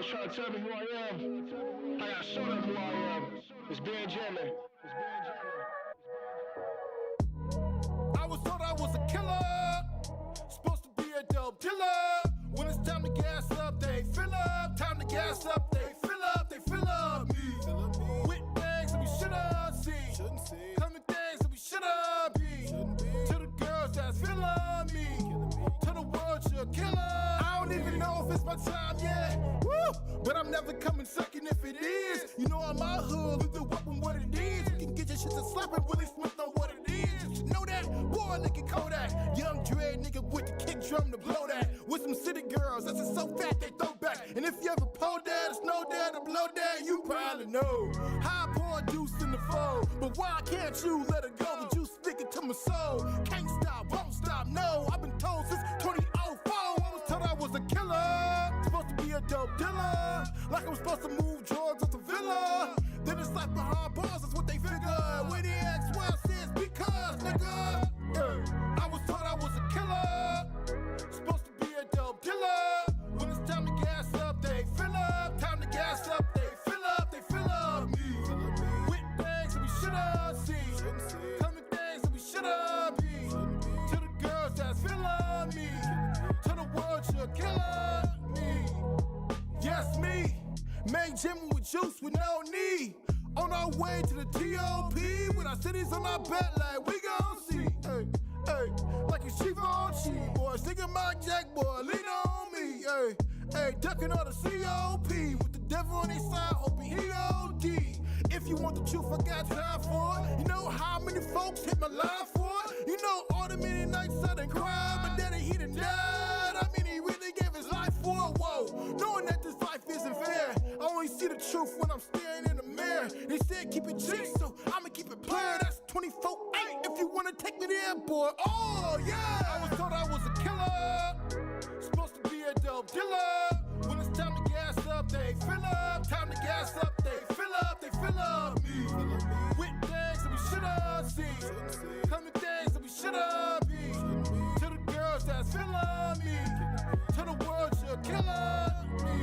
trying to tell me who I am. I gotta show them who I am. It's being Jammin. I was told I was a killer, supposed to be a dope dealer. When it's time to gas up, they fill up. Time to gas up, they fill up. They fill up me. With things that we shouldn't see. Coming things that we shouldn't be. To the girls that's feeling me. To the world, you're a killer. I don't even know if it's my time yet. Woo! But I'm never coming second if it is. You know I'm out hood with the weapon, what it is. You can get your shit to slapping Willie Smith know what it is. You should know that. Boy, look at Kodak. Young dread nigga with the kick drum to blow that. With some city girls, that's just so fat they throw back. And if you ever pull that, it's no there to blow that, you probably know. How I pour juice in the fold. But why can't you let it go? The juice sticking to my soul. Can't stop, won't stop, no. I've been told since 2004. I was told I was a killer. Supposed to be a dope dealer. Like I'm supposed to move drugs off the villa. Then it's like behind bars, that's what they figure. When they ask why I say it's because, nigga. Yeah. I was told I was a killer. Supposed to be a dope dealer. When it's time to gas up, they fill up. Time to gas up, they fill up. They fill up me. With things that we shouldn't see. Coming things that we shouldn't be. To the girls that's feeling me. To the world, you're a killer. Me. Yes, me. Made Jammin with juice with no need. On our way to the T.O.P. With our cities on our back like we gon' see. Hey, hey, like a chief on cheap. Boy, sticking my jack, boy, lean on me. Hey, hey, ducking all the C.O.P. With the devil on his side, hoping he O.D. If you want the truth, I got time for it. You know how many folks hit my line for it? You know all the many nights I done cried. My daddy, he done died. I mean, he really gave his life for it. Whoa, knowing that this life isn't fair. I only see the truth when I'm staring in the mirror. They said keep it G, so I'ma keep it plain. That's 24/8 if you wanna take me there, boy. Oh, yeah. I was told I was a killer. Supposed to be a dope dealer. When it's time to gas up, they fill up. Time to gas up, they fill up. They fill up me. With things that we shouldn't see. Coming things that we shouldn't be. To the girls that's feeling me. To the world, you're a killer. Me.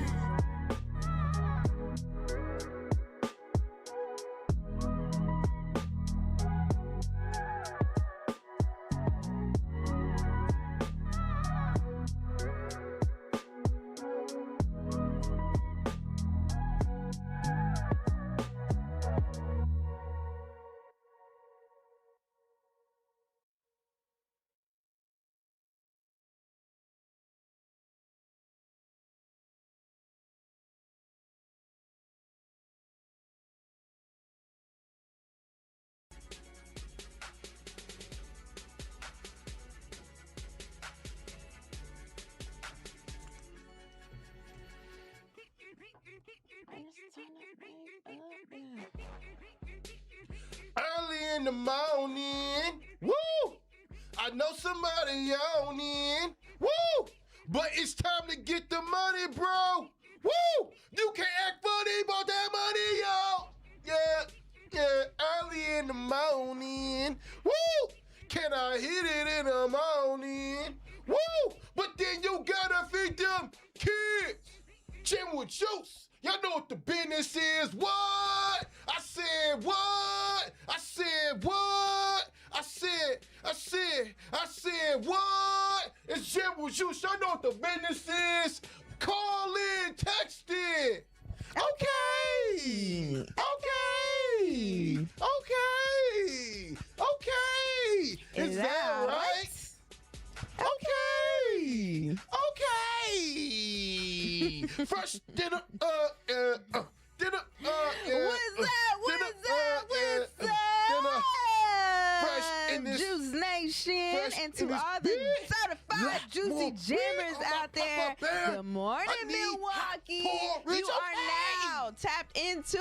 Early in the morning, woo! I know somebody yawning, woo! But it's time to get the money, bro, woo! You can't act funny about that money, y'all. Yeah, yeah. Early in the morning, woo! Can I hit it in the morning, woo? But then you gotta feed them kids. Jammin with juice. Y'all know what the business is. What? I said what? I said what? I said what? It's Jammin with juice. Y'all know what the business is. Call in, text it. Okay. Is that right? Okay. First dinner, dinner, What's up? Fresh in this Juice Nation, and to all the certified juicy jammers out there. Good morning, Milwaukee. You are now tapped into,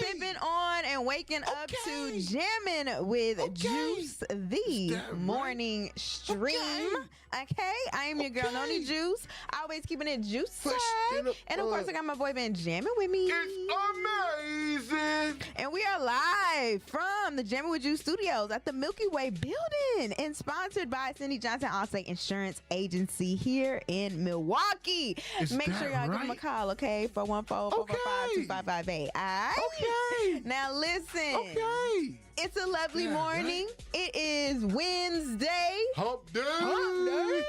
sipping on, and waking up to Jammin with Juice, the morning stream. Okay, I am your girl, Noni Juice. Always keeping it juicy. And of course, I got my boy band Jammin with me. It's amazing. And we are live from the Jammin with Juice studios at the Milky Way building and sponsored by Cindy Johnson Allstate Insurance Agency here in Milwaukee. Make sure y'all give them a call, okay? 414-445-2558. All right? Okay. Now listen. Okay. It's a lovely morning. Right. It is Wednesday. Hump day. Hump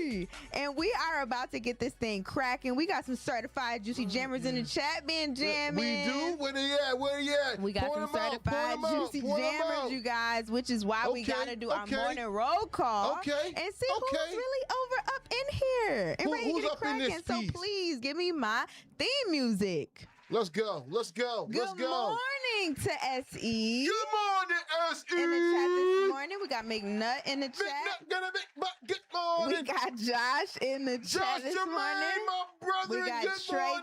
day. And we are about to get this thing cracking. We got some certified juicy jammers in the chat, been jamming. We do? Where they at? Where they at? We got some certified juicy jammers, you guys, which is why we got to do our morning roll call. Okay. And see who's really up in here. And ready to get it cracking. So please give me my theme music. Let's go. Let's go. Let's go. Good morning to SE. Good morning, SE. In the chat this morning, we got McNutt in the chat. Good morning. We got Josh in the chat this morning. My brother. We got Trey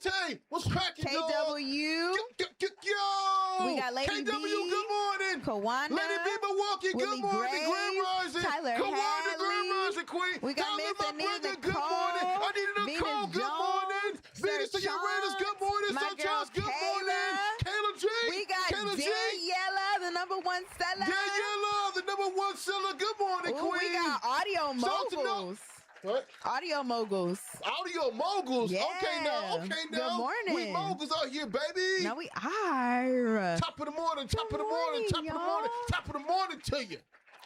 Tay. What's cracking, KW. Yo. We got Lady KW, B. good morning. Kawana. Lady B, Milwaukee, Willie good morning. Graves, Grand Rising. Tyler Kawana, Grand Hadley. Rising, Queen. We got Tyler, Miss my Anita brother, Nicole. good morning. I needed a Venus call, good Jones, morning. Venus to your Raiders, good morning. my Sir girl Charles, good morning. Kayla G. We got Kayla G. Daniela, the #1 seller. Daniela, the #1 seller. Good morning, Ooh, Queen. we got audio moguls. What? Audio moguls. Audio moguls. Yeah. Okay now. Good morning. We moguls out here, baby. Now we are. Top of the morning, top of the morning, top of the morning, top of the morning to you.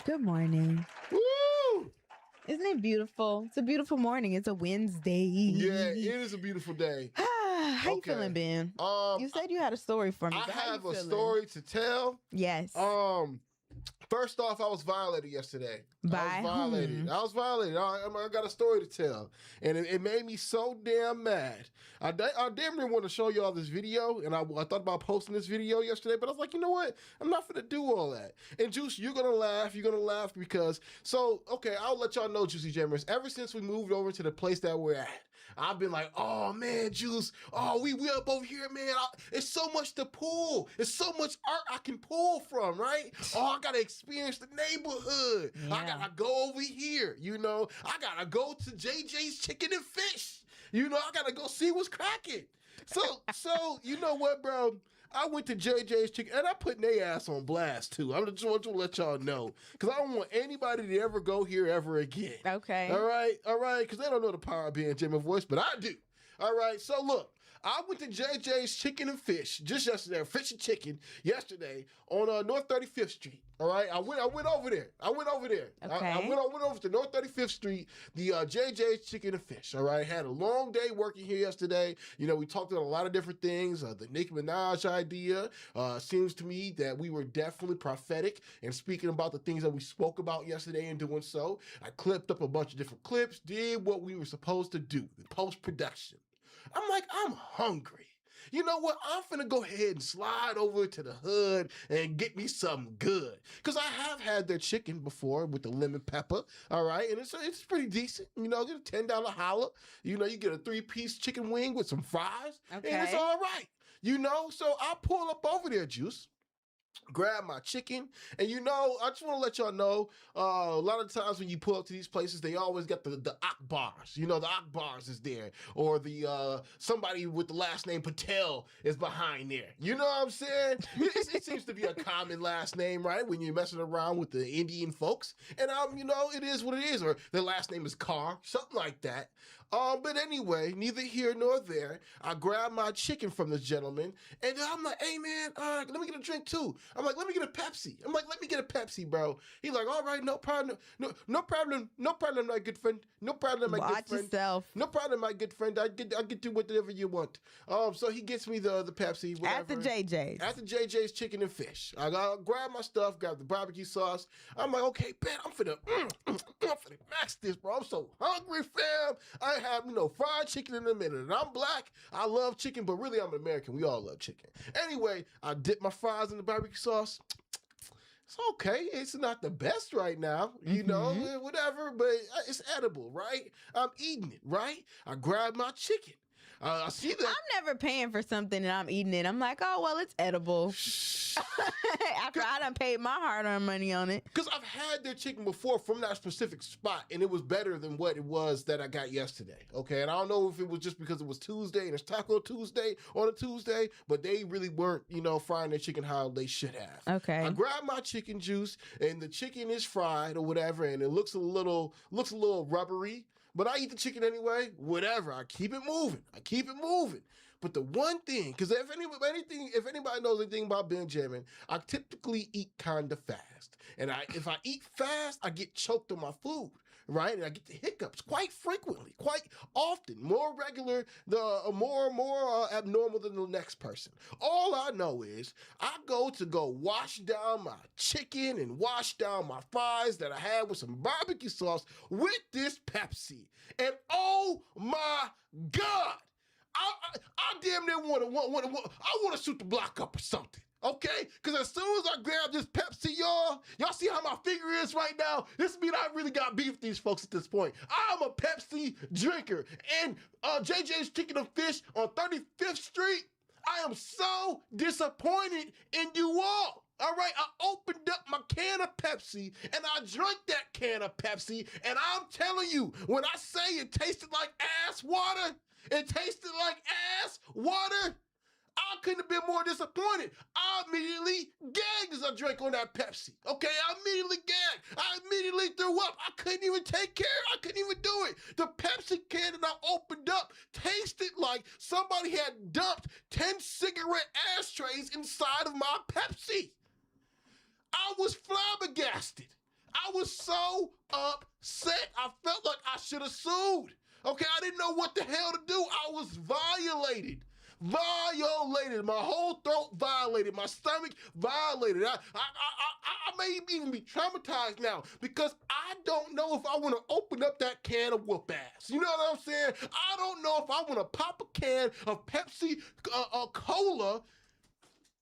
Good morning. Woo! Isn't it beautiful? It's a beautiful morning. It's a Wednesday. Yeah, it is a beautiful day. How you feeling, Ben? You said you had a story for me. I have a story to tell. Yes. First off, I was violated yesterday. By whom? I was violated. I got a story to tell, and it made me so damn mad. I damn near want to show y'all this video, and I thought about posting this video yesterday, but I was like, you know what? I'm not gonna do all that. And Juice, you're gonna laugh. You're gonna laugh because okay, I'll let y'all know, Juicy Jammers. Ever since we moved over to the place that we're at, I've been like, oh man, Juice. Oh, we up over here, man. It's so much to pull. It's so much art I can pull from, right? Oh, I gotta experience the neighborhood. Yeah. I gotta go over here. I gotta go to JJ's Chicken and Fish. I gotta go see what's cracking. So you know what, bro? I went to JJ's Chicken, and I put their ass on blast, too. I just want to let y'all know, because I don't want anybody to ever go here ever again. Okay. All right, because they don't know the power of being Jimmy Voice, but I do. All right, so look. I went to JJ's Chicken and Fish just yesterday, Fish and Chicken, yesterday on North 35th Street. All right, I went over there. Okay. I went over to North 35th Street, the JJ's Chicken and Fish. All right, had a long day working here yesterday. We talked about a lot of different things. The Nicki Minaj idea seems to me that we were definitely prophetic in speaking about the things that we spoke about yesterday and doing so. I clipped up a bunch of different clips, did what we were supposed to do, the post-production. I'm like, I'm hungry. You know what? I'm finna go ahead and slide over to the hood and get me something good. Because I have had their chicken before with the lemon pepper, all right? And it's pretty decent. Get a $10 holla. You get a 3-piece chicken wing with some fries. Okay. And it's all right. So I pull up over there, Juice. Grab my chicken, and I just want to let y'all know, a lot of times when you pull up to these places, they always got the Akbars. The Akbars is there, or the somebody with the last name Patel is behind there. You know what I'm saying? It seems to be a common last name, right? When you're messing around with the Indian folks, and it is what it is, or their last name is Carr, something like that. But anyway, neither here nor there. I grabbed my chicken from this gentleman, and I'm like, hey man, let me get a drink too. I'm like, let me get a Pepsi. I'm like, let me get a Pepsi, bro. He's like, all right, no problem. No problem, my good friend. No problem, my good friend. Yourself. No problem, my good friend. I'll get you whatever you want. So he gets me the Pepsi, whatever. At the JJ's. At the JJ's Chicken and Fish. I grab my stuff, grab the barbecue sauce. I'm like, okay, man, I'm finna max this, bro. I'm so hungry, fam. I have, fried chicken in a minute. And I'm black. I love chicken, but really I'm an American. We all love chicken. Anyway, I dip my fries in the barbecue sauce. It's okay. It's not the best right now, whatever, but it's edible, right? I'm eating it, right? I grab my chicken. I see that. I'm never paying for something and I'm eating it. I'm like, oh, well, it's edible. After I done paid my hard-earned money on it. Because I've had their chicken before from that specific spot, and it was better than what it was that I got yesterday, okay? And I don't know if it was just because it was Tuesday and it's Taco Tuesday on a Tuesday, but they really weren't, frying their chicken how they should have. Okay. I grabbed my chicken juice, and the chicken is fried or whatever, and it looks a little rubbery, but I eat the chicken anyway, whatever. I keep it moving. But the one thing, because if anybody knows anything about Jammin, I typically eat kind of fast. And if I eat fast, I get choked on my food, right? And I get the hiccups quite frequently, quite often, more regular, more abnormal than the next person. All I know is I go wash down my chicken and wash down my fries that I had with some barbecue sauce with this Pepsi. And oh my God! I damn near want to shoot the block up or something, okay? Because as soon as I grab this Pepsi, y'all see how my finger is right now? This means I really got beef with these folks at this point. I'm a Pepsi drinker. And JJ's Chicken and Fish on 35th Street, I am so disappointed in you all. All right, I opened up my can of Pepsi, and I drank that can of Pepsi, and I'm telling you, when I say it tasted like ass water, I couldn't have been more disappointed. I immediately gagged as I drank on that Pepsi. Okay, I immediately gagged. I immediately threw up. I couldn't even take care. I couldn't even do it. The Pepsi can that I opened up tasted like somebody had dumped 10 cigarette ashtrays inside of my Pepsi. I was flabbergasted. I was so upset. I felt like I should have sued. Okay, I didn't know what the hell to do. I was violated. My whole throat violated. My stomach violated. I may even be traumatized now because I don't know if I want to open up that can of whoop ass. You know what I'm saying? I don't know if I want to pop a can of Pepsi Cola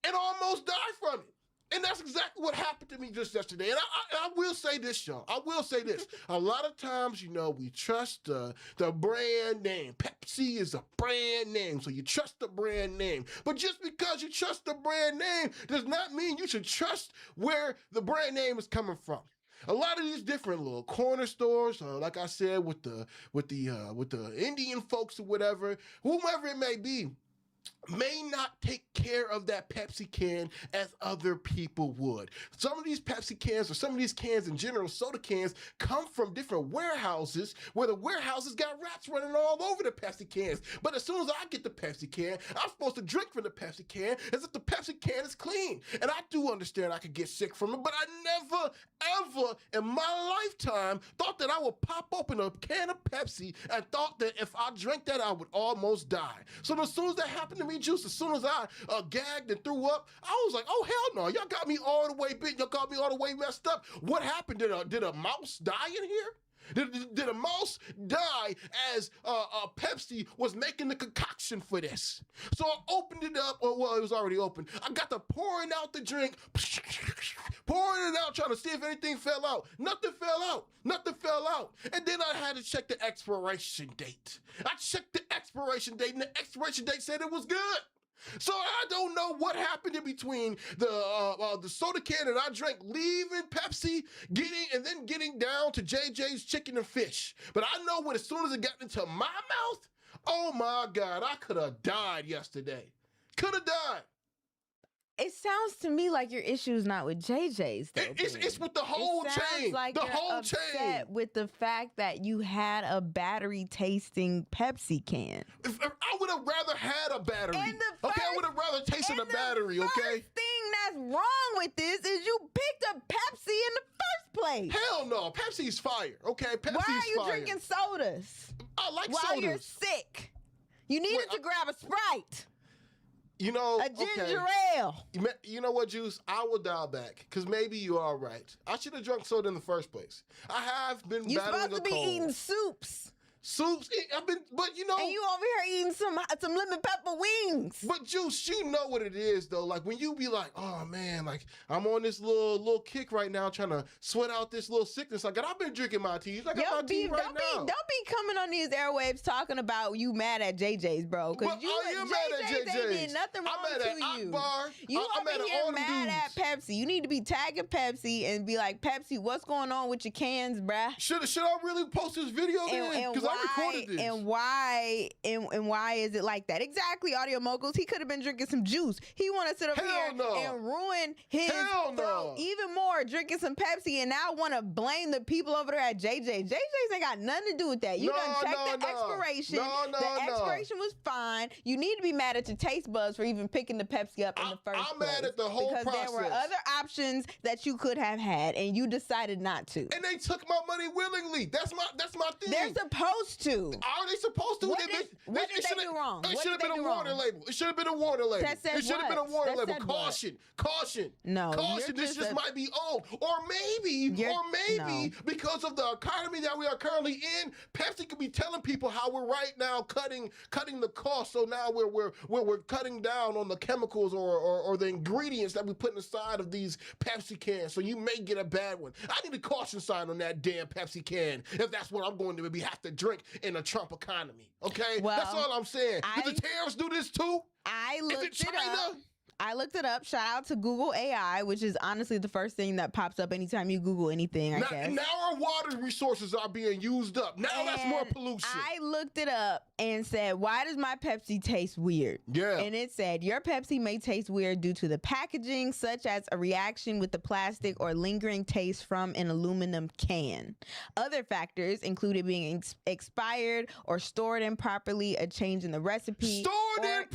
and almost die from it. And that's exactly what happened to me just yesterday. And I will say this, y'all. I will say this. A lot of times, we trust the brand name. Pepsi is a brand name, so you trust the brand name. But just because you trust the brand name does not mean you should trust where the brand name is coming from. A lot of these different little corner stores, like I said, with the Indian folks or whatever, whomever it may be, may not take care of that Pepsi can as other people would. Some of these Pepsi cans or some of these cans in general, soda cans, come from different warehouses where the warehouses got rats running all over the Pepsi cans. But as soon as I get the Pepsi can, I'm supposed to drink from the Pepsi can as if the Pepsi can is clean. And I do understand I could get sick from it, but I never, ever in my lifetime thought that I would pop open a can of Pepsi and thought that if I drank that, I would almost die. So as soon as that happened to me, Juice, as soon as I gagged and threw up, I was like, oh, hell no. Y'all got me all the way big. Y'all got me all the way messed up. What happened? Did a mouse die in here? Did a mouse die as Pepsi was making the concoction for this? So I opened it up. Well, it was already open. I got to pouring out the drink, pouring it out, trying to see if anything fell out. Nothing fell out. And then I had to check the expiration date. I checked the expiration date, and the expiration date said it was good. So I don't know what happened in between the soda can that I drank, leaving Pepsi, getting down to JJ's Chicken and Fish. But I know when as soon as it got into my mouth, oh my God, I could have died yesterday. Could have died. It sounds to me like your issue is not with JJ's, though. It's with the whole chain. Like the you're whole upset chain. with the fact that you had a battery-tasting Pepsi can. I would have rather had a battery. I would have rather tasted a battery, okay? The first thing that's wrong with this is you picked up Pepsi in the first place. Hell no. Pepsi's fire, okay? Pepsi's Why are you fire. drinking sodas? I like While sodas. you're sick. You needed to grab a Sprite. A ginger ale. You know what, Juice? I will dial back because maybe you are right. I should have drunk soda in the first place. I have been You're battling supposed to be a cold. eating soups. soups. But you know. And you over here eating some lemon pepper wings. But Juice, you know what it is though. Like when you be like, oh man, like I'm on this little kick right now, trying to sweat out this little sickness. Like I've been drinking my tea. I got my tea right now. Don't be coming on these airwaves talking about you mad at JJ's, bro. Because you mad at JJ's. They did nothing wrong I'm mad to at you. Akbar. You I'm over here mad at Pepsi. You need to be tagging Pepsi and be like, Pepsi, what's going on with your cans, bruh? Should I really post this video then? Because I recorded this. And why is it like that? Exactly, Audio Moguls. He could have been drinking some juice. He want to sit up here and ruin his throat even more, drinking some Pepsi, and now want to blame the people over there at JJ. JJ's ain't got nothing to do with that. You done checked the expiration. The expiration was fine. You need to be mad at your taste buds for even picking the Pepsi up in the first place. I'm mad at the whole process. Because there were other options that you could have had, and you decided not to. And they took my money willingly. That's my thing. They're supposed to. Are they supposed to? What did they do wrong? It should have been a warning label. It should have been a warning label. That said it should have been a warning label. Caution. Caution. No. Caution. This just might be old. Or maybe because of the economy that we are currently in, Pepsi could be telling people how we're right now cutting the cost. So now we're cutting down on the chemicals or the ingredients that we put inside of these Pepsi cans. So you may get a bad one. I need a caution sign on that damn Pepsi can if that's what I'm going to have to drink in a Trump economy. Okay? Well, that's all I'm saying. Did the tariffs do this too? I looked it up. Shout out to Google AI, which is honestly the first thing that pops up anytime you Google anything, I guess. Now our water resources are being used up. Now that's more pollution. I looked it up and said, why does my Pepsi taste weird? Yeah. And it said, your Pepsi may taste weird due to the packaging, such as a reaction with the plastic or lingering taste from an aluminum can. Other factors included being expired or stored improperly, a change in the recipe,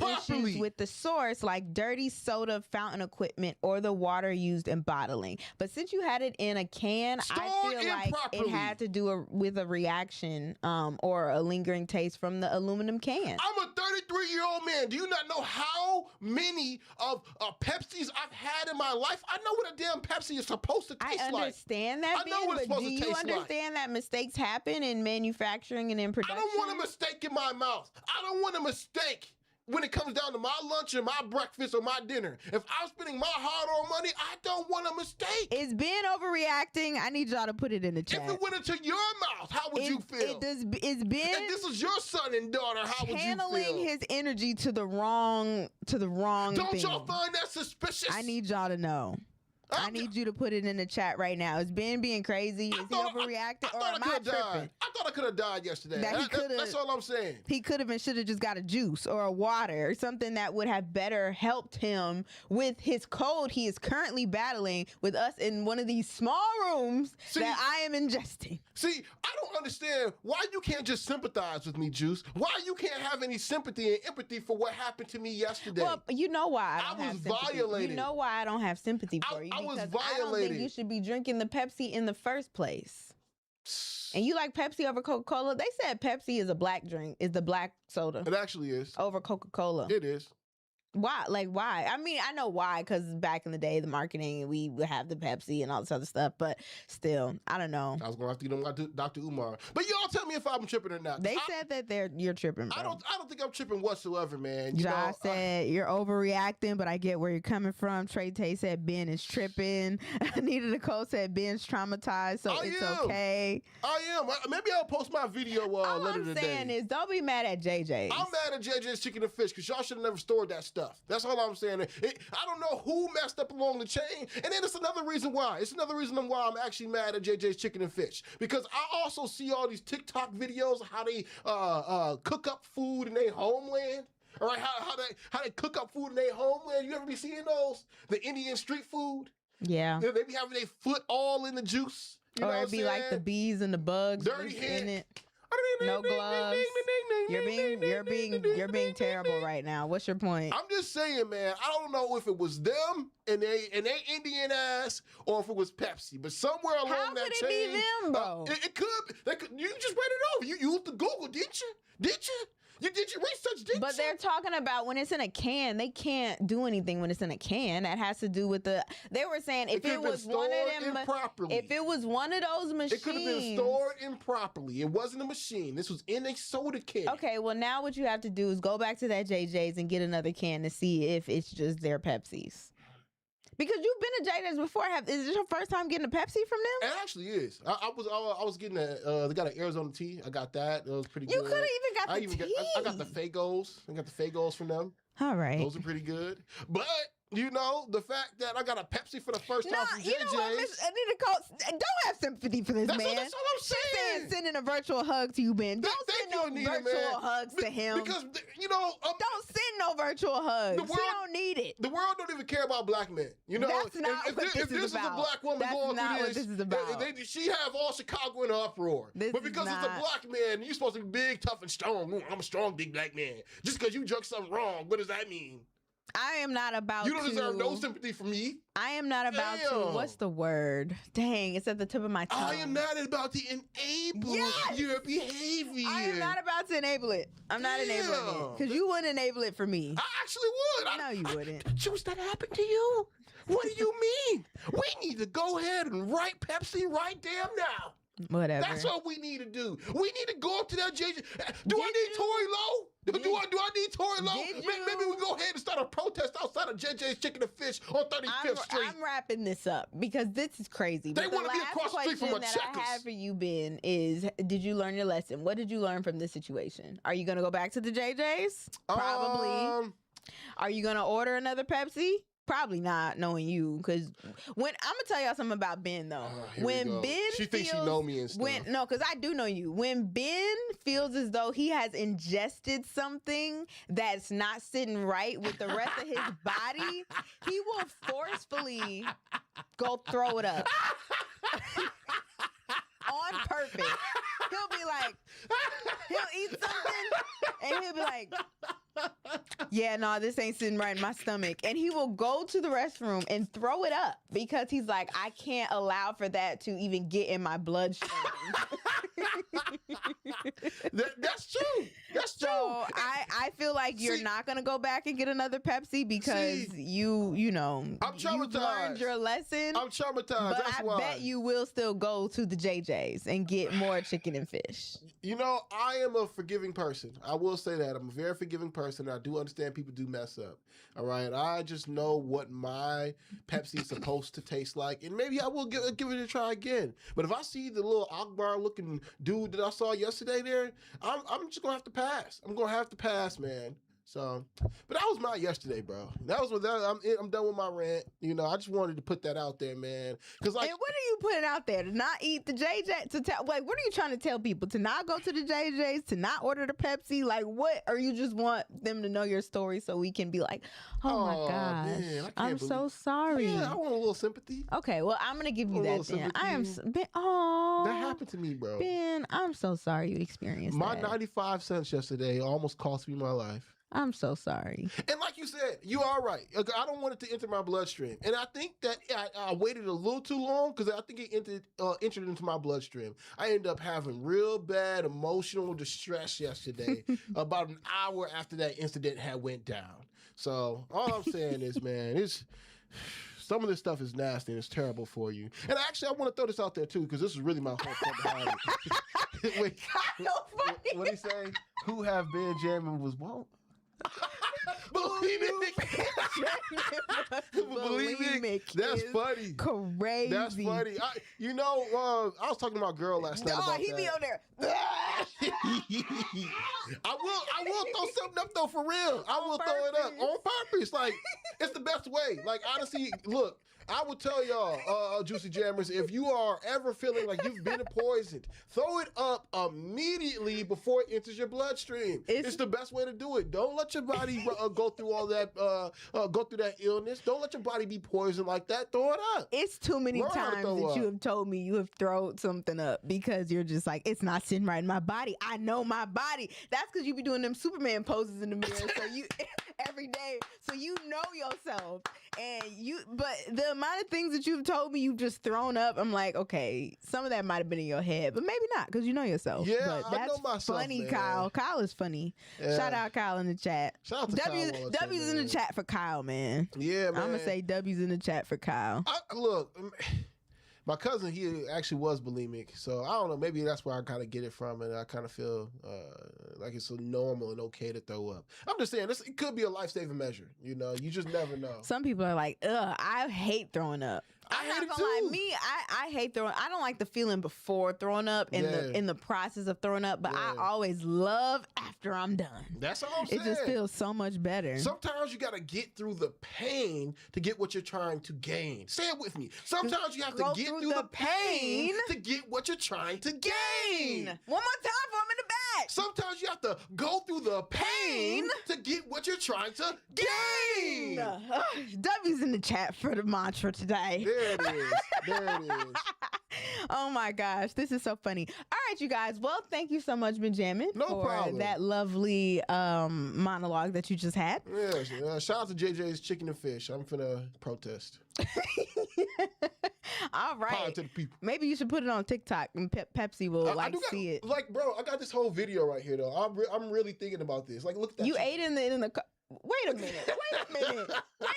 issues with the source like dirty soda fountain equipment or the water used in bottling. But since you had it in a can, I feel like it had to do with a reaction or a lingering taste from the aluminum can. I'm a 33-year-old man. Do you not know how many of Pepsis I've had in my life? I know what a damn Pepsi is supposed to taste like. I understand that, but do you understand that mistakes happen in manufacturing and in production? I don't want a mistake in my mouth. I don't want a mistake when it comes down to my lunch or my breakfast or my dinner. If I'm spending my hard-earned money, I don't want a mistake. It's Ben overreacting. I need y'all to put it in the chat. If it went into your mouth, how would you feel? It's Ben. If this is your son and daughter, how would you feel? Channeling his energy to the wrong Don't thing. y'all find that suspicious? I need y'all to know. I need you to put it in the chat right now. Is Ben being crazy? Is he overreacting? Or am I tripping? I thought I could have died yesterday. That's all I'm saying. He could have and should have just got a juice or a water or something that would have better helped him with his cold he is currently battling with us in one of these small rooms that I am ingesting. See, I don't understand why you can't just sympathize with me, Juice. Why you can't have any sympathy and empathy for what happened to me yesterday. Well, you know why I was violated. You know why I don't have sympathy for you. I was violated. I don't think you should be drinking the Pepsi in the first place. And you like Pepsi over Coca-Cola? They said Pepsi is a black drink, is the black soda. It actually is. Over Coca-Cola. It is. Why? Like, why? I mean, I know why, because back in the day, the marketing, we would have the Pepsi and all this other stuff, but still, I don't know. I was going to have to get on Dr. Umar. But y'all tell me if I'm tripping or not. They said that you're tripping, bro. I don't think I'm tripping whatsoever, man. Josh said you're overreacting, but I get where you're coming from. Trey Tay said Ben is tripping. Anita Nicole said Ben's traumatized, so it's okay. I am. Maybe I'll post my video later today. All I'm saying is don't be mad at JJ. I'm mad at JJ's Chicken and Fish because y'all should have never stored that stuff. That's all I'm saying. I don't know who messed up along the chain. And then it's another reason why. It's another reason why I'm actually mad at JJ's Chicken and Fish. Because I also see all these TikTok videos of how they cook up food in their homeland. All right, how they cook up food in their homeland. You ever be seeing those? The Indian street food? Yeah. They be having their foot all in the juice. You or it'd be like the bees and the bugs dirty in it. No gloves. You're being terrible right now. What's your point? I'm just saying, man. I don't know if it was them and they Indian ass, or if it was Pepsi. But somewhere along that chain, it be them, bro? It could. You just read it over. You used the Google, didn't you? Did you research? Didn't But they're talking about when it's in a can, they can't do anything when it's in a can. That has to do with they were saying if it was one of them, if it was one of those machines. It could have been stored improperly. It wasn't a machine. This was in a soda can. Okay, well now what you have to do is go back to that JJ's and get another can to see if it's just their Pepsis. Because you've been to JJ's before. Is this your first time getting a Pepsi from them? It actually is. I was getting they got an Arizona tea. I got that. It was pretty good. You could have even got the tea. I got the Fagos. I got the Fagos from them. All right. Those are pretty good. But you know, the fact that I got a Pepsi for the first time from JJ's. You know what, Miss Anita Coates, don't have sympathy for this man. That's all I'm saying. She's saying sending a virtual hug to you, Ben. Don't send no virtual hugs to him. Because, you know. Don't send no virtual hugs. She don't need it. The world don't even care about black men. You know, that's not what this is about. Is a black woman that's going not through what this, this is about. She have all Chicago in an uproar. But because it's a black man, you're supposed to be big, tough, and strong. I'm a strong, big black man. Just because you drunk something wrong, what does that mean? I am not about You don't deserve no sympathy from me. I am not about to. What's the word? Dang, it's at the tip of my tongue. I am not about to enable your behavior. I am not about to enable it. I'm not enabling it. Because you wouldn't enable it for me. I actually would. No, you wouldn't. Choose that happened to you? What do you mean? We need to go ahead and write Pepsi right damn now. Whatever. That's what we need to do. We need to go up to that JJ. Do I need Tory Lowe? Do I need Tory Lowe? Maybe we go ahead and start a protest outside of JJ's Chicken and Fish on 35th Street. I'm wrapping this up because this is crazy. They want to be across the street from a Checkers. The last question that I have for you, Ben, is did you learn your lesson? What did you learn from this situation? Are you going to go back to the JJ's? Probably. Are you going to order another Pepsi? Probably not, knowing you, because when I'm gonna tell y'all something about Ben though. When Ben she thinks she know me and stuff. No, because I do know you. When Ben feels as though he has ingested something that's not sitting right with the rest of his body, he will forcefully go throw it up on purpose. He'll be like, he'll eat something and he'll be like, yeah, no, this ain't sitting right in my stomach. And he will go to the restroom and throw it up because he's like, I can't allow for that to even get in my bloodstream. That's true. That's true. So I feel like you're not going to go back and get another Pepsi because you know, I'm traumatized. You've learned your lesson. I'm traumatized. But That's I why. bet you will still go to the JJ's and get more chicken and fish. You know, I am a forgiving person. I will say that. I'm a very forgiving person. I do understand people do mess up. All right. I just know what my Pepsi is supposed to taste like. And maybe I will give it a try again. But if I see the little Akbar looking dude that I saw yesterday there, I'm just going to have to pass. I'm going to have to pass, man. So, but that was my yesterday, bro. That was what I'm done with my rant. You know, I just wanted to put that out there, man. Because like, and what are you putting out there to not eat the JJ? To tell, like, what are you trying to tell people to not go to the JJ's, to not order the Pepsi? Like, what? Or you just want them to know your story so we can be like, oh my gosh, man, I'm so sorry. Yeah, I want a little sympathy. Okay, well, I'm gonna give you that then. I am. Ben, that happened to me, bro. Ben, I'm so sorry you experienced my that. 95 cents yesterday almost cost me my life. I'm so sorry. And like you said, you are right. I don't want it to enter my bloodstream. And I think that I waited a little too long because I think it entered into my bloodstream. I ended up having real bad emotional distress yesterday about an hour after that incident had went down. So all I'm saying is, man, some of this stuff is nasty and it's terrible for you. And actually, I want to throw this out there too because this is really my whole point behind it. Wait, what did he say? Who have been Jammin was what? Bulimic. That's funny. Crazy. That's funny. I was talking to my girl last night about he that. be on there. I will throw something up though, for real. I will throw it up on purpose. Like, it's the best way. Like, honestly, look, I would tell y'all, Juicy Jammers, if you are ever feeling like you've been poisoned, throw it up immediately before it enters your bloodstream. It's the best way to do it. Don't let your body go through all that, go through that illness. Don't let your body be poisoned like that. Throw it up. It's too many times that you have told me you have thrown something up because you're just like, it's not sitting right in my body. I know my body. That's because you be doing them Superman poses in the mirror. So every day, so you know yourself. But the amount of things that you've told me you've just thrown up, I'm like, okay, some of that might have been in your head, but maybe not, because you know yourself. Yeah, but that's I know myself, funny, man. Kyle. Kyle is funny. Yeah. Shout out Kyle in the chat. Shout out to Kyle Wallace, W's in the man. chat for Kyle, man. Yeah, man. I'm gonna say W's in the chat for Kyle. Look, my cousin, he actually was bulimic, so I don't know. Maybe that's where I kind of get it from, and I kind of feel like it's so normal and okay to throw up. I'm just saying, it could be a life-saving measure. You know, you just never know. Some people are like, ugh, I hate throwing up. I hate it not too. gonna lie, me, I hate throwing. I don't like the feeling before throwing up and in the process of throwing up, but I always love after I'm done. That's all I'm saying. It just feels so much better. Sometimes you got to get through the pain to get what you're trying to gain. Say it with me. Sometimes you have to get through the pain to get what you're trying to gain. One more time for him in the back. Sometimes you have to go through the pain to get what you're trying to gain. W's in the chat for the mantra today. There it is. There it is. Oh my gosh, this is so funny. All right, you guys. Well, thank you so much, Jammin, for problem. that lovely monologue that you just had. Yeah, shout out to JJ's Chicken and Fish. I'm finna protest. All right. Power to the people. Maybe you should put it on TikTok and Pepsi will see it. Like, bro, I got this whole video right here though. I'm really thinking about this. Like, look at that. You ate in the Wait a minute. Wait a minute. I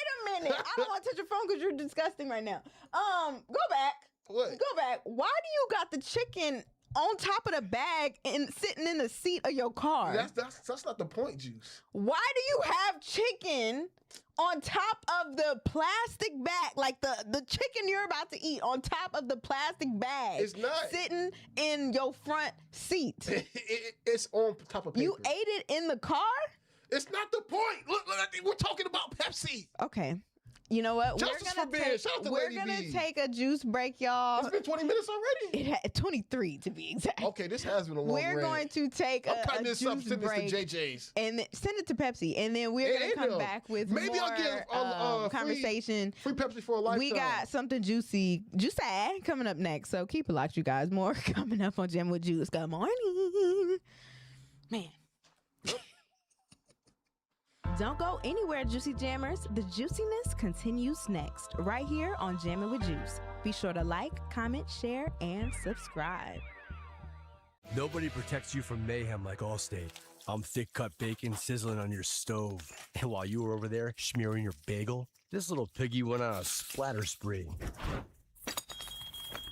don't want to touch your phone because you're disgusting right now. Go back. What? Go back. Why do you got the chicken on top of the bag and sitting in the seat of your car? That's not the point, Juice. Why do you have chicken on top of the plastic bag, like the chicken you're about to eat on top of the plastic bag? It's not sitting in your front seat. It's on top of paper. You ate it in the car? It's not the point. Look, we're talking about Pepsi. Okay. You know what? We're gonna take a juice break, y'all. It's been 20 minutes already. It had 23 to be exact. Okay, this has been a long We're going to take a this juice up, send break this to JJ's. and then send it to Pepsi, and then we're gonna come back with Maybe more I'll give conversation. Free Pepsi for a lifetime. We got something juicy coming up next, so keep it locked, you guys. More coming up on Jammin' with Juice. Good morning, man. Don't go anywhere, Juicy Jammers. The juiciness continues next, right here on Jammin' with Juice. Be sure to like, comment, share, and subscribe. Nobody protects you from mayhem like Allstate. I'm thick-cut bacon sizzling on your stove. And while you were over there smearing your bagel, this little piggy went on a splatter spree.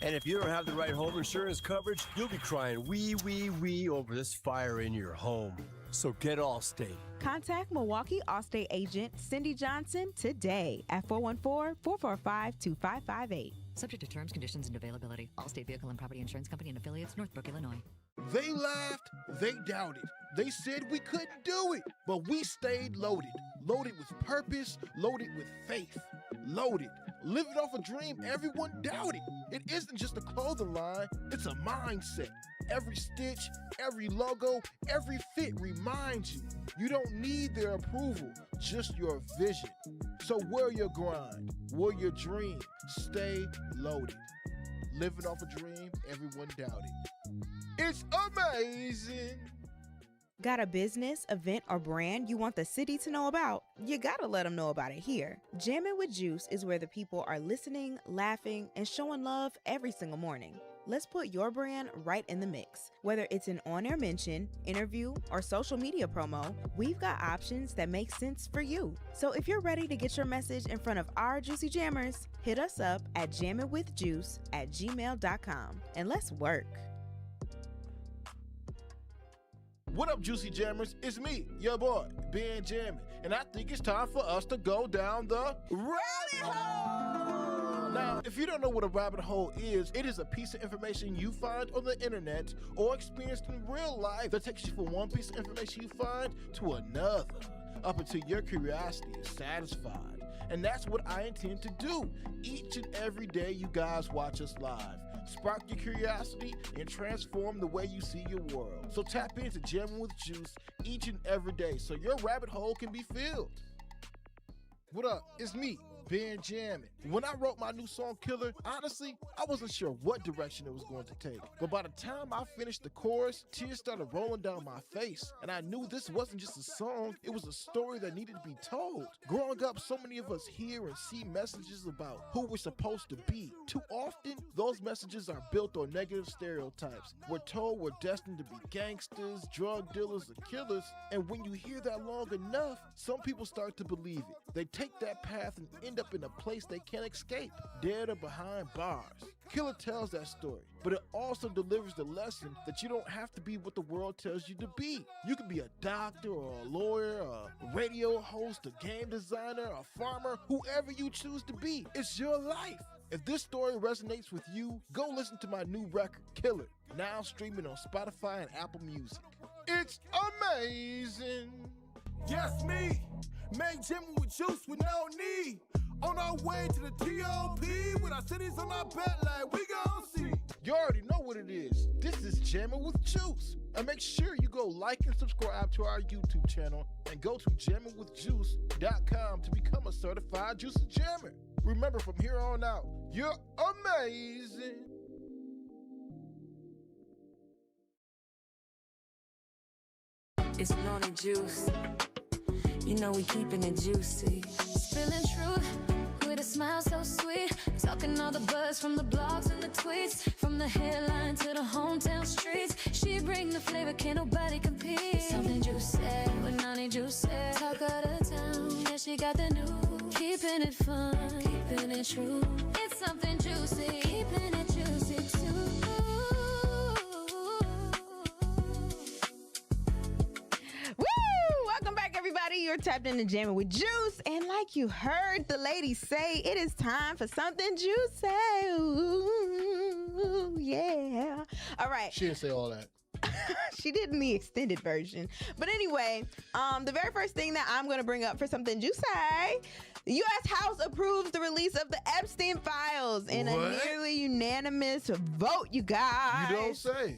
And if you don't have the right home insurance coverage, you'll be crying wee, wee, wee over this fire in your home. So get Allstate. Contact Milwaukee Allstate agent Cindy Johnson today at 414-445-2558. Subject to terms, conditions, and availability. Allstate Vehicle and Property Insurance Company and affiliates, Northbrook, Illinois. They laughed, they doubted. They said we couldn't do it, but we stayed loaded. Loaded with purpose, loaded with faith. Loaded, living off a dream everyone doubted. It isn't just a clothing line, it's a mindset. Every stitch, every logo, every fit reminds you, you don't need their approval, just your vision. So wear your grind, wear your dream, stay loaded. Living off a dream everyone doubted. It's amazing. Got a business, event, or brand you want the city to know about? You gotta let them know about it here. Jammin' with Juice is where the people are listening, laughing, and showing love every single morning. Let's put your brand right in the mix. Whether it's an on-air mention, interview, or social media promo, we've got options that make sense for you. So if you're ready to get your message in front of our Juicy Jammers, hit us up at jamminwithjuice@gmail.com and let's work. What up, Juicy Jammers? It's me, your boy, Ben Jammin, and I think it's time for us to go down the rabbit hole! Now, if you don't know what a rabbit hole is, it is a piece of information you find on the internet or experienced in real life that takes you from one piece of information you find to another, up until your curiosity is satisfied. And that's what I intend to do each and every day you guys watch us live. Spark your curiosity and transform the way you see your world. So tap into Jammin' with Juice each and every day so your rabbit hole can be filled. What up? It's me, Ben Jammin. When I wrote my new song Killer, honestly, I wasn't sure what direction it was going to take. But by the time I finished the chorus, tears started rolling down my face. And I knew this wasn't just a song, it was a story that needed to be told. Growing up, so many of us hear and see messages about who we're supposed to be. Too often, those messages are built on negative stereotypes. We're told we're destined to be gangsters, drug dealers, or killers. And when you hear that long enough, some people start to believe it. They take that path and end up in a place they can't escape, dead or behind bars. Killer tells that story, but it also delivers the lesson that you don't have to be what the world tells you to be. You can be a doctor or a lawyer, a radio host, a game designer, a farmer, whoever you choose to be. It's your life. If this story resonates with you, go listen to my new record, Killer, now streaming on Spotify and Apple Music. It's amazing. Yes, me. Make Jammin with juice with no need. On our way to the T.O.P. with our cities on our back like we gon' see. You already know what it is. This is Jammin with Juice. And make sure you go like and subscribe to our YouTube channel and go to jamminwithjuice.com to become a certified Juice Jammer. Remember, from here on out, you're amazing. It's Noni Juice. You know we keeping it juicy. Spilling truth with a smile so sweet. Talking all the buzz from the blogs and the tweets. From the headline to the hometown streets. She bring the flavor, can't nobody compete. Something juicy with Noni Juicy. Talk of the town, yeah, she got the news. Keeping it fun, keeping it true. It's something juicy, keeping it juicy too. Welcome back, everybody. You're tapped into Jammin with Juice, and like you heard the lady say, it is time for something juicy. Ooh, yeah. All right. She didn't say all that. She did in the extended version. But anyway, the very first thing that I'm going to bring up for something juicy, the U.S. House approves the release of the Epstein files in a nearly unanimous vote, you guys. You don't say.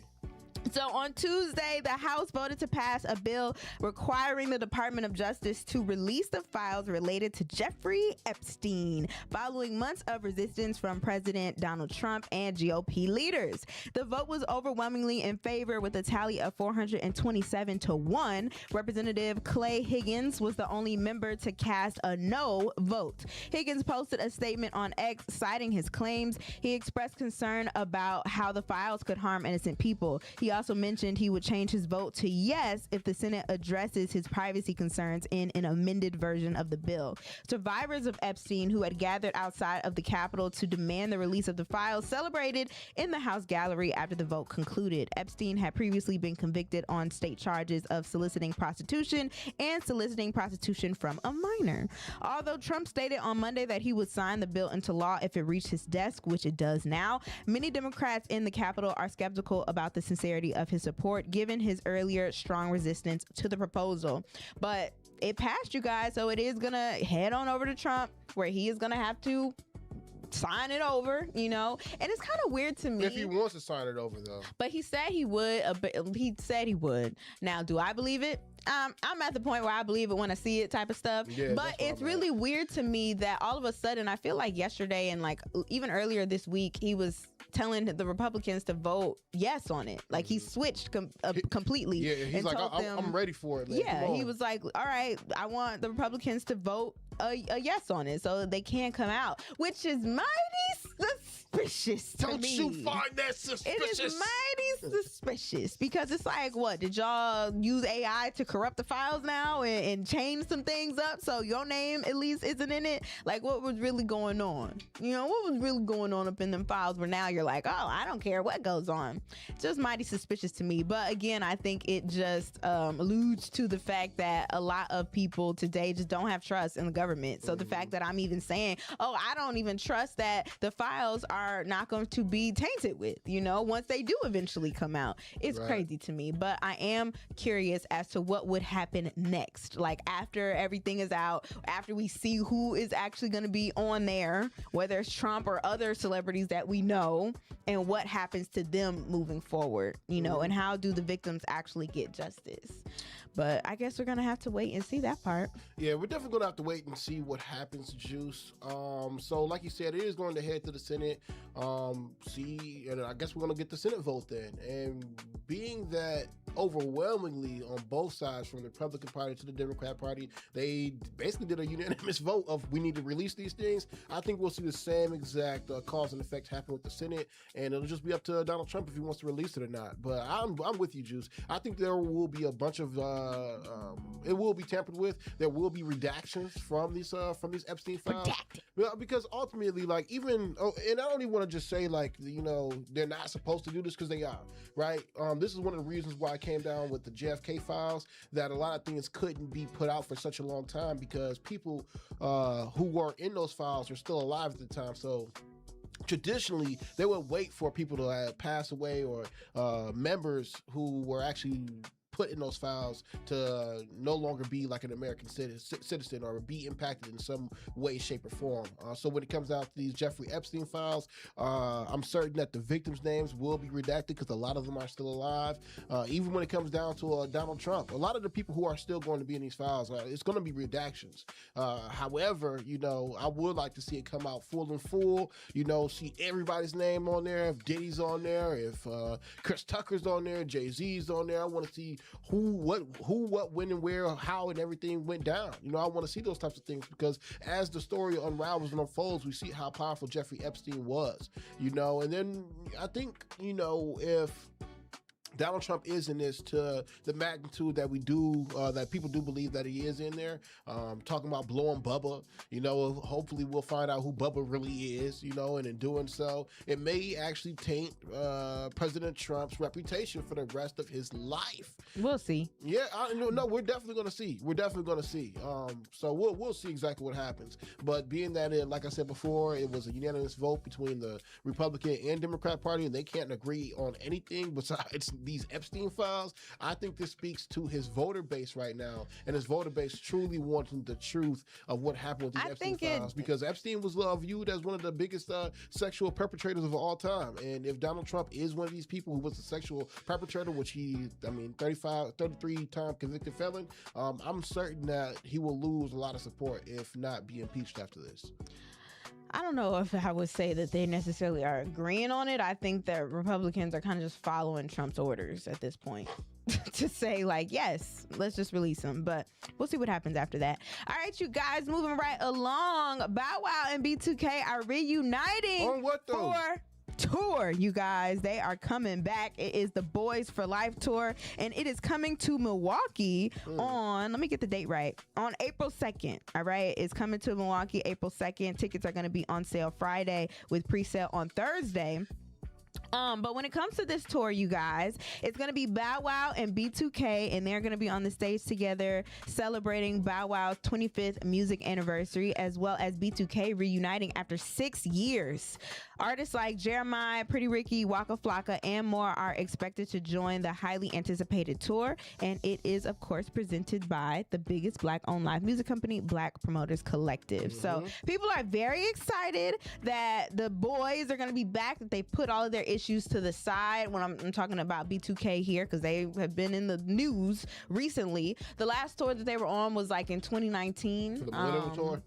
So on Tuesday, the House voted to pass a bill requiring the Department of Justice to release the files related to Jeffrey Epstein, following months of resistance from President Donald Trump and GOP leaders. The vote was overwhelmingly in favor with a tally of 427 to 1. Representative Clay Higgins was the only member to cast a no vote. Higgins posted a statement on X citing his claims. He expressed concern about how the files could harm innocent people. He also mentioned he would change his vote to yes if the Senate addresses his privacy concerns in an amended version of the bill. Survivors of Epstein who had gathered outside of the Capitol to demand the release of the files celebrated in the House gallery after the vote concluded. Epstein had previously been convicted on state charges of soliciting prostitution and soliciting prostitution from a minor. Although Trump stated on Monday that he would sign the bill into law if it reached his desk, which it does now, many Democrats in the Capitol are skeptical about the sincerity of his support given his earlier strong resistance to the proposal. But it passed, you guys, so it is gonna head on over to Trump, where he is gonna have to sign it over, you know. And it's kind of weird to me. If he wants to sign it over, though. But he said he would. He said he would. Now, do I believe it? I'm at the point where I believe it when I see it, type of stuff. Yeah, but it's really weird to me that all of a sudden, I feel like yesterday and like even earlier this week, he was telling the Republicans to vote yes on it. Like he switched completely. Yeah, he's like, I'm ready for it. Man. Yeah, he was like, all right, I want the Republicans to vote a yes on it so they can come out, which is mighty suspicious to me. Don't you find that suspicious? It is mighty suspicious because it's like, what, did y'all use AI to corrupt the files now and change some things up so your name at least isn't in it? Like, what was really going on? You know, what was really going on up in them files where now you're like, oh, I don't care what goes on. It's just mighty suspicious to me. But again, I think it just alludes to the fact that a lot of people today just don't have trust in the government. So the fact that I'm even saying, oh, I don't even trust that the files are not going to be tainted with, once they do eventually come out. It's crazy to me, but I am curious as to what would happen next. Like after everything is out, after we see who is actually going to be on there, whether it's Trump or other celebrities that we know, and what happens to them moving forward, and how do the victims actually get justice. But I guess we're going to have to wait and see that part. Yeah, we're definitely going to have to wait and see what happens, Juice. So like you said, it is going to head to the Senate. And I guess we're going to get the Senate vote then. And being that overwhelmingly on both sides, from the Republican Party to the Democrat Party, they basically did a unanimous vote of we need to release these things. I think we'll see the same exact cause and effect happen with the Senate, and it'll just be up to Donald Trump if he wants to release it or not. But I'm with you, Juice. I think there will be a bunch of it will be tampered with. There will be redactions from these Epstein files. Redacted. Because ultimately, like and I don't even want to just say like they're not supposed to do this, because they are, right? This is one of the reasons why I came down with the JFK files, that a lot of things couldn't be put out for such a long time because people who were in those files are still alive at the time. So traditionally, they would wait for people to pass away, or members who were actually put in those files to no longer be like an American citizen or be impacted in some way, shape, or form. So when it comes down to these Jeffrey Epstein files, I'm certain that the victims' names will be redacted because a lot of them are still alive. Even when it comes down to Donald Trump, a lot of the people who are still going to be in these files, it's going to be redactions. However, I would like to see it come out full, see everybody's name on there. If Diddy's on there, if Chris Tucker's on there, Jay-Z's on there, I want to see who, what, when, and where, how, and everything went down. I want to see those types of things, because as the story unravels and unfolds, we see how powerful Jeffrey Epstein was, and then I think, if Donald Trump is in this to the magnitude that we do, that people do believe that he is in there, talking about blowing Bubba, hopefully we'll find out who Bubba really is, and in doing so, it may actually taint President Trump's reputation for the rest of his life. We'll see. Yeah, no, we're definitely going to see. So we'll see exactly what happens. But being that, like I said before, it was a unanimous vote between the Republican and Democrat Party, and they can't agree on anything besides these Epstein files. I think this speaks to his voter base right now, and his voter base truly wanting the truth of what happened with these Epstein files, because Epstein was viewed as one of the biggest sexual perpetrators of all time. And if Donald Trump is one of these people who was a sexual perpetrator, which 33-time convicted felon, I'm certain that he will lose a lot of support, if not be impeached after this. I don't know if I would say that they necessarily are agreeing on it. I think that Republicans are kind of just following Trump's orders at this point to say, like, yes, let's just release him. But we'll see what happens after that. All right, you guys, moving right along. Bow Wow and B2K are reuniting. On what, though? For tour, you guys. They are coming back. It is the Boys for Life tour, and it is coming to Milwaukee on, let me get the date right, on April 2nd. All right, it's coming to Milwaukee April 2nd. Tickets are going to be on sale Friday with pre-sale on Thursday. But when it comes to this tour, you guys, it's going to be Bow Wow and B2K, and they're going to be on the stage together celebrating Bow Wow's 25th music anniversary, as well as B2K reuniting after 6 years. Artists like Jeremiah, Pretty Ricky, Waka Flocka, and more are expected to join the highly anticipated tour, and it is, of course, presented by the biggest Black-owned live music company, Black Promoters Collective. So people are very excited that the boys are going to be back, that they put all of their issues to the side when I'm talking about B2K here, because they have been in the news recently. The last tour that they were on was like in 2019. For the Millennium Tour?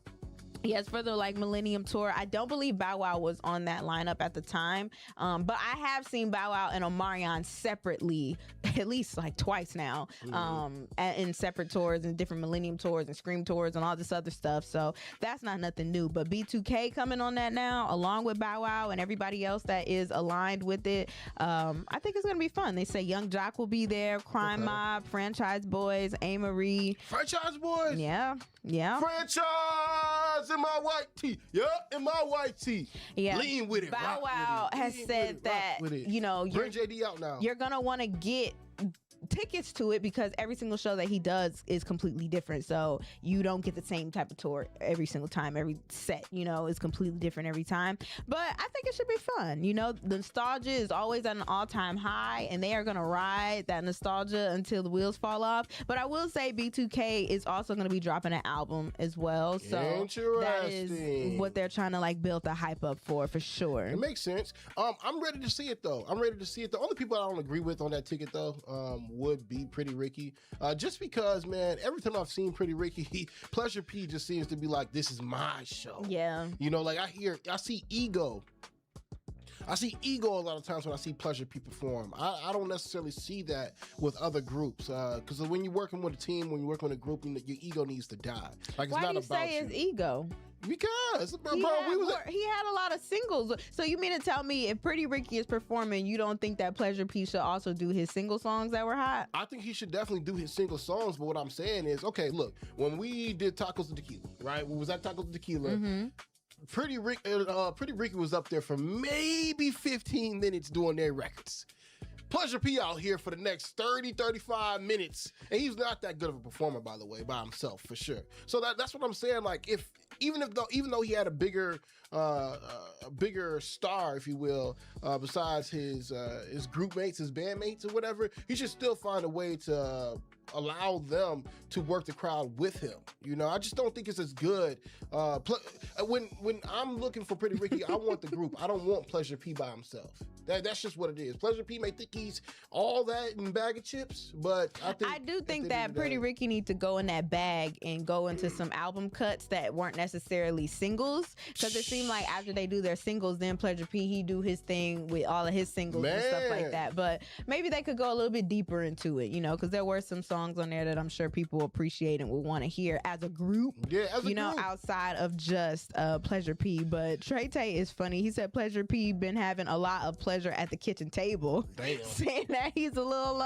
Yes, for the Millennium Tour. I don't believe Bow Wow was on that lineup at the time, but I have seen Bow Wow and Omarion separately at least like twice now, in separate tours and different Millennium Tours and Scream Tours and all this other stuff. So that's not nothing new. But B2K coming on that now, along with Bow Wow and everybody else that is aligned with it. I think it's gonna be fun. They say Young Jock will be there, Crime Mob, Franchise Boys, A. Marie. Franchise Boys? Yeah. Franchise in my white tee. In my white tee. Yeah. Lean with it. Bow Wow has said that, bring you're JD out now. You're gonna want to get tickets to it because every single show that he does is completely different. So you don't get the same type of tour every single time. Every set, is completely different every time. But I think it should be fun. The nostalgia is always at an all-time high, and they are going to ride that nostalgia until the wheels fall off. But I will say B2K is also going to be dropping an album as well. So that is what they're trying to build the hype up for sure. It makes sense. I'm ready to see it though. The only people I don't agree with on that ticket though would be Pretty Ricky. Just because, man, every time I've seen Pretty Ricky, Pleasure P just seems to be like, this is my show. Yeah. I see ego. I see ego a lot of times when I see Pleasure P perform. I don't necessarily see that with other groups. Because when you're working with a team, when you're working with a group, your ego needs to die. It's Why not do you about say you. it's ego? Because, he had a lot of singles. So you mean to tell me if Pretty Ricky is performing, you don't think that Pleasure P should also do his single songs that were hot? I think he should definitely do his single songs, but what I'm saying is, okay, look, when we did Tacos and Tequila, right? We was at Tacos and Tequila. Mm-hmm. Pretty Ricky was up there for maybe 15 minutes doing their records. Pleasure P out here for the next 30, 35 minutes. And he's not that good of a performer, by the way, by himself, for sure. So that's what I'm saying. Even though he had a bigger star, if you will, besides his group mates, his bandmates or whatever, he should still find a way to allow them to work the crowd with him. I just don't think it's as good. When I'm looking for Pretty Ricky, I want the group. I don't want Pleasure P by himself. That's just what it is. Pleasure P may think he's all that in a bag of chips, but I do think that Pretty Ricky needs to go in that bag and go into some album cuts that weren't necessarily singles, because it seemed like after they do their singles, then Pleasure P, he do his thing with all of his singles and stuff like that. But maybe they could go a little bit deeper into it, because there were some songs on there that I'm sure people appreciate and will want to hear as a group. Yeah, as a group. Outside of just Pleasure P. But Trey Tay is funny. He said Pleasure P been having a lot of pleasure at the kitchen table. Damn. Saying that he's a little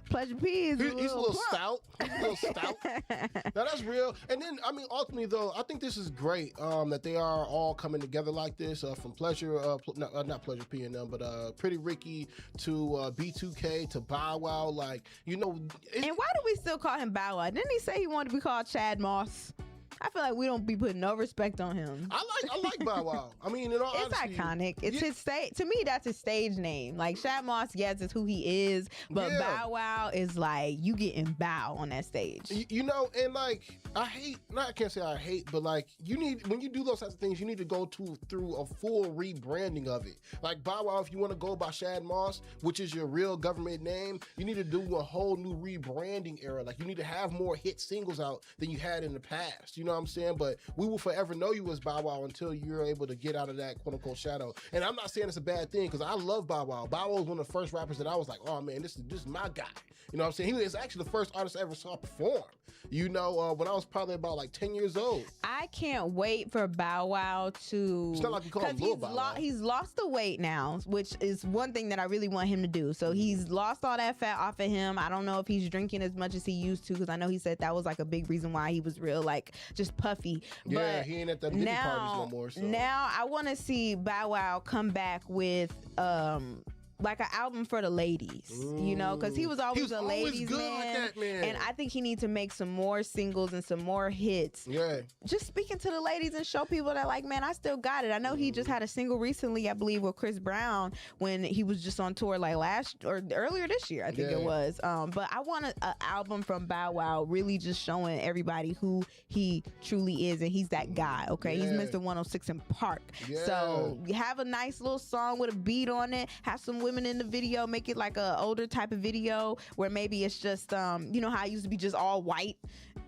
Pleasure P is he's a little stout. He's a little stout. Now that's real. And then ultimately though, I think this is great that they are all coming together like this, from Pleasure not Pleasure P and them, but Pretty Ricky to B2K to Bow Wow. And why do we still call him Bow Wow? Didn't he say he wanted to be called Chad Moss? I feel like we don't be putting no respect on him. I like Bow Wow. It's iconic. It's his stage. To me, that's his stage name. Shad Moss, yes, is who he is, but Bow Wow is you getting bow on that stage. And I can't say I hate, but when you do those types of things, you need to go through a full rebranding of it. Bow Wow, if you want to go by Shad Moss, which is your real government name, you need to do a whole new rebranding era. You need to have more hit singles out than you had in the past. You know what I'm saying? But we will forever know you as Bow Wow until you're able to get out of that quote unquote shadow. And I'm not saying it's a bad thing, because I love Bow Wow. Bow Wow was one of the first rappers that I was like, oh man, this is my guy. You know what I'm saying? He was actually the first artist I ever saw perform. When I was probably about 10 years old. I can't wait for Bow Wow to. It's not like you call him Lil Bow Wow. He's lost the weight now, which is one thing that I really want him to do. So he's lost all that fat off of him. I don't know if he's drinking as much as he used to, because I know he said that was a big reason why he was real just puffy. Yeah, he ain't at the parties no more. So. Now I want to see Bow Wow come back with an album for the ladies, because he was always a ladies good man, like that, man, and I think he needs to make some more singles and some more hits. Yeah, just speaking to the ladies and show people that man, I still got it. I know he just had a single recently, I believe, with Chris Brown when he was just on tour last or earlier this year, I think it was. But I want an album from Bow Wow, really just showing everybody who he truly is, and he's that guy. Okay, he's Mr. 106 in Park. So you have a nice little song with a beat on it, have some women in the video, make it a older type of video where maybe it's just how it used to be just all white,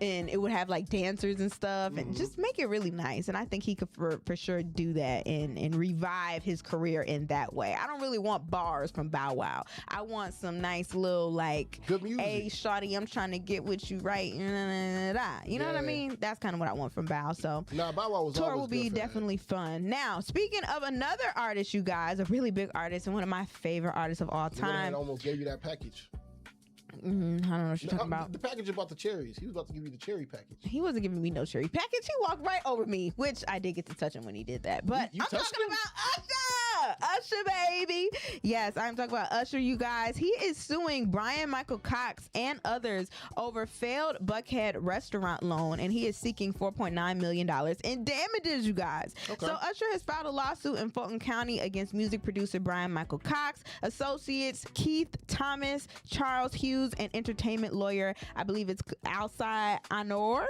and it would have dancers and stuff, and just make it really nice. And I think he could for sure do that and revive his career in that way. I don't really want bars from Bow Wow. I want some nice little good music. Hey shawty, I'm trying to get with you right. You know what I mean? That's kind of what I want from Bow. So Bow Wow was tour will be definitely fun. Now, speaking of another artist, you guys, a really big artist and one of my favorite artists of all time. I almost gave you that package. I don't know what you're talking about. The package about the cherries. He was about to give you the cherry package. He wasn't giving me no cherry package. He walked right over me, which I did get to touch him when he did that. But I'm talking about Usher, baby. Yes, I'm talking about Usher, you guys. He is suing Brian Michael Cox and others over failed Buckhead restaurant loan, and he is seeking $4.9 million in damages, you guys. Okay. So Usher has filed a lawsuit in Fulton County against music producer Brian Michael Cox, associates Keith Thomas, Charles Hughes, and entertainment lawyer, I believe it's Outside Honor.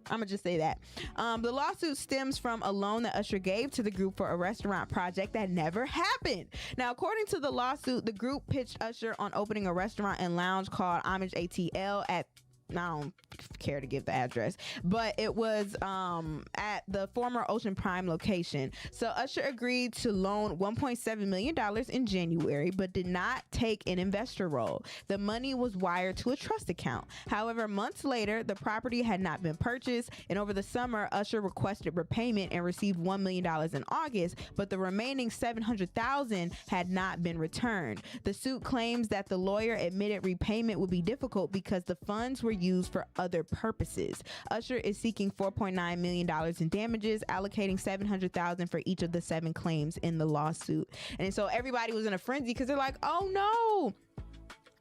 I'm gonna just say that. The lawsuit stems from a loan that Usher gave to the group for a restaurant project that never happened. Now, according to the lawsuit, the group pitched Usher on opening a restaurant and lounge called Homage ATL at, I don't care to give the address, but it was at the former Ocean Prime location. So Usher agreed to loan $1.7 million in January, but did not take an investor role. The money was wired to a trust account. However, months later, the property had not been purchased, and over the summer, Usher requested repayment and received $1 million in August, but the remaining $700,000 had not been returned. The suit claims that the lawyer admitted repayment would be difficult because the funds were used for other purposes. Usher is seeking $4.9 million in damages, allocating $700,000 for each of the 7 claims in the lawsuit. And so everybody was in a frenzy because they're like, oh no,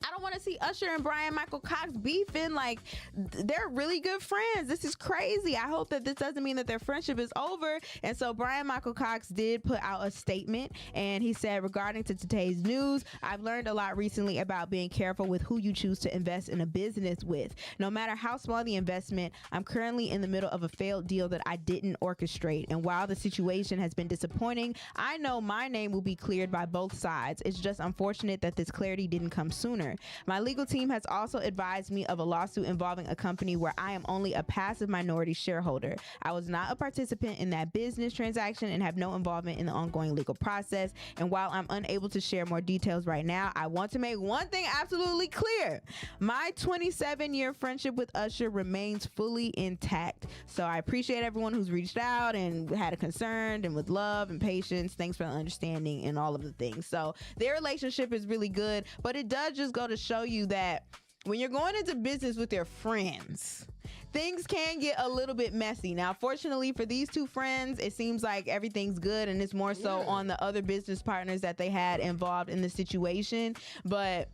I don't want to see Usher and Brian Michael Cox beefing. Like, they're really good friends. This is crazy. I hope that this doesn't mean that their friendship is over. And so Brian Michael Cox did put out a statement, and he said, regarding to today's news, I've learned a lot recently about being careful with who you choose to invest in a business with. No matter how small the investment, I'm currently in the middle of a failed deal that I didn't orchestrate. And while the situation has been disappointing, I know my name will be cleared by both sides. It's just unfortunate that this clarity didn't come sooner. My legal team has also advised me of a lawsuit involving a company where I am only a passive minority shareholder. I was not a participant in that business transaction and have no involvement in the ongoing legal process. And while I'm unable to share more details right now, I want to make one thing absolutely clear. My 27-year friendship with Usher remains fully intact. So I appreciate everyone who's reached out and had a concern, and with love and patience, thanks for the understanding and all of the things. So their relationship is really good, but it does just go to show you that when you're going into business with your friends, things can get a little bit messy. Now, fortunately for these two friends, it seems like everything's good, and it's more so on the other business partners that they had involved in the situation. But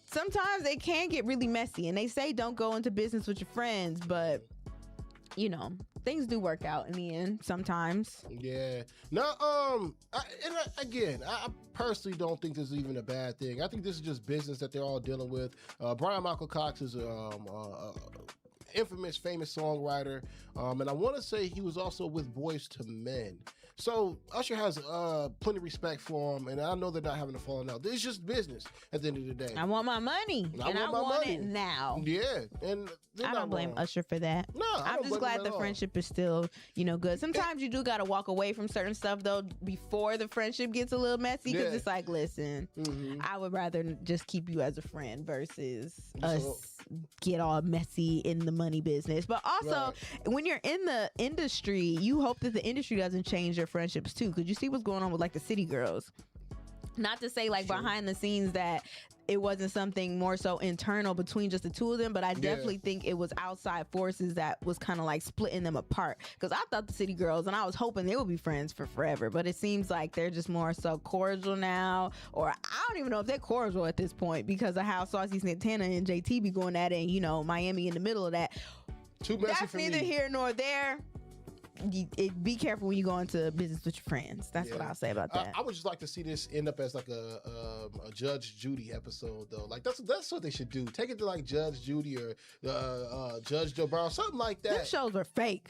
sometimes they can get really messy, and they say don't go into business with your friends, but you know, things do work out in the end sometimes. Yeah. No, I personally don't think this is even a bad thing. I think this is just business that they're all dealing with. Brian Michael Cox is infamous, famous songwriter, and I want to say he was also with Boyz II Men. So Usher has plenty of respect for him, and I know they're not having a falling out. It's just business at the end of the day. I want my money, and I want it now. Yeah, and I don't blame Usher for that. No, I'm just glad the friendship is still, good. Sometimes you do got to walk away from certain stuff though before the friendship gets a little messy, because it's like, listen, I would rather just keep you as a friend versus us get all messy in the money business. But also, when you're in the industry, you hope that the industry doesn't change your friendships too, because you see what's going on with like the City Girls. Not to say like behind the scenes that it wasn't something more so internal between just the two of them, but I definitely think it was outside forces that was kind of like splitting them apart. Because I thought the City Girls, and I was hoping they would be friends for forever, but it seems like they're just more so cordial now, or I don't even know if they're cordial at this point because of how Saucy Santana and JT be going at it, and Miami in the middle of that. Too messy That's for neither me. here nor there. Be careful when you go into business with your friends. That's what I'll say about that. I would just like to see this end up as like a Judge Judy episode though. Like that's what they should do. Take it to like Judge Judy or Judge Joe Brown, something like that. Them shows were fake.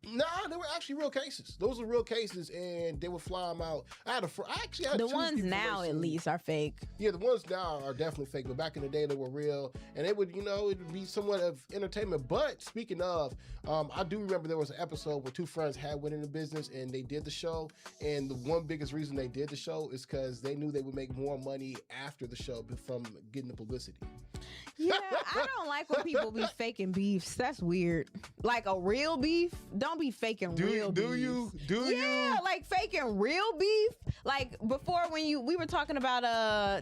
Nah, they were actually real cases. Those were real cases, and they would fly them out. I actually had the two ones people now at least are fake. Yeah, the ones now are definitely fake, but back in the day they were real, and they would, it would be somewhat of entertainment. But speaking of, I do remember there was an episode where two friends had went into business and they did the show, and the one biggest reason they did the show is because they knew they would make more money after the show from getting the publicity. Yeah, I don't like when people be faking beefs. That's weird. Like a real beef, don't be faking Do real beef. Do yeah, you? like faking real beef. Like before when we were talking about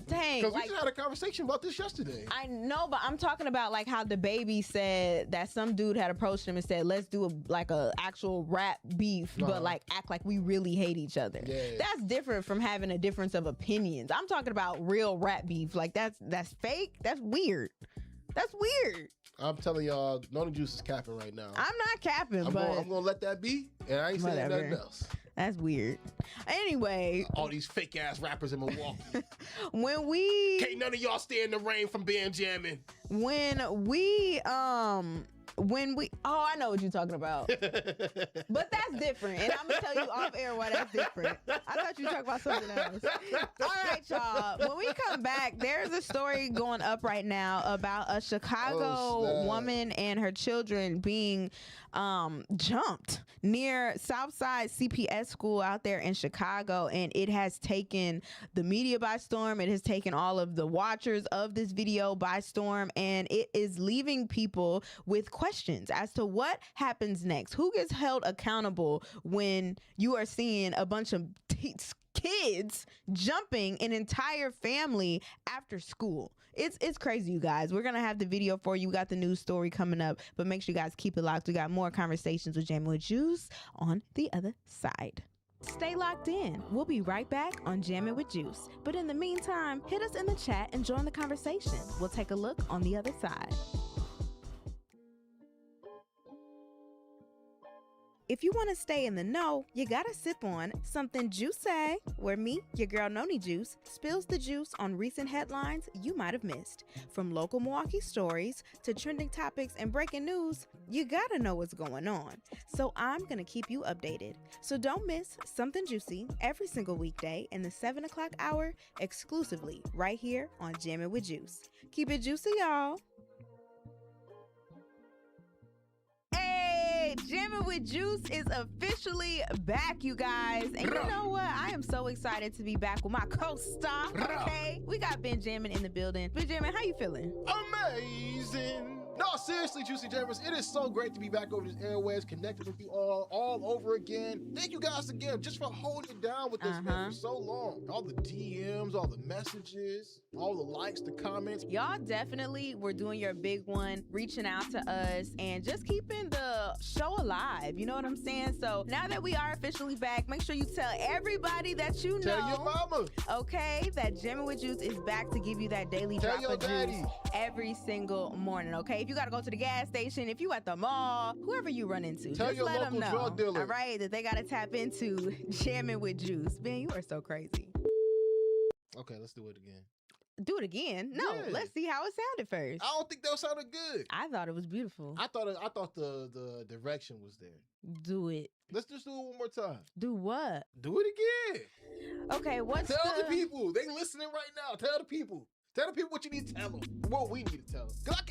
dang. Because Like, we just had a conversation about this yesterday. I know, but I'm talking about like how the baby said that some dude had approached him and said, let's do a actual rap beef, but like act like we really hate each other. Yeah. That's different from having a difference of opinions. I'm talking about real rap beef. Like that's fake. That's weird. That's weird. I'm telling y'all, Noni Juice is capping right now. I'm not capping, I'm but going to let that be, and I ain't saying Whatever. nothing else. that's weird. Anyway, All these fake ass rappers in Milwaukee. when we Can't none of y'all stay in the rain from being jamming. Oh, I know what you're talking about. But that's different. And I'm going to tell you off air why that's different. I thought you were talking about something else. All right, y'all. When we come back, there's a story going up right now about a Chicago woman and her children being jumped near Southside CPS school out there in Chicago. And it has taken the media by storm. It has taken all of the watchers of this video by storm. And it is leaving people with questions as to what happens next. Who gets held accountable when you are seeing a bunch of kids jumping an entire family after school? It's crazy, you guys. We're gonna have the video for you. We got the news story coming up, but make sure you guys keep it locked. We got more conversations with Jammin with Juice on the other side. Stay locked in. We'll be right back on Jammin with Juice. But in the meantime, hit us in the chat and join the conversation. We'll take a look on the other side. If you want to stay in the know, you gotta sip on something juicy, where me, your girl Noni Juice, spills the juice on recent headlines you might have missed. From local Milwaukee stories to trending topics and breaking news, you gotta know what's going on. So I'm gonna keep you updated. So don't miss Something Juicy every single weekday in the 7 o'clock hour, exclusively right here on Jammin with Juice. Keep it juicy, y'all. Hey, Jammin with Juice is officially back, you guys. And you know what? I am so excited to be back with my co-star, okay? We got Benjamin in the building. Benjamin, how you feeling? Amazing. No, seriously, Juicy Jammers, it is so great to be back over this airwaves, connected with you all over again. Thank you guys again just for holding it down with us, man, for so long. All the DMs, all the messages, all the likes, the comments. Y'all definitely were doing your big one, reaching out to us and just keeping the show alive. You know what I'm saying? So now that we are officially back, make sure you tell everybody that you know. Tell your mama. Okay, that Jammin with Juice is back to give you that daily Tell drop your of daddy. juice every single morning, okay? If you gotta go to the gas station, if you at the mall, whoever you run into, Tell just your let them local know, drug dealer. all right, that they gotta tap into Jammin with Juice. Man, you are so crazy. Okay, let's do it again. Do it again? No, Yeah. let's see how it sounded first. I don't think that sounded good. I thought it was beautiful. I thought the direction was there. Do it. Let's just do it one more time. Do what? Do it again. Okay, what's Tell the people. They listening right now. Tell the people. Tell the people what you need to tell them. What we need to tell them. Cause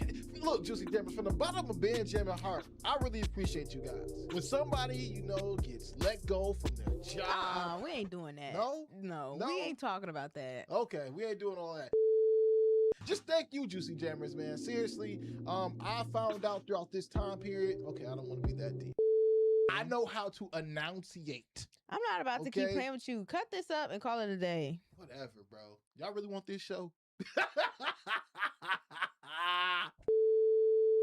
look, Juicy Jammers, from the bottom of Benjamin heart, I really appreciate you guys. When somebody, gets let go from their job. We ain't doing that. No? We ain't talking about that. Okay, we ain't doing all that. Just thank you, Juicy Jammers, man. Seriously, I found out throughout this time period, okay, I don't want to be that deep. I know how to enunciate. I'm not about to keep playing with you. Cut this up and call it a day. Whatever, bro. Y'all really want this show?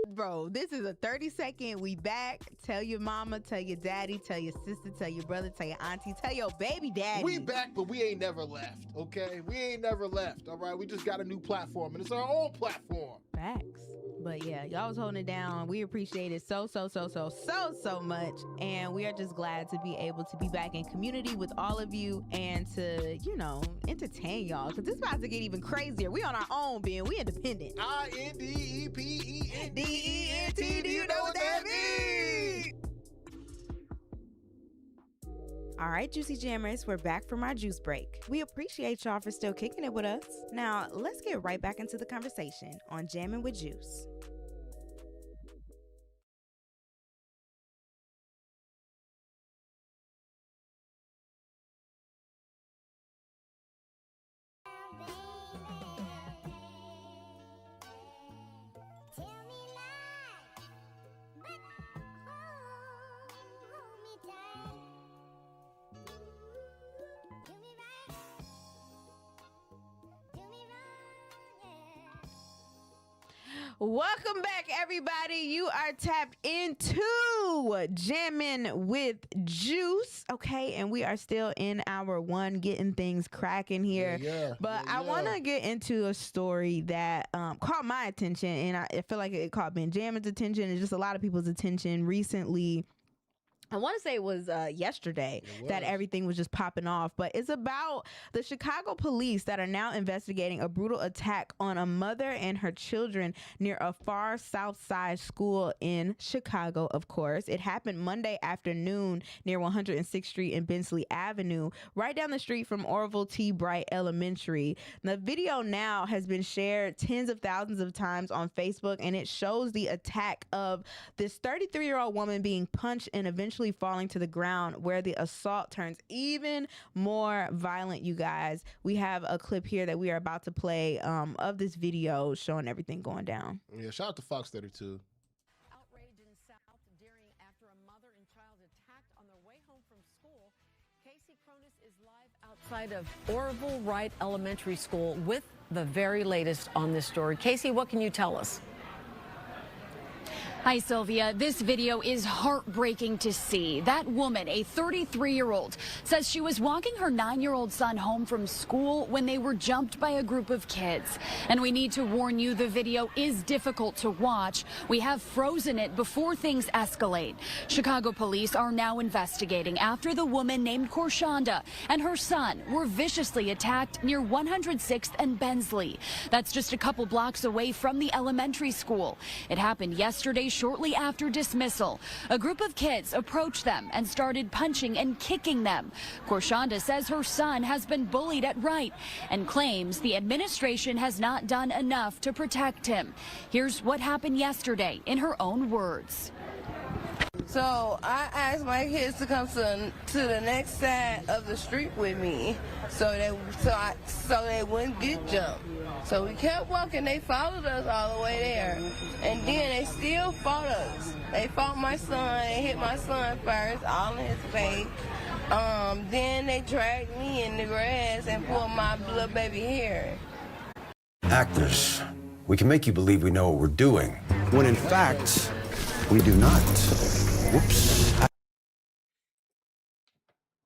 Bro, this is a 30-second. We back. Tell your mama, tell your daddy, tell your sister, tell your brother, tell your auntie, tell your baby daddy. We back, but we ain't never left, okay? We ain't never left, all right? We just got a new platform, and it's our own platform. Facts. But yeah, y'all was holding it down. We appreciate it so much. And we are just glad to be able to be back in community with all of you and to, entertain y'all. Because it's about to get even crazier. We on our own, Ben. We independent. INDEPENDENT. Do you know what that means? All right, Juicy Jammers, we're back from our juice break. We appreciate y'all for still kicking it with us. Now, let's get right back into the conversation on Jammin with Juice. Welcome back, everybody. You are tapped into Jammin' with Juice, okay? And we are still in hour one, getting things cracking here. But I want to get into a story that caught my attention, and I feel like it caught Benjamin's attention and just a lot of people's attention recently. I want to say it was yesterday that everything was just popping off, but it's about the Chicago police that are now investigating a brutal attack on a mother and her children near a far south side school in Chicago, of course. It happened Monday afternoon near 106th Street and Bensley Avenue, right down the street from Orville T. Bright Elementary. The video now has been shared tens of thousands of times on Facebook, and it shows the attack of this 33-year-old woman being punched and eventually falling to the ground, where the assault turns even more violent. You guys, we have a clip here that we are about to play of this video showing everything going down. Yeah, shout out to Fox 32. Outrage in South during after a mother and child attacked on their way home from school. Casey Cronus is live outside of Orville Wright Elementary School with the very latest on this story. Casey, what can you tell us? Hi, Sylvia. This video is heartbreaking to see. That woman, a 33-year-old, says she was walking her 9-year-old son home from school when they were jumped by a group of kids. And we need to warn you, the video is difficult to watch. We have frozen it before things escalate. Chicago police are now investigating after the woman named Korshonda and her son were viciously attacked near 106th and Bensley. That's just a couple blocks away from the elementary school. It happened yesterday shortly after dismissal. A group of kids approached them and started punching and kicking them. Korshonda says her son has been bullied at Wright and claims the administration has not done enough to protect him. Here's what happened yesterday in her own words. So I asked my kids to come to the next side of the street with me so they wouldn't get jumped. So we kept walking. They followed us all the way there. And then they still fought us. They fought my son. They hit my son first, all in his face. Then they dragged me in the grass and pulled my little baby hair. Actors, we can make you believe we know what we're doing, when in fact, we do not. Whoops.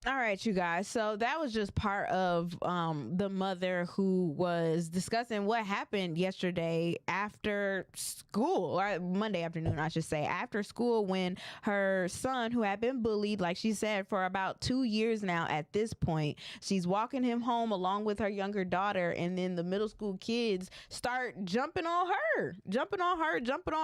All right, you guys. So that was just part of the mother who was discussing what happened yesterday after school, or Monday afternoon, I should say, after school, when her son, who had been bullied, like she said, for about 2 years now at this point, she's walking him home along with her younger daughter, and then the middle school kids start jumping on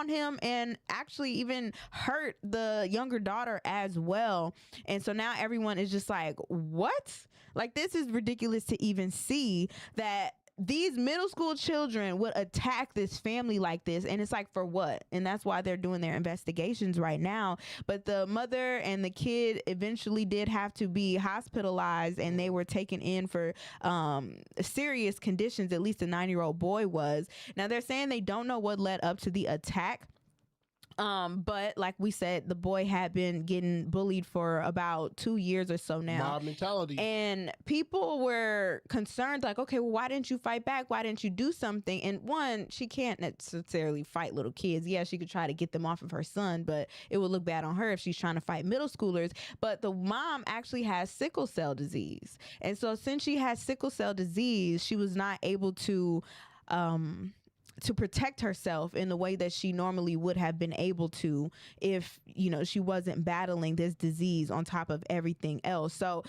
him, and actually even hurt the younger daughter as well. And so now everyone is just like, what? Like, this is ridiculous to even see that these middle school children would attack this family like this. And it's like, for what? And that's why they're doing their investigations right now. But the mother and the kid eventually did have to be hospitalized, and they were taken in for serious conditions. At least the 9-year-old boy was. Now they're saying they don't know what led up to the attack. But like we said, the boy had been getting bullied for about 2 years or so now. Mob mentality. And people were concerned, like, okay, well, why didn't you fight back? Why didn't you do something? And one, she can't necessarily fight little kids. Yeah, she could try to get them off of her son, but it would look bad on her if she's trying to fight middle schoolers. But the mom actually has sickle cell disease. And so since she has sickle cell disease, she was not able to protect herself in the way that she normally would have been able to if, you know, she wasn't battling this disease on top of everything else. So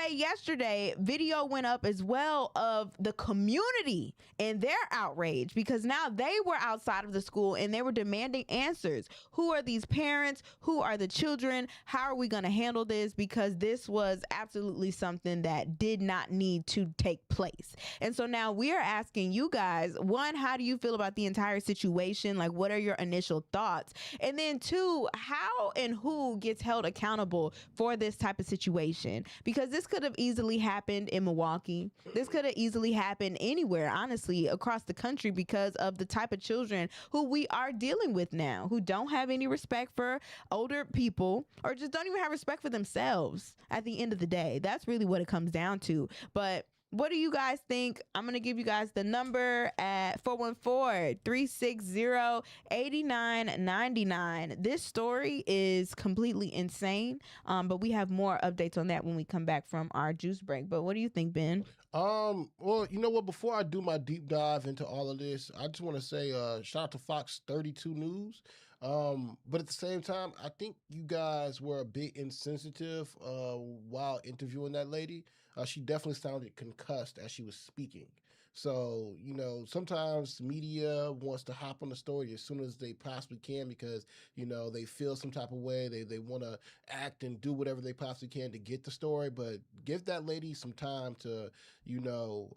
yesterday, video went up as well of the community and their outrage, because now they were outside of the school and they were demanding answers. Who are these parents? Who are the children? How are we going to handle this? Because this was absolutely something that did not need to take place. And so now we are asking you guys, one, how do you feel about the entire situation? Like, what are your initial thoughts? And then two, how and who gets held accountable for this type of situation? Because this could have easily happened in Milwaukee. This could have easily happened anywhere, honestly, across the country, because of the type of children who we are dealing with now, who don't have any respect for older people, or just don't even have respect for themselves at the end of the day. That's really what it comes down to. But What do you guys think? I'm going to give you guys the number at 414-360-8999. This story is completely insane, but we have more updates on that when we come back from our juice break. But what do you think, Ben? Well, you know what? Before I do my deep dive into all of this, I just want to say shout out to Fox 32 News. But at the same time, I think you guys were a bit insensitive while interviewing that lady. She definitely sounded concussed as she was speaking. So, you know, sometimes media wants to hop on the story as soon as they possibly can because, you know, they feel some type of way. They want to act and do whatever they possibly can to get the story. But give that lady some time to, you know,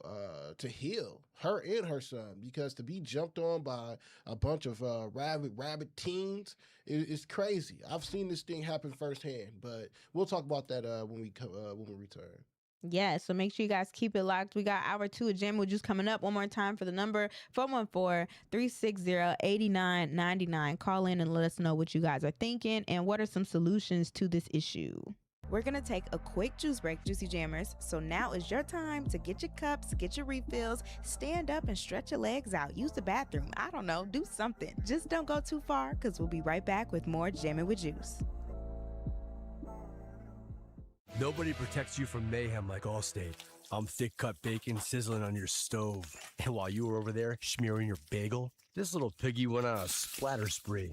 to heal, her and her son. Because to be jumped on by a bunch of rabid teens is crazy. I've seen this thing happen firsthand. But we'll talk about that when we return. Yeah, so make sure you guys keep it locked. We got hour 2 of Jammin' with Juice coming up. One more time for the number, 414-360-8999. Call in and let us know what you guys are thinking and what are some solutions to this issue. We're going to take a quick juice break, Juicy Jammers. So now is your time to get your cups, get your refills, stand up and stretch your legs out. Use the bathroom. I don't know, do something. Just don't go too far because we'll be right back with more Jammin' with Juice. Nobody protects you from mayhem like Allstate. I'm thick-cut bacon sizzling on your stove. And while you were over there smearing your bagel, this little piggy went on a splatter spree.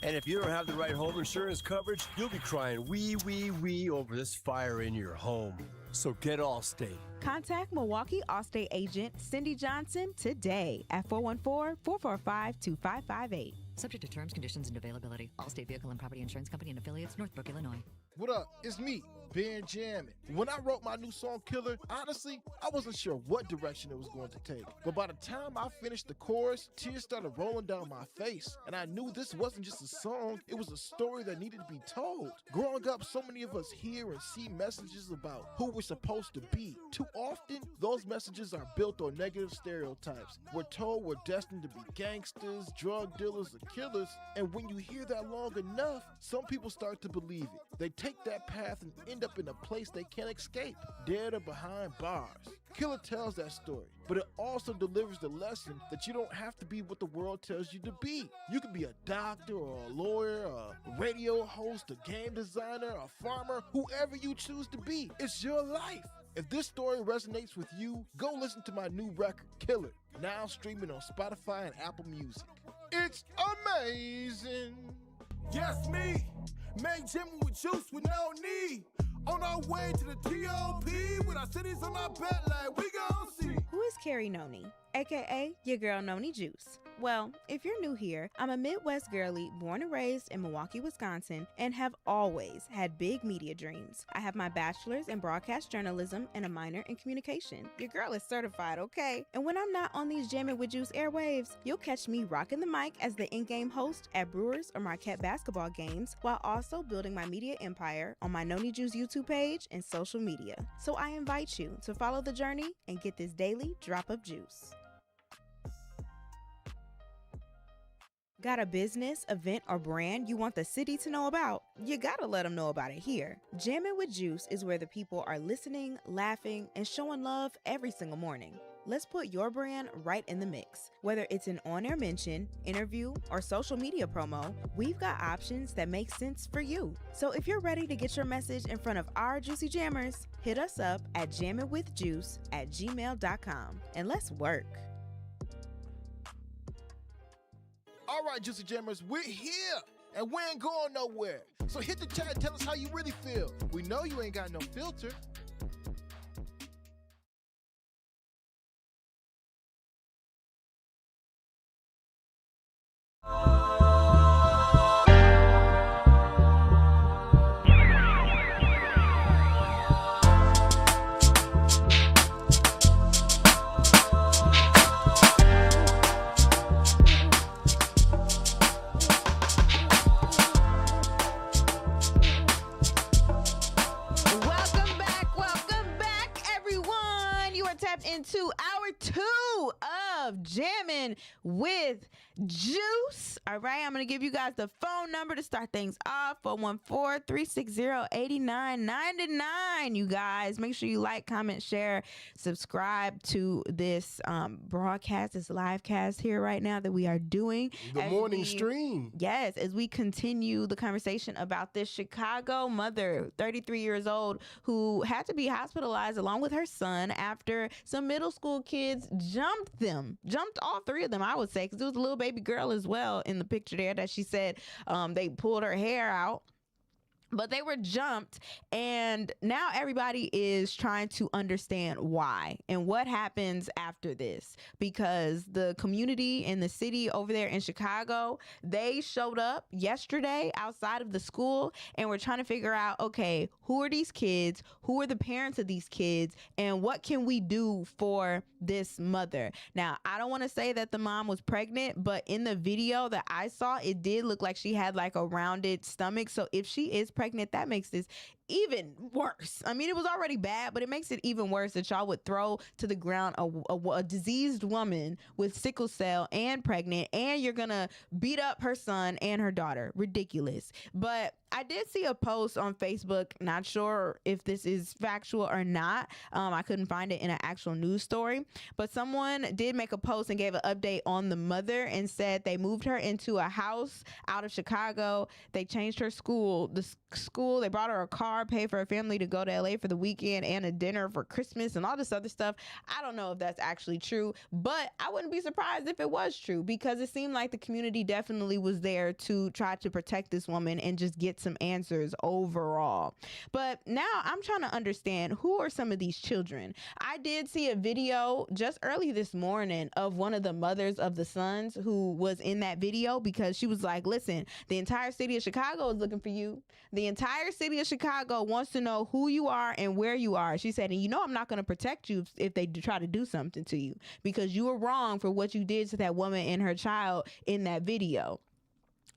And if you don't have the right home insurance coverage, you'll be crying wee over this fire in your home. So get Allstate. Contact Milwaukee Allstate agent Cindy Johnson today at 414-445-2558. Subject to terms, conditions, and availability. Allstate Vehicle and Property Insurance Company and Affiliates, Northbrook, Illinois. What up? It's me, Ben Jammin. When I wrote my new song, Killer, honestly, I wasn't sure what direction it was going to take. But by the time I finished the chorus, tears started rolling down my face. And I knew this wasn't just a song, it was a story that needed to be told. Growing up, so many of us hear and see messages about who we're supposed to be. Too often, those messages are built on negative stereotypes. We're told we're destined to be gangsters, drug dealers, or killers. And when you hear that long enough, some people start to believe it. They take that path and end up in a place they can't escape, dead or behind bars. Killer tells that story, but it also delivers the lesson that you don't have to be what the world tells you to be. You can be a doctor or a lawyer, a radio host, a game designer, a farmer, whoever you choose to be. It's your life. If this story resonates with you, go listen to my new record, Killer, now streaming on Spotify and Apple Music. It's amazing. Yes, me. Make Jammin' with Juice with no need. On our way to the TOP with our cities on our back like we gon' see. Who is Carrie Noni, aka your girl Noni Juice? Well, if you're new here, I'm a Midwest girly born and raised in Milwaukee, Wisconsin, and have always had big media dreams. I have my bachelor's in broadcast journalism and a minor in communication. Your girl is certified, okay? And when I'm not on these Jammin' with Juice airwaves, you'll catch me rocking the mic as the in-game host at Brewers or Marquette basketball games, while also building my media empire on my Noni Juice YouTube page and social media. So I invite you to follow the journey and get this daily drop of juice. Got a business, event, or brand you want the city to know about? You gotta let them know about it here. Jammin' with Juice is where the people are listening, laughing, and showing love every single morning. Let's put your brand right in the mix. Whether it's an on-air mention, interview, or social media promo, we've got options that make sense for you. So if you're ready to get your message in front of our Juicy Jammers, hit us up at jamminwithjuice@gmail.com and let's work. All right, Juicy Jammers, we're here, and we ain't going nowhere. So hit the chat and tell us how you really feel. We know you ain't got no filter. Into hour 2 of Jammin' with juice. All right, I'm going to give you guys the phone number to start things off. 414-360-8999. You guys, make sure you like, comment, share, subscribe to this broadcast, this live cast here right now that we are doing. The morning stream. Yes, as we continue the conversation about this Chicago mother, 33 years old, who had to be hospitalized along with her son after some middle school kids jumped all three of them, I would say, because there was a little baby girl as well in the picture there that she said they pulled her hair out. But they were jumped, and now everybody is trying to understand why and what happens after this, because the community in the city over there in Chicago, they showed up yesterday outside of the school and we're trying to figure out, okay, who are these kids? Who are the parents of these kids? And what can we do for this mother? Now, I don't want to say that the mom was pregnant, but in the video that I saw, it did look like she had like a rounded stomach. So if she is pregnant, that makes this even worse. I mean, it was already bad, but it makes it even worse that y'all would throw to the ground a diseased woman with sickle cell and pregnant, and you're gonna beat up her son and her daughter. Ridiculous. But I did see a post on Facebook, not sure if this is factual or not. I couldn't find it in an actual news story, but someone did make a post and gave an update on the mother and said they moved her into a house out of Chicago. They changed her school. They brought her a car, paid for her family to go to LA for the weekend and a dinner for Christmas and all this other stuff. I don't know if that's actually true, but I wouldn't be surprised if it was true, because it seemed like the community definitely was there to try to protect this woman and just get some answers overall. But now I'm trying to understand, who are some of these children? I did see a video just early this morning of one of the mothers of the sons who was in that video, because she was like, listen, the entire city of Chicago is looking for you. The entire city of Chicago wants to know who you are and where you are. She said, and you know I'm not going to protect you if they try to do something to you, because you were wrong for what you did to that woman and her child in that video.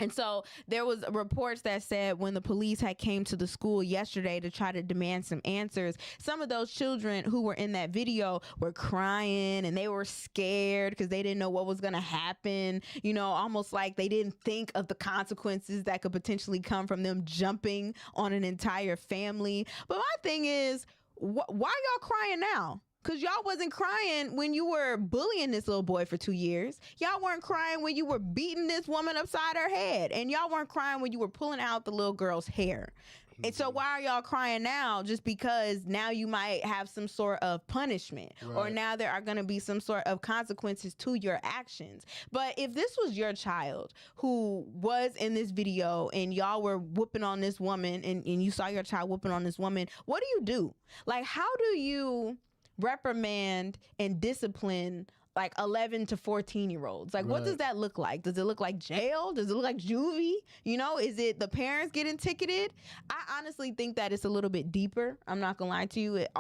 And so there was reports that said when the police had came to the school yesterday to try to demand some answers, some of those children who were in that video were crying and they were scared because they didn't know what was going to happen. You know, almost like they didn't think of the consequences that could potentially come from them jumping on an entire family. But my thing is, why y'all crying now? Because y'all wasn't crying when you were bullying this little boy for 2 years. Y'all weren't crying when you were beating this woman upside her head. And y'all weren't crying when you were pulling out the little girl's hair. And so why are y'all crying now? Just because now you might have some sort of punishment, right, or now there are going to be some sort of consequences to your actions. But if this was your child who was in this video and y'all were whooping on this woman and you saw your child whooping on this woman, what do you do? Like, how do you reprimand and discipline like 11 to 14-year-olds? Like, right, what does that look like? Does it look like jail? Does it look like juvie? You know, is it the parents getting ticketed? I honestly think that it's a little bit deeper. I'm not gonna lie to you. It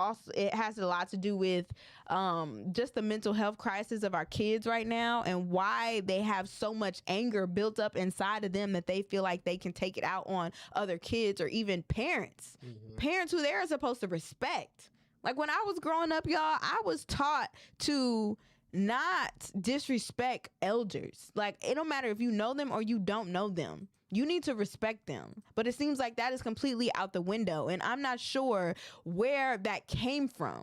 has a lot to do with just the mental health crisis of our kids right now, and why they have so much anger built up inside of them that they feel like they can take it out on other kids or even parents. Mm-hmm. Parents who they're supposed to respect. Like, when I was growing up, y'all, I was taught to not disrespect elders. Like, it don't matter if you know them or you don't know them. You need to respect them. But it seems like that is completely out the window. And I'm not sure where that came from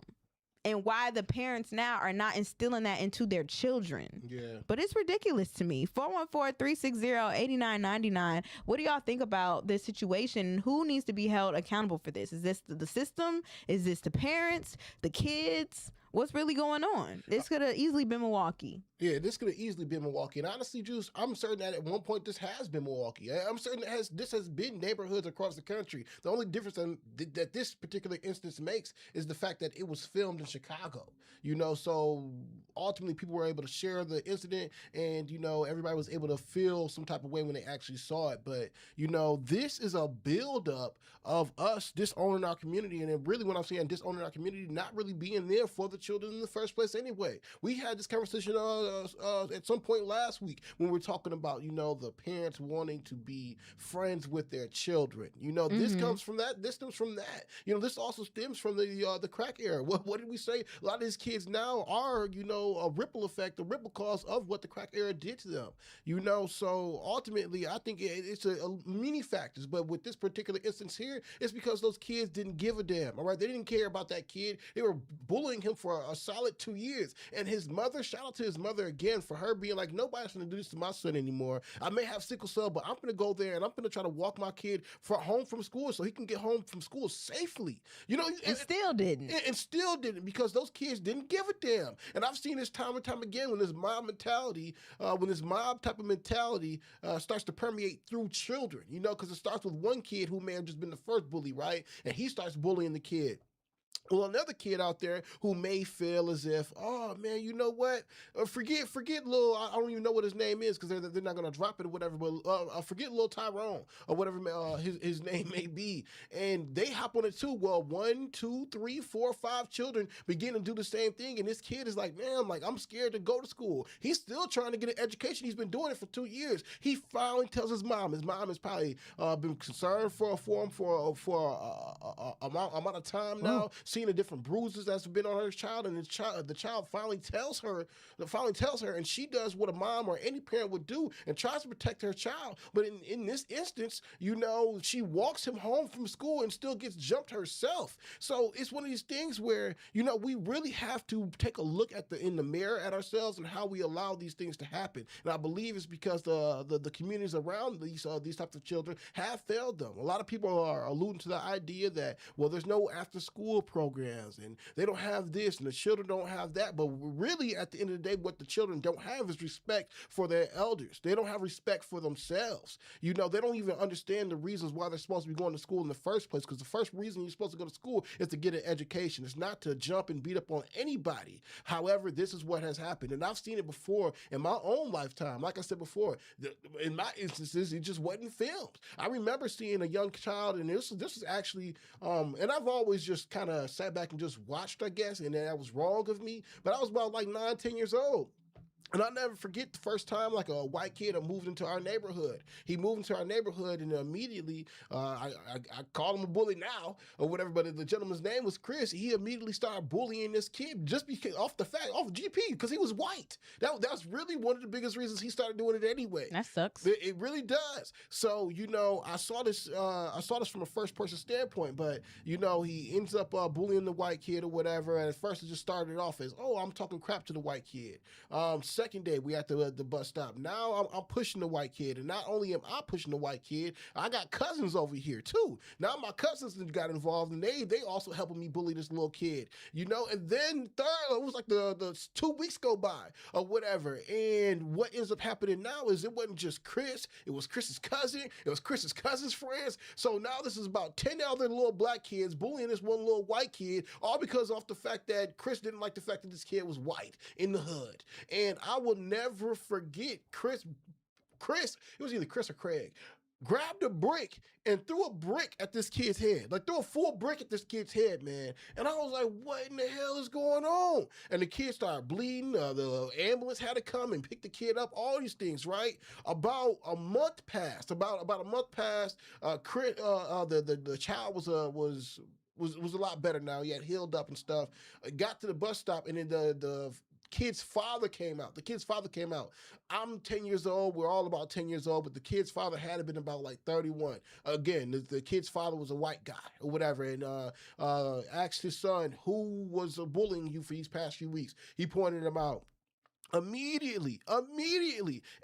and why the parents now are not instilling that into their children. Yeah. But it's ridiculous to me. 414-360-8999. What do y'all think about this situation? Who needs to be held accountable for this? Is this the system? Is this the parents? The kids? What's really going on? This could have easily been Milwaukee. Yeah, this could have easily been Milwaukee. And honestly, Juice, I'm certain that at one point this has been Milwaukee. I'm certain that this has been neighborhoods across the country. The only difference that this particular instance makes is the fact that it was filmed in Chicago. You know, so ultimately people were able to share the incident, and, you know, everybody was able to feel some type of way when they actually saw it. But, you know, this is a buildup of us disowning our community. And then really when I'm saying disowning our community, not really being there for the children in the first place anyway. We had this conversation at some point last week when we were talking about, you know, the parents wanting to be friends with their children. You know, this comes from that. This stems from that. You know, this also stems from the crack era. What did we say? A lot of these kids now are, you know, a ripple effect, a ripple cause of what the crack era did to them. You know, so ultimately, I think it's a many factors. But with this particular instance here, it's because those kids didn't give a damn. All right, they didn't care about that kid. They were bullying him for a solid 2 years. And his mother, shout out to his mother again for her being like, nobody's going to do this to my son anymore. I may have sickle cell, but I'm going to go there and I'm going to try to walk my kid home from school so he can get home from school safely. You know, and still didn't. And still didn't, because those kids didn't give a damn. And I've seen this time and time again when this mob mentality, when this mob type of mentality starts to permeate through children, you know, because it starts with one kid who may have just been the first bully, right? And he starts bullying the kid. Well, another kid out there who may feel as if, oh man, you know what? Forget little, I don't even know what his name is because they're not gonna drop it or whatever. But forget little Tyrone or whatever his name may be, and they hop on it too. Well, 1, 2, 3, 4, 5 children begin to do the same thing, and this kid is like, man, I'm scared to go to school. He's still trying to get an education. He's been doing it for 2 years. He finally tells his mom. His mom has probably been concerned for him for amount of time now. Seeing the different bruises that's been on her child, and the child finally tells her, and she does what a mom or any parent would do and tries to protect her child. But in this instance, you know, she walks him home from school and still gets jumped herself. So it's one of these things where, you know, we really have to take a look in the mirror at ourselves and how we allow these things to happen. And I believe it's because the communities around these types of children have failed them. A lot of people are alluding to the idea that, well, there's no after school programs and they don't have this and the children don't have that. But really, at the end of the day, what the children don't have is respect for their elders. They don't have respect for themselves. You know, they don't even understand the reasons why they're supposed to be going to school in the first place, because the first reason you're supposed to go to school is to get an education. It's not to jump and beat up on anybody. However, this is what has happened. And I've seen it before in my own lifetime. Like I said before, in my instances, it just wasn't filmed. I remember seeing a young child, and this was actually, and I've always just kind of sat back and just watched, I guess, and that was wrong of me. But I was about like 9, 10 years old. And I'll never forget the first time like a white kid moved into our neighborhood. He moved into our neighborhood, and immediately, I call him a bully now or whatever, but the gentleman's name was Chris. He immediately started bullying this kid just because off GP, because he was white. That's really one of the biggest reasons he started doing it anyway. That sucks. It really does. So, you know, I saw this from a first person standpoint, but you know, he ends up bullying the white kid or whatever. And at first it just started off as, oh, I'm talking crap to the white kid. Second day, we at the bus stop. Now I'm pushing the white kid, and not only am I pushing the white kid, I got cousins over here too. Now my cousins got involved, and they also helping me bully this little kid, you know. And then third, it was like the 2 weeks go by or whatever, and what ends up happening now is it wasn't just Chris, it was Chris's cousin, it was Chris's cousin's friends. So now this is about 10 other little black kids bullying this one little white kid, all because of the fact that Chris didn't like the fact that this kid was white in the hood. And I will never forget Chris, it was either Chris or Craig, grabbed a brick and threw a brick at this kid's head. Like, threw a full brick at this kid's head, man. And I was like, what in the hell is going on? And the kid started bleeding. The ambulance had to come and pick the kid up, all these things, right? About a month passed. About a month passed. Chris, the child was a lot better now. He had healed up and stuff. Got to the bus stop, and then the kid's father came out. The kid's father came out. I'm 10 years old. We're all about 10 years old, but the kid's father had to been about like 31. Again, the kid's father was a white guy or whatever, and asked his son, who was bullying you for these past few weeks? He pointed him out. Immediately,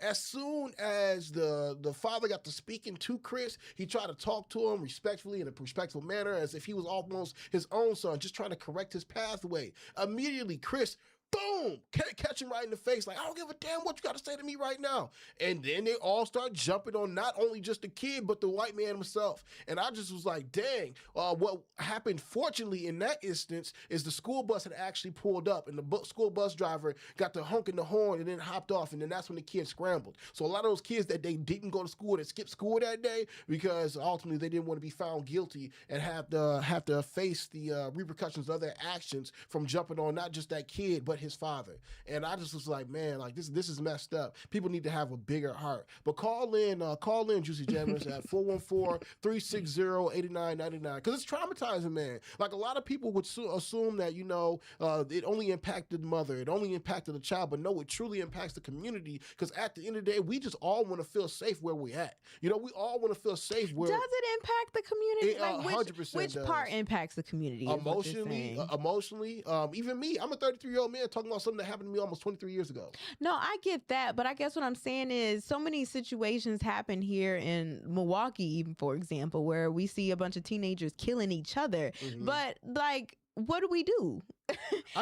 as soon as the father got to speaking to Chris, he tried to talk to him respectfully in a respectful manner, as if he was almost his own son, just trying to correct his pathway. Immediately, Chris boom, catch him right in the face. Like, I don't give a damn what you got to say to me right now. And then they all start jumping on not only just the kid, but the white man himself. And I just was like, dang, what happened, fortunately, in that instance is the school bus had actually pulled up and the school bus driver got to honking the horn and then hopped off. And then that's when the kids scrambled. So a lot of those kids that they didn't go to school, that skipped school that day because ultimately they didn't want to be found guilty and have to face the repercussions of their actions from jumping on not just that kid, but his father. And I just was like, man, like this is messed up. People need to have a bigger heart. But call in Juicy Jammers at 414-360-8999 because it's traumatizing, man. Like a lot of people would assume that, you know, it only impacted the mother, it only impacted the child, but no, it truly impacts the community because at the end of the day, we just all want to feel safe where we at. You know, we all want to feel safe where. Does it impact the community? It, like 100% which part impacts the community? Emotionally, even me. I'm a 33-year-old man talking about something that happened to me almost 23 years ago. No, I get that, but I guess what I'm saying is so many situations happen here in Milwaukee, even for example, where we see a bunch of teenagers killing each other. But like, what do we do?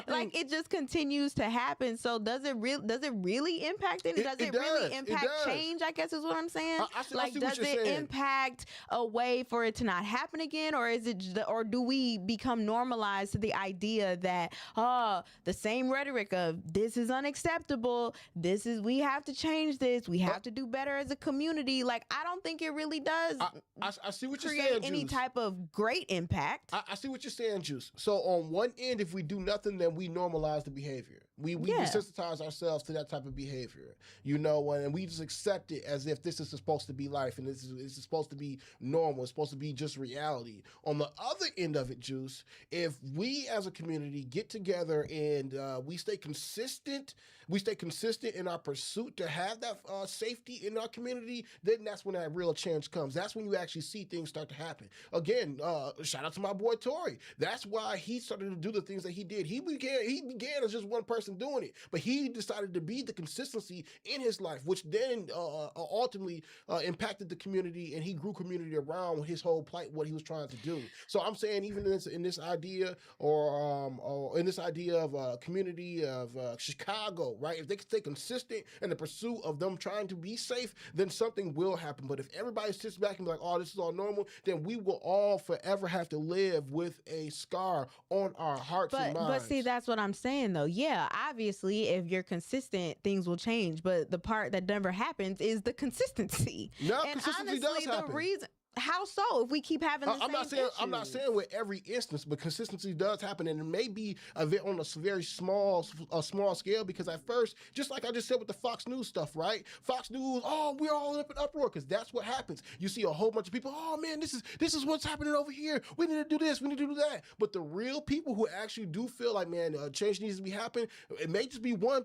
Like it just continues to happen. So does it really impact it? Does it really impact change? I guess is what I'm saying. Does it impact a way for it to not happen again, or is it, or do we become normalized to the idea that the same rhetoric of this is unacceptable, we have to change this, we have to do better as a community? Like I don't think it really does. I see what you're saying. Create any Juice. Type of great impact. I see what you're saying, Juice. So on one end, if we do nothing, then we normalize the behavior. We desensitize ourselves to that type of behavior, you know, and we just accept it as if this is supposed to be life and this is supposed to be normal. It's supposed to be just reality. On the other end of it, Juice, if we as a community get together and we stay consistent in our pursuit to have that safety in our community, then that's when that real change comes. That's when you actually see things start to happen. Again, shout out to my boy Tory. That's why he started to do the things that he did. He began as just one person doing it, but he decided to be the consistency in his life, which then ultimately impacted the community, and he grew community around his whole plight, what he was trying to do. So I'm saying even in this idea or in this idea of a community of Chicago, right? If they stay consistent in the pursuit of them trying to be safe, then something will happen. But if everybody sits back and be like, oh, this is all normal, then we will all forever have to live with a scar on our hearts and minds. But see, that's what I'm saying though. Yeah, obviously, if you're consistent, things will change. But the part that never happens is the consistency. No, and consistency honestly, does happen. The reason. How so? If we keep having the same issues? I'm not saying with every instance, but consistency does happen, and it may be on a very small scale. Because at first, just like I just said with the Fox News stuff, right? Fox News, we're all up in uproar because that's what happens. You see a whole bunch of people, oh man, this is what's happening over here. We need to do this, we need to do that. But the real people who actually do feel like, man, change needs to be happening. It may just be one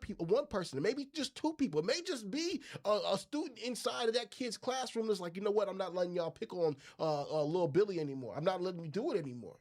person. It may be just two people. It may just be a student inside of that kid's classroom that's like, you know what? I'm not letting y'all pick on little Billy anymore. I'm not letting you do it anymore.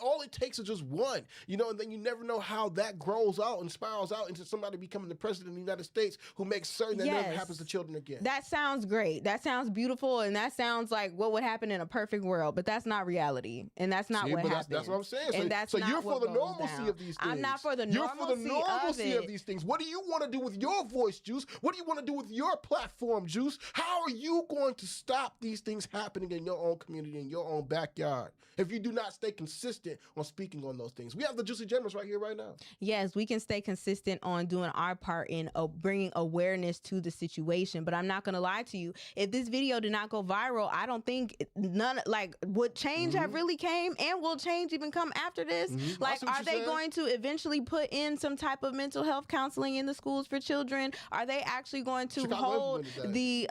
All it takes is just one, you know, and then you never know how that grows out and spirals out into somebody becoming the president of the United States who makes certain that never happens to children again. That sounds great. That sounds beautiful, and that sounds like what would happen in a perfect world, but that's not reality, and that's not what happens. That's what I'm saying. And that's so not you're for what the goes normalcy down. of these things. I'm not for the You're normalcy, for the normalcy of these things. What do you want to do with your voice, Juice? What do you want to do with your platform, Juice? How are you going to stop these things happening in your own community, in your own backyard, if you do not stay consistent on speaking on those things? We have the Juicy Jammers right here, right now. Yes, we can stay consistent on doing our part in bringing awareness to the situation. But I'm not going to lie to you. If this video did not go viral, I don't think would change have really came, and will change even come after this? Like, are they going to eventually put in some type of mental health counseling in the schools for children? Are they actually going to hold the,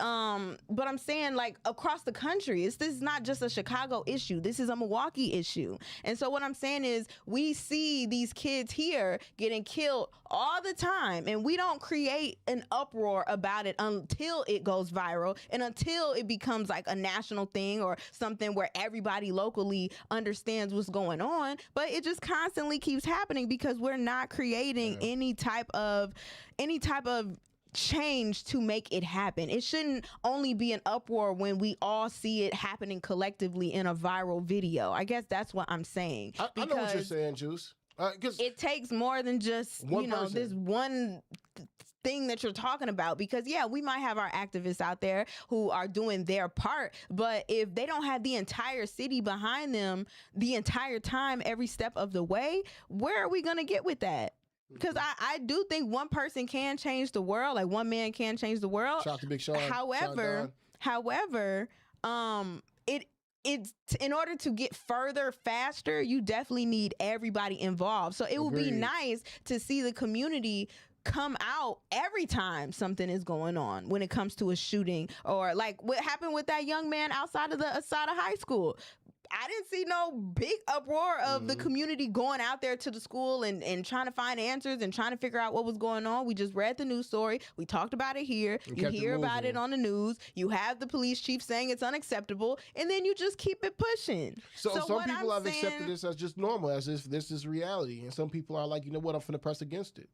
but I'm saying like across the country, this is not just a Chicago issue. This is a Milwaukee issue. And so what I'm saying is we see these kids here getting killed all the time, and we don't create an uproar about it until it goes viral and until it becomes like a national thing or something where everybody locally understands what's going on. But it just constantly keeps happening because we're not creating any type of change to make it happen. It shouldn't only be an uproar when we all see it happening collectively in a viral video. I guess that's what I'm saying. I know what you're saying, Juice. it takes more than just this one thing that you're talking about, because we might have our activists out there who are doing their part, but if they don't have the entire city behind them the entire time, every step of the way, where are we going to get with that? Because I do think one person can change the world, like one man can change the world. Shout out to Big Sean. However, it's in order to get further faster, you definitely need everybody involved. So it would be nice to see the community come out every time something is going on when it comes to a shooting, or like what happened with that young man outside of the Asada High School. I didn't see no big uproar of the community going out there to the school and trying to find answers and trying to figure out what was going on. We just read the news story. We talked about it here. You hear about it on the news. You have the police chief saying it's unacceptable, and then you just keep it pushing. So some people have accepted this as just normal, as if this is reality. And some people are like, you know what, I'm finna press against it.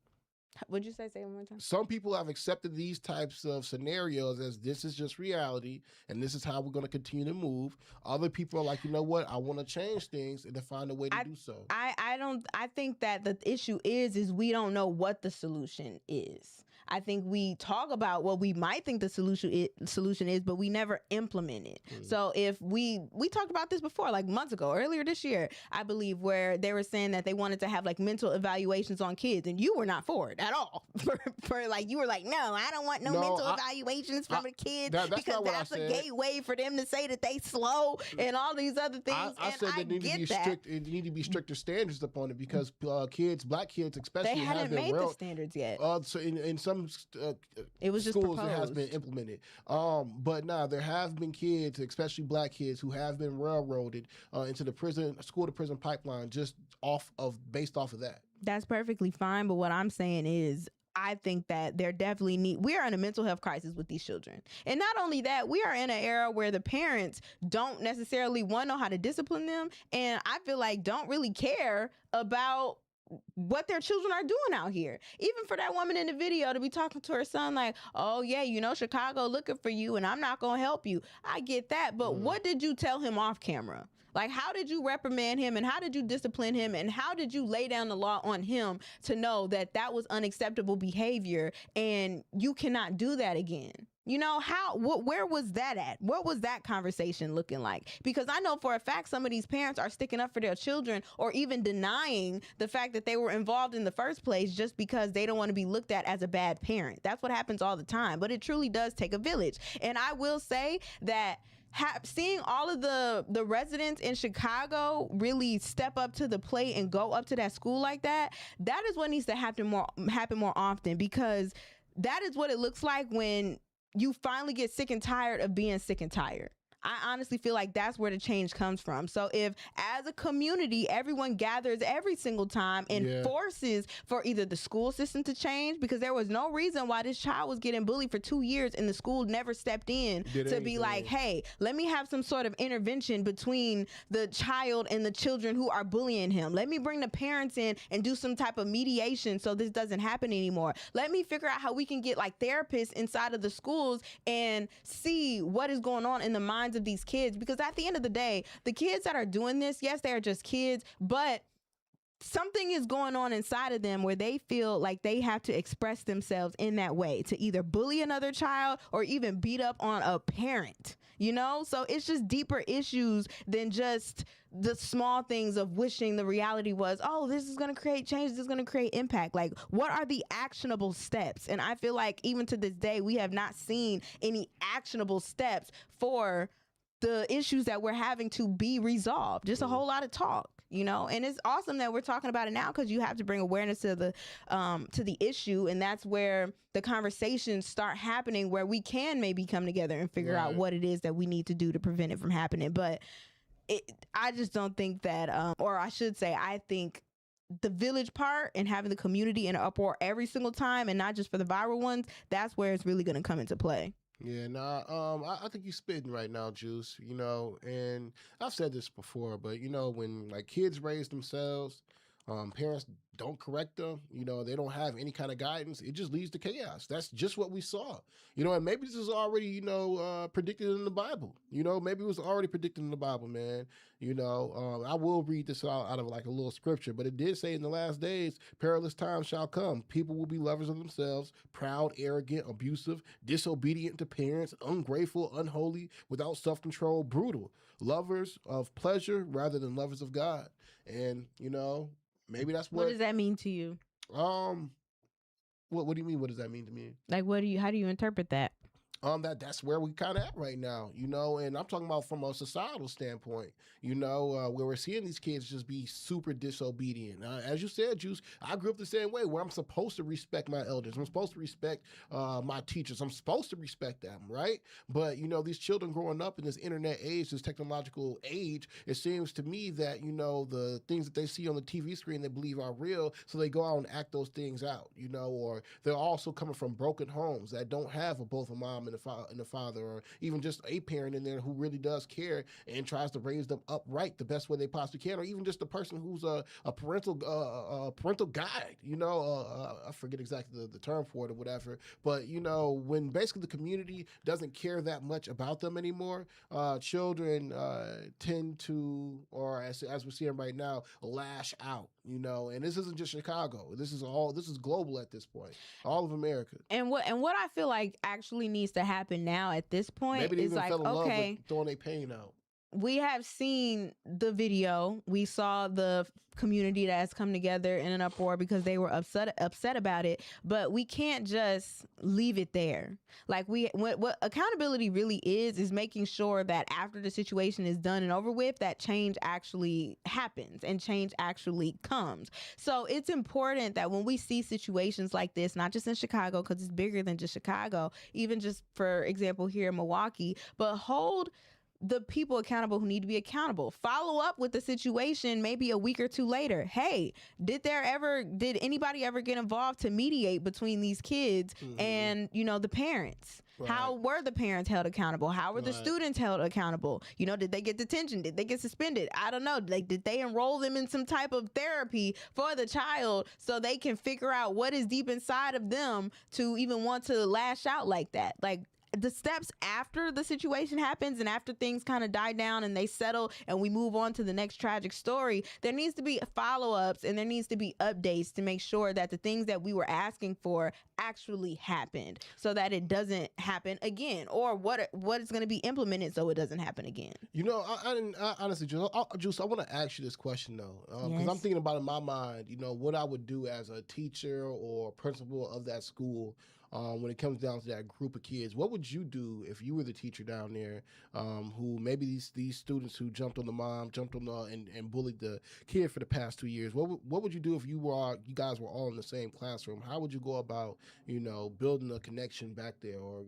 What'd you say? Say it one more time. Some people have accepted these types of scenarios as this is just reality, and this is how we're going to continue to move. Other people are like, you know what? I want to change things and to find a way to do so. I think that the issue is we don't know what the solution is. I think we talk about what we might think the solution is, but we never implement it. So if we talked about this before, like months ago, earlier this year, I believe, where they were saying that they wanted to have like mental evaluations on kids, and you were not for it at all. for like, you were like, no, I don't want no mental evaluations from the kids, because that's a gateway for them to say that they slow and all these other things. I said there need to be strict. It need to be stricter standards upon it, because black kids especially, they hadn't made the standards yet. So in some it was just schools proposed. It has been implemented, but now there have been kids, especially black kids, who have been railroaded into the school to prison pipeline just based off of that. That's perfectly fine, but what I'm saying is, I think that we are in a mental health crisis with these children. And not only that, we are in an era where the parents don't necessarily know how to discipline them, and I feel like don't really care about what their children are doing out here. Even for that woman in the video to be talking to her son like, oh yeah, Chicago looking for you and I'm not gonna help you. I get that, but what did you tell him off camera? Like, how did you reprimand him, and how did you discipline him, and how did you lay down the law on him to know that that was unacceptable behavior and you cannot do that again? Where was that at? What was that conversation looking like? Because I know for a fact some of these parents are sticking up for their children, or even denying the fact that they were involved in the first place just because they don't want to be looked at as a bad parent. That's what happens all the time, but it truly does take a village. And I will say that seeing all of the residents in Chicago really step up to the plate and go up to that school like that is what needs to happen more often, because that is what it looks like when you finally get sick and tired of being sick and tired. I honestly feel like that's where the change comes from. So if, as a community, everyone gathers every single time and forces for either the school system to change, because there was no reason why this child was getting bullied for 2 years and the school never stepped in to be like, hey, let me have some sort of intervention between the child and the children who are bullying him. Let me bring the parents in and do some type of mediation so this doesn't happen anymore. Let me figure out how we can get like therapists inside of the schools and see what is going on in the minds of these kids, because at the end of the day, the kids that are doing this, yes, they are just kids, but something is going on inside of them where they feel like they have to express themselves in that way, to either bully another child or even beat up on a parent, so it's just deeper issues than just the small things of wishing the reality was, oh, this is going to create change, this is going to create impact. Like, what are the actionable steps? And I feel like even to this day, we have not seen any actionable steps for the issues that we're having to be resolved. Just a whole lot of talk, and it's awesome that we're talking about it now, because you have to bring awareness to the issue, and that's where the conversations start happening, where we can maybe come together and figure out what it is that we need to do to prevent it from happening. But I just don't think that, or I should say, I think the village part and having the community in an uproar every single time, and not just for the viral ones, that's where it's really going to come into play. Yeah, I think you're spitting right now, Juice, and I've said this before, but when like kids raise themselves, parents don't correct them, they don't have any kind of guidance, it just leads to chaos. That's just what we saw. And maybe this is already, predicted in the Bible. Maybe it was already predicted in the Bible, man. I will read this out of like a little scripture, but it did say in the last days, perilous times shall come. People will be lovers of themselves, proud, arrogant, abusive, disobedient to parents, ungrateful, unholy, without self-control, brutal, lovers of pleasure rather than lovers of God. And, maybe that's what does that mean to you? What do you mean? What does that mean to me? Like, how do you interpret that? That's where we kind of at right now, and I'm talking about from a societal standpoint, where we're seeing these kids just be super disobedient. As you said, Juice, I grew up the same way, where I'm supposed to respect my elders. I'm supposed to respect my teachers. I'm supposed to respect them, right? But, these children growing up in this internet age, this technological age, it seems to me that, the things that they see on the TV screen they believe are real, so they go out and act those things out, or they're also coming from broken homes that don't have both a mom and a father, or even just a parent in there who really does care and tries to raise them upright the best way they possibly can, or even just a person who's a parental guide. I forget exactly the term for it or whatever, but when basically the community doesn't care that much about them anymore, children tend to, or as we're seeing right now, lash out. And this isn't just Chicago. This is global at this point, all of America. And what I feel like actually needs to happen now at this point maybe they is even like, fell in love okay, with throwing their pain out. We have seen the video. We saw the community that has come together in an uproar because they were upset about it. But we can't just leave it there. Like what accountability really is making sure that after the situation is done and over with, that change actually happens and change actually comes. So it's important that when we see situations like this, not just in Chicago, because it's bigger than just Chicago, even just for example here in Milwaukee, but hold the people accountable who need to be accountable. Follow up with the situation maybe a week or two later. Hey, did anybody ever get involved to mediate between these kids and, the parents? Right. How were the parents held accountable? How were the students held accountable? Did they get detention? Did they get suspended? I don't know. Like, did they enroll them in some type of therapy for the child so they can figure out what is deep inside of them to even want to lash out like that? Like, the steps after the situation happens and after things kind of die down and they settle and we move on to the next tragic story, there needs to be follow-ups and there needs to be updates to make sure that the things that we were asking for actually happened so that it doesn't happen again, or what is going to be implemented so it doesn't happen again. I honestly, Juice, I want to ask you this question though, because I'm thinking about in my mind, what I would do as a teacher or principal of that school. When it comes down to that group of kids, what would you do if you were the teacher down there, who maybe these students who jumped on the mom, and bullied the kid for the past 2 years? What would you do if you guys were all in the same classroom? How would you go about, building a connection back there, or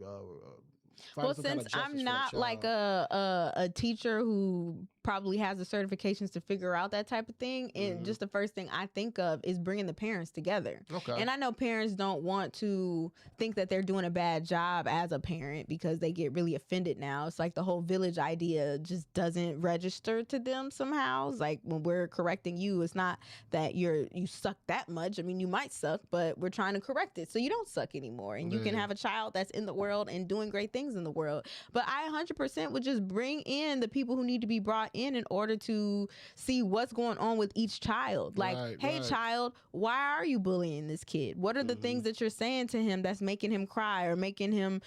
well, since I'm not like a teacher who probably has the certifications to figure out that type of thing, and just the first thing I think of is bringing the parents together. Okay. And I know parents don't want to think that they're doing a bad job as a parent because they get really offended now. It's like the whole village idea just doesn't register to them somehow. It's like when we're correcting you, it's not that you suck that much. I mean, you might suck, but we're trying to correct it so you don't suck anymore, and you can have a child that's in the world and doing great things in the world. But I 100% would just bring in the people who need to be brought in order to see what's going on with each child. Like, hey, child, why are you bullying this kid? What are the things that you're saying to him that's making him cry or making him,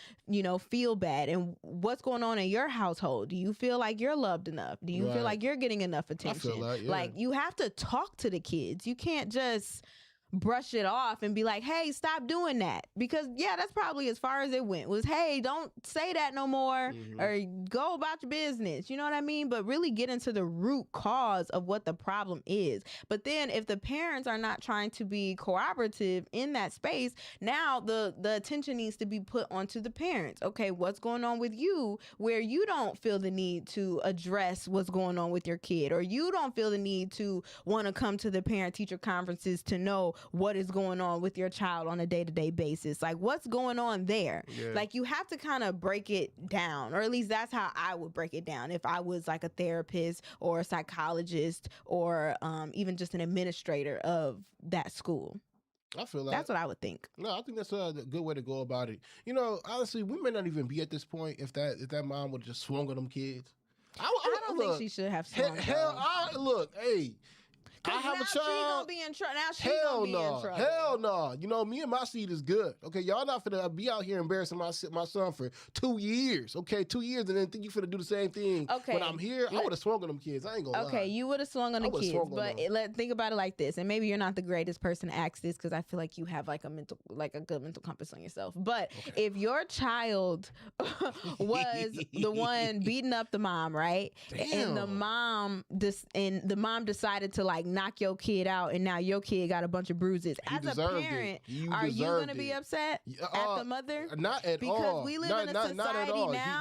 feel bad? And what's going on in your household? Do you feel like you're loved enough? Do you feel like you're getting enough attention? Like, you have to talk to the kids. You can't just brush it off and be like, hey, stop doing that. Because that's probably as far as it went, was, hey, don't say that no more, or go about your business. You know what I mean? But really get into the root cause of what the problem is. But then if the parents are not trying to be cooperative in that space, now the attention needs to be put onto the parents. Okay, what's going on with you where you don't feel the need to address what's going on with your kid, or you don't feel the need to want to come to the parent teacher conferences to know what is going on with your child on a day-to-day basis. Like, what's going on there? Yeah. Like, you have to kind of break it down, or at least that's how I would break it down if I was like a therapist or a psychologist or even just an administrator of that school. I feel like that's what I would think. No, I think that's a good way to go about it. You know, honestly, we may not even be at this point if that mom would have just swung on them kids. I don't think she should have swung. Look, hey. I have a child. She gonna be in trouble. Now she Hell gonna be in no. trouble. Hell no. You know, me and my seed is good. Okay, y'all not finna be out here embarrassing my son for 2 years. Okay, 2 years, and then think you finna do the same thing. Okay. When I'm here, I would have swung on them kids. I ain't gonna lie. Okay, you would have swung on the kids, but think about it like this. And maybe you're not the greatest person to ask this because I feel like you have like a good mental compass on yourself. But if your child was the one beating up the mom, right? Damn. And the mom decided to like knock your kid out, and now your kid got a bunch of bruises. As a parent, are you gonna be upset at the mother? Not at because all. Because we live in a society now.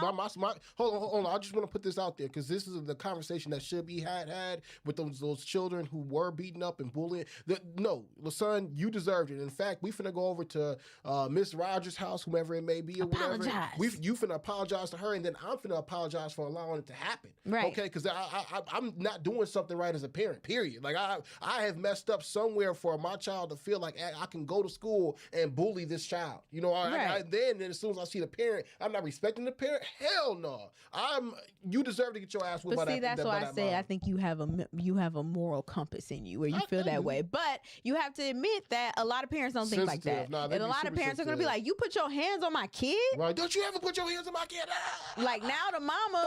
Hold on. I just want to put this out there because this is the conversation that should be had with those children who were beaten up and bullied. No, son, you deserved it. In fact, we finna go over to Miss Rogers' house, whomever it may be, or whatever. You finna apologize to her, and then I'm finna apologize for allowing it to happen. Right. Okay, because I'm not doing something right as a parent. Period. Like I have messed up somewhere for my child to feel like I can go to school and bully this child. You know, then as soon as I see the parent, I'm not respecting the parent. Hell no. You deserve to get your ass whooped by that. But see, that's why I say I think you have a moral compass in you where you feel that way. But you have to admit that a lot of parents don't think like that. Nah, and a lot of parents are going to be like, you put your hands on my kid? Right. Don't you ever put your hands on my kid? Like now the mama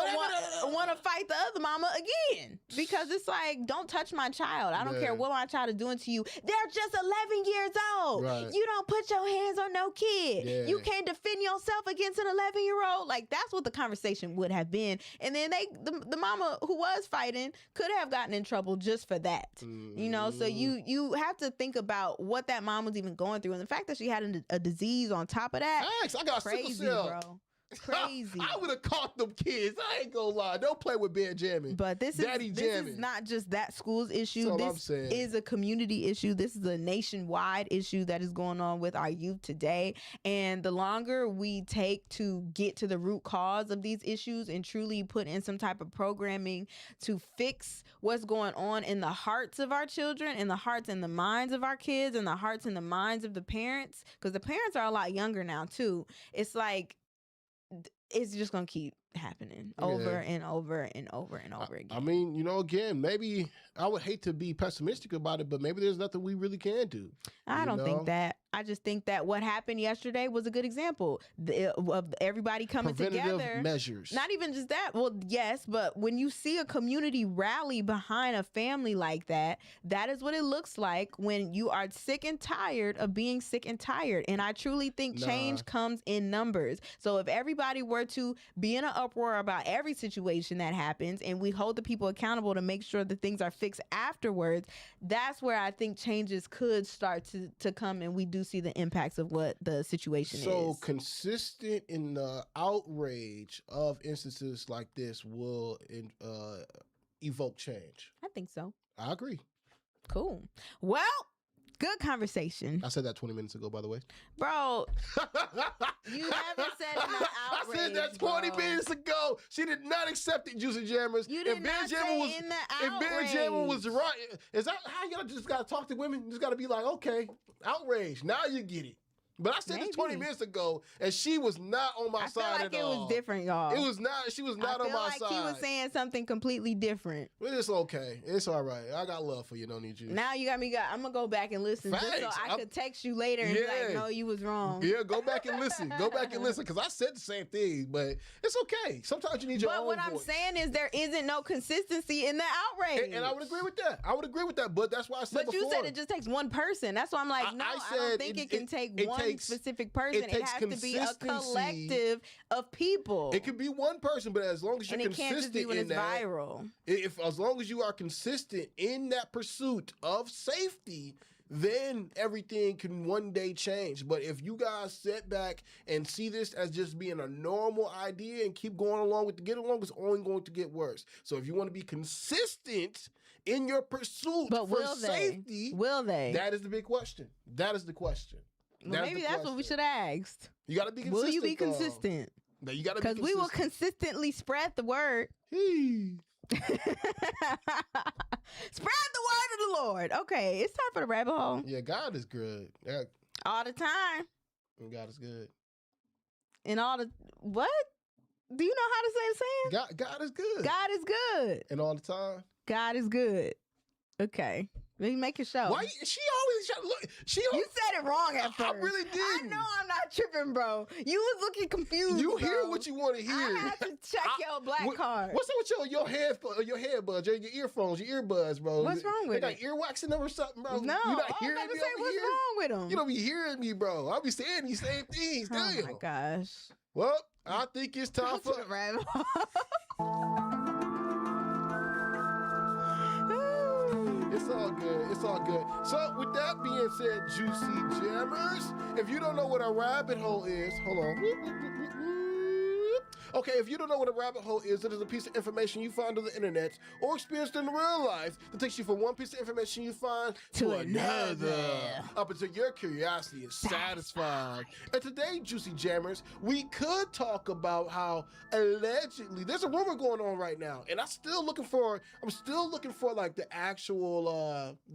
want to fight the other mama again because it's like, don't touch my child. I don't care what my child is doing to you. They're just 11 years old. Right. You don't put your hands on no kid. Yeah. You can't defend yourself against an 11-year-old. Like that's what the conversation would have been. And then the mama who was fighting could have gotten in trouble just for that. You know, so you have to think about what that mom was even going through, and the fact that she had a disease on top of that. Thanks, I got crazy, sickle cell. Bro. Crazy. I would have caught them kids. I ain't gonna lie. Don't play with Ben Jammin. But this is not just that school's issue. This is a community issue. This is a nationwide issue that is going on with our youth today. And the longer we take to get to the root cause of these issues and truly put in some type of programming to fix what's going on in the hearts of our children, in the hearts and the minds of our kids, and the hearts and the minds of the parents, because the parents are a lot younger now too. It's like, it's just gonna keep happening over and over and over and over again. I mean, you know, again, maybe I would hate to be pessimistic about it, but maybe there's nothing we really can do. I don't think that. I just think that what happened yesterday was a good example of everybody coming together. Measures. Not even just that. Well, yes, but when you see a community rally behind a family like that, that is what it looks like when you are sick and tired of being sick and tired. And I truly think change comes in numbers. So if everybody were to be in an uproar about every situation that happens and we hold the people accountable to make sure that things are fixed afterwards, that's where I think changes could start to come, and we do see the impacts of what the situation is. So consistent in the outrage of instances like this will evoke change. I think so. I agree. Cool. Well, good conversation. I said that 20 minutes ago, by the way. Bro, you haven't said an outrage. I said that 20 minutes ago. She did not accept it, Juicy Jammers. You did not say in the outrage. If Ben Jammin was right, is that how y'all just got to talk to women? You just got to be like, okay, outrage. Now you get it. But I said this 20 minutes ago, and she was not on my side at all. I feel like it was different, y'all. It was not. She was not on my side. I feel like he was saying something completely different. But it's okay. It's all right. I got love for you. Don't need you. Now you got me. I'm gonna go back and listen just so I could text you later and be like, no, you was wrong. Yeah, go back and listen. Go back and listen, because I said the same thing. But it's okay. Sometimes you need your own But what I'm voice. saying is there isn't no consistency in the outrage. And I would agree with that. But that's why I said before. But you said it just takes one person. That's why I'm like, I don't think it can take one specific person. It has to be a collective of people. It could be one person, but as long as you're consistent can't just be when in it's that, viral. As long as you are consistent in that pursuit of safety, then everything can one day change. But if you guys sit back and see this as just being a normal idea and keep going along with the get along, it's only going to get worse. So if you want to be consistent in your pursuit for safety, will they? That is the big question. That is the question. Well, maybe that's what we should have asked. You got to be consistent. Will you be consistent? No, you got to be consistent. Because we will consistently spread the word. Spread the word of the Lord. Okay, it's time for the rabbit hole. Yeah, God is good. All the time. And God is good. And all the what? Do you know how to say the saying? God is good. God is good. And all the time. God is good. Okay. Let me make a show. Why she always look? You said it wrong at first. I really did. I know I'm not tripping, bro. You was looking confused. You hear what you want to hear. I had to check your black card. What's up with your headbuds, your earphones, your earbuds, bro? What's wrong with it? They got earwax in them or something, bro? No, you not hearing I'm about to me say over what's here? wrong with them. You don't be hearing me, bro. I'll be saying these same things. Oh Damn. my gosh. Well, I think it's time for the rabbit. It's all good. It's all good. So, with that being said, Juicy Jammers, if you don't know what a rabbit hole is, hold on. Okay, if you don't know what a rabbit hole is, it is a piece of information you find on the internet or experienced in real life that takes you from one piece of information you find to another, up until your curiosity is satisfied. And today, Juicy Jammers, we could talk about how allegedly there's a rumor going on right now, and I'm still looking for like the actual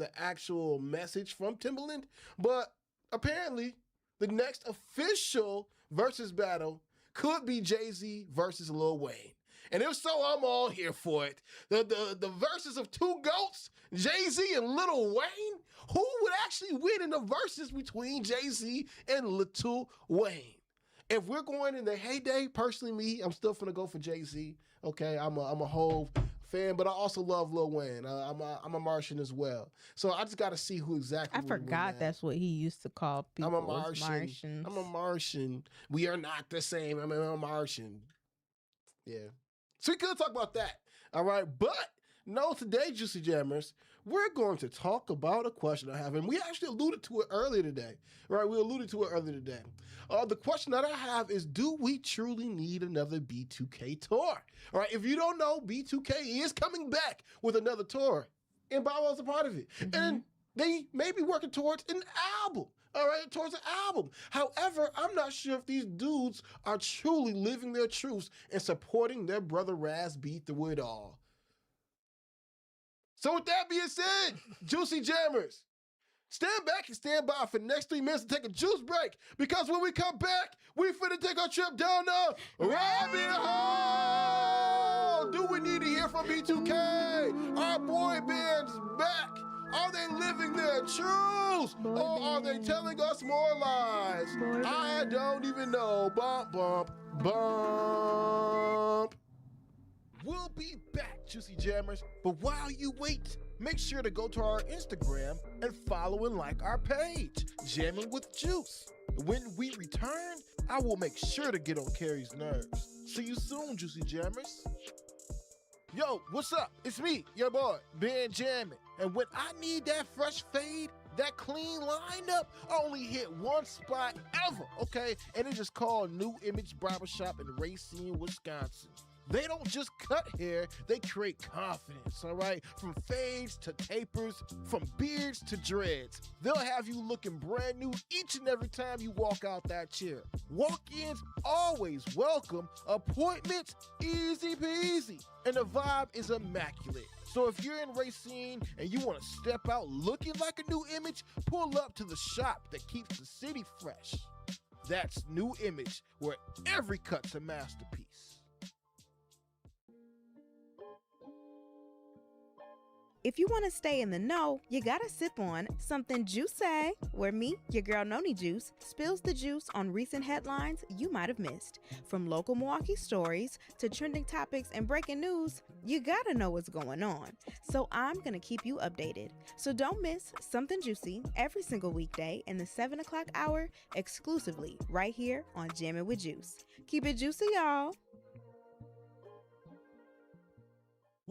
message from Timbaland, but apparently the next official versus battle could be Jay-Z versus Lil Wayne. And if so, I'm all here for it. The verses of two GOATs, Jay-Z and Lil Wayne, who would actually win in the verses between Jay-Z and Lil Wayne? If we're going in the heyday, personally me, I'm still finna go for Jay-Z. Okay, I'm a whole fan, but I also love Lil Wayne. I'm a Martian as well. So I just got to see who exactly. I forgot that's what he used to call people. I'm a Martian. I'm a Martian. We are not the same. I'm a Martian. Yeah. So we could talk about that. All right. But no, today, Juicy Jammers, we're going to talk about a question I have. And we actually alluded to it earlier today. Right? We alluded to it earlier today. The question that I have is, do we truly need another B2K tour? All right, if you don't know, B2K is coming back with another tour, and Bow Wow's a part of it. Mm-hmm. And they may be working towards an album, all right, towards an album. However, I'm not sure if these dudes are truly living their truths and supporting their brother Raz B through it all. So with that being said, Juicy Jammers, stand back and stand by for the next 3 minutes to take a juice break, because when we come back, we finna take our trip down the rabbit hole. Do we need to hear from B2K? Our boy band's back. Are they living their truths, or are they telling us more lies? I don't even know. Bump, bump, bump. We'll be back, Juicy Jammers, but while you wait, make sure to go to our Instagram and follow and like our page, Jammin with Juice. When we return, I will make sure to get on Carrie's nerves. See you soon, Juicy Jammers. Yo, what's up? It's me, your boy, Ben Jammin. And when I need that fresh fade, that clean lineup, I only hit one spot ever, okay? And it's just called New Image Barbershop in Racine, Wisconsin. They don't just cut hair, they create confidence, all right? From fades to tapers, from beards to dreads. They'll have you looking brand new each and every time you walk out that chair. Walk-ins always welcome, appointments easy peasy, and the vibe is immaculate. So if you're in Racine and you want to step out looking like a new image, pull up to the shop that keeps the city fresh. That's New Image, where every cut's a masterpiece. If you want to stay in the know, you gotta sip on Something Juicy, where me, your girl Noni Juice, spills the juice on recent headlines you might have missed. From local Milwaukee stories to trending topics and breaking news, you gotta know what's going on. So I'm gonna keep you updated. So don't miss Something Juicy every single weekday in the 7 o'clock hour, exclusively right here on Jammin' with Juice. Keep it juicy, y'all.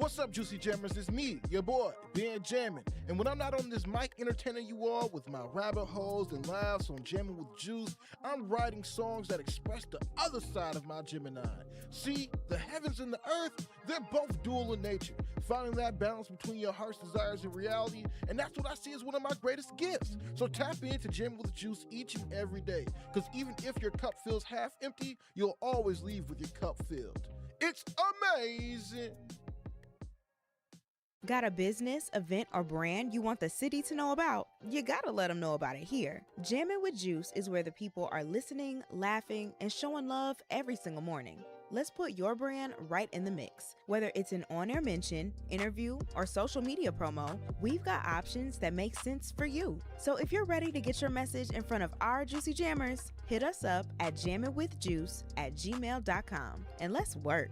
What's up, Juicy Jammers? It's me, your boy, Ben Jammin. And when I'm not on this mic entertaining you all with my rabbit holes and laughs on Jammin' with Juice, I'm writing songs that express the other side of my Gemini. See, the heavens and the earth, they're both dual in nature. Finding that balance between your heart's desires and reality, and that's what I see as one of my greatest gifts. So tap into Jammin' with Juice each and every day, because even if your cup feels half empty, you'll always leave with your cup filled. It's amazing. Got a business, event, or brand you want the city to know about? You gotta let them know about it here. Jammin' with Juice is where the people are listening, laughing, and showing love every single morning. Let's put your brand right in the mix. Whether it's an on-air mention, interview, or social media promo, we've got options that make sense for you. So if you're ready to get your message in front of our Juicy Jammers, hit us up at jamminwithjuice@gmail.com and let's work.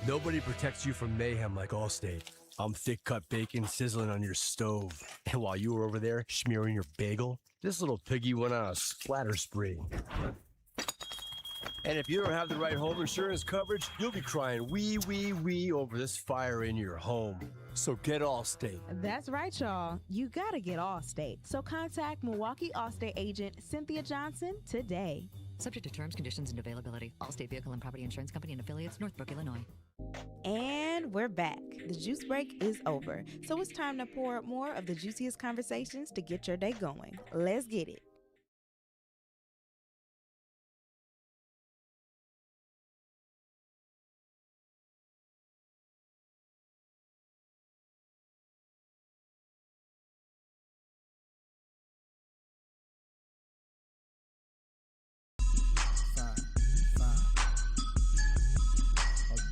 Nobody protects you from mayhem like Allstate. I'm thick cut bacon sizzling on your stove. And while you were over there smearing your bagel, this little piggy went on a splatter spree. And if you don't have the right home insurance coverage, you'll be crying wee, wee, wee over this fire in your home. So get Allstate. That's right, y'all. You gotta get Allstate. So contact Milwaukee Allstate agent Cynthia Johnson today. Subject to terms, conditions, and availability. Allstate Vehicle and Property Insurance Company and Affiliates, Northbrook, Illinois. And we're back. The juice break is over. So it's time to pour up more of the juiciest conversations to get your day going. Let's get it.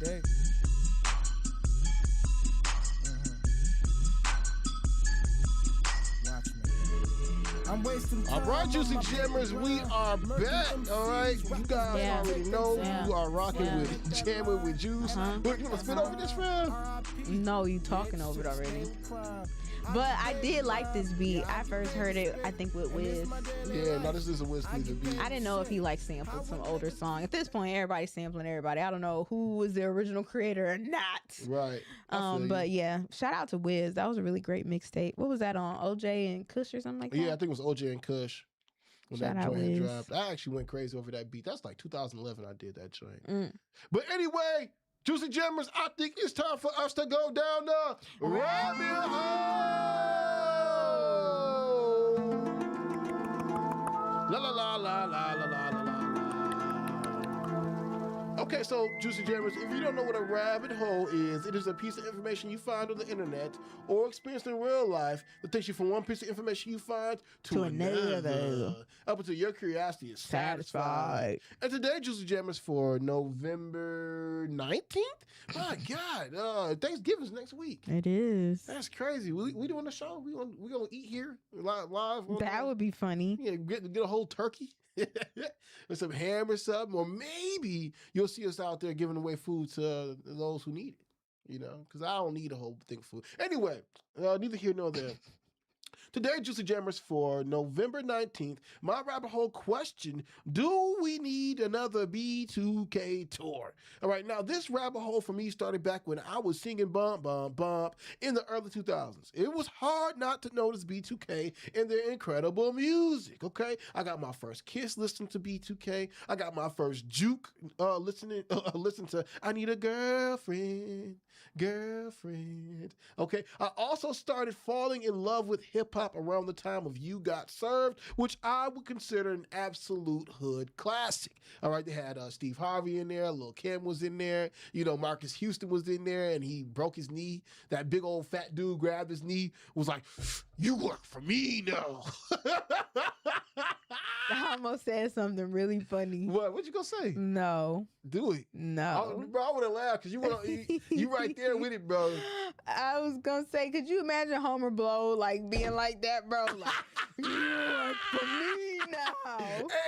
Day. Watch me. I'm wasting time. All right, Juicy Jammers, we are back. All right, you guys already know you are rocking with Jammin' with Juice. But you want to spit over this, fam? No, you talking over it already. But I did like this beat. I first heard it, I think, with Wiz. Yeah, no, this is a Wiz Khalifa beat. I didn't know if he like sampled some older song. At this point, everybody's sampling everybody. I don't know who was the original creator or not. Right. But yeah, shout out to Wiz. That was a really great mixtape. What was that on? OJ and Kush or something like that? Yeah, I think it was OJ and Kush. When shout that out joint Wiz. dropped. I actually went crazy over that beat. That's like 2011 I did that joint. But anyway, Juicy Jammers, I think it's time for us to go down the rabbit hole. La la la la la la la la la. Okay, so Juicy Jammers, if you don't know what a rabbit hole is, it is a piece of information you find on the internet or experienced in real life that takes you from one piece of information you find to another. Up until your curiosity is satisfied. And today, Juicy Jammers, for November 19th? My God, Thanksgiving's next week. It is. That's crazy. We doing a show? We gonna eat here live? That would be funny. Yeah, get a whole turkey. With some ham or something, or maybe you'll see us out there giving away food to those who need it, you know, because I don't need a whole thing of food. Anyway, neither here nor there. Today, Juicy Jammers, for November 19th, my rabbit hole question, do we need another B2K tour? All right, now this rabbit hole for me started back when I was singing Bump, Bump, Bump in the early 2000s. It was hard not to notice B2K and their incredible music, okay? I got my first Kiss listening to B2K. I got my first Juke listening to I Need a Girlfriend. Okay, I also started falling in love with hip-hop around the time of You Got Served, which I would consider an absolute hood classic. All right, they had Steve Harvey in there, Lil' Kim was in there, you know, Marcus Houston was in there, and he broke his knee. That big old fat dude grabbed his knee, was like, you work for me now. I almost said something really funny. What'd you gonna say? No. Do it. No. Bro, I would have laughed because you right there with it, bro. I was gonna say, could you imagine Homer Blow like being like that, bro? Like, you work for me now.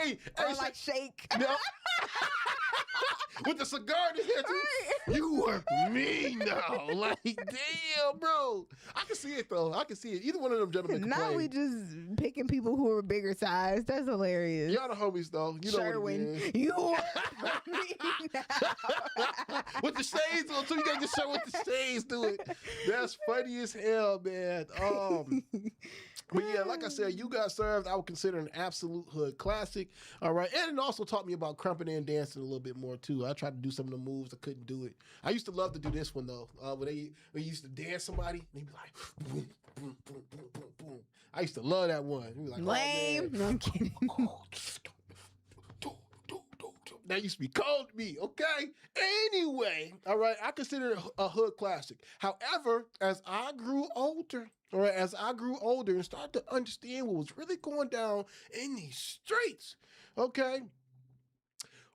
Hey, or like Shake. No. With the cigar in his head, you work for me now. Like, damn, bro. I can see it though. I can see it. Either one of them gentlemen can now play. We just picking people who are bigger size. That's hilarious. Y'all the homies though. You know what it is. You work for me now. with the shades on, so you got your shirt with the shades to it. That's funny as hell, man. But yeah, like I said, You Got Served, I would consider an absolute hood classic. All right. And it also taught me about crumping and dancing a little bit more too. I tried to do some of the moves, I couldn't do it. I used to love to do this one though. When they used to dance somebody, they'd be like, boom, boom, boom, boom, boom, boom. I used to love that one. Be like, lame. Oh, no, I'm kidding. That used to be cold to me, okay? Anyway, all right, I consider it a hood classic. However, as I grew older, all right, and started to understand what was really going down in these streets, okay,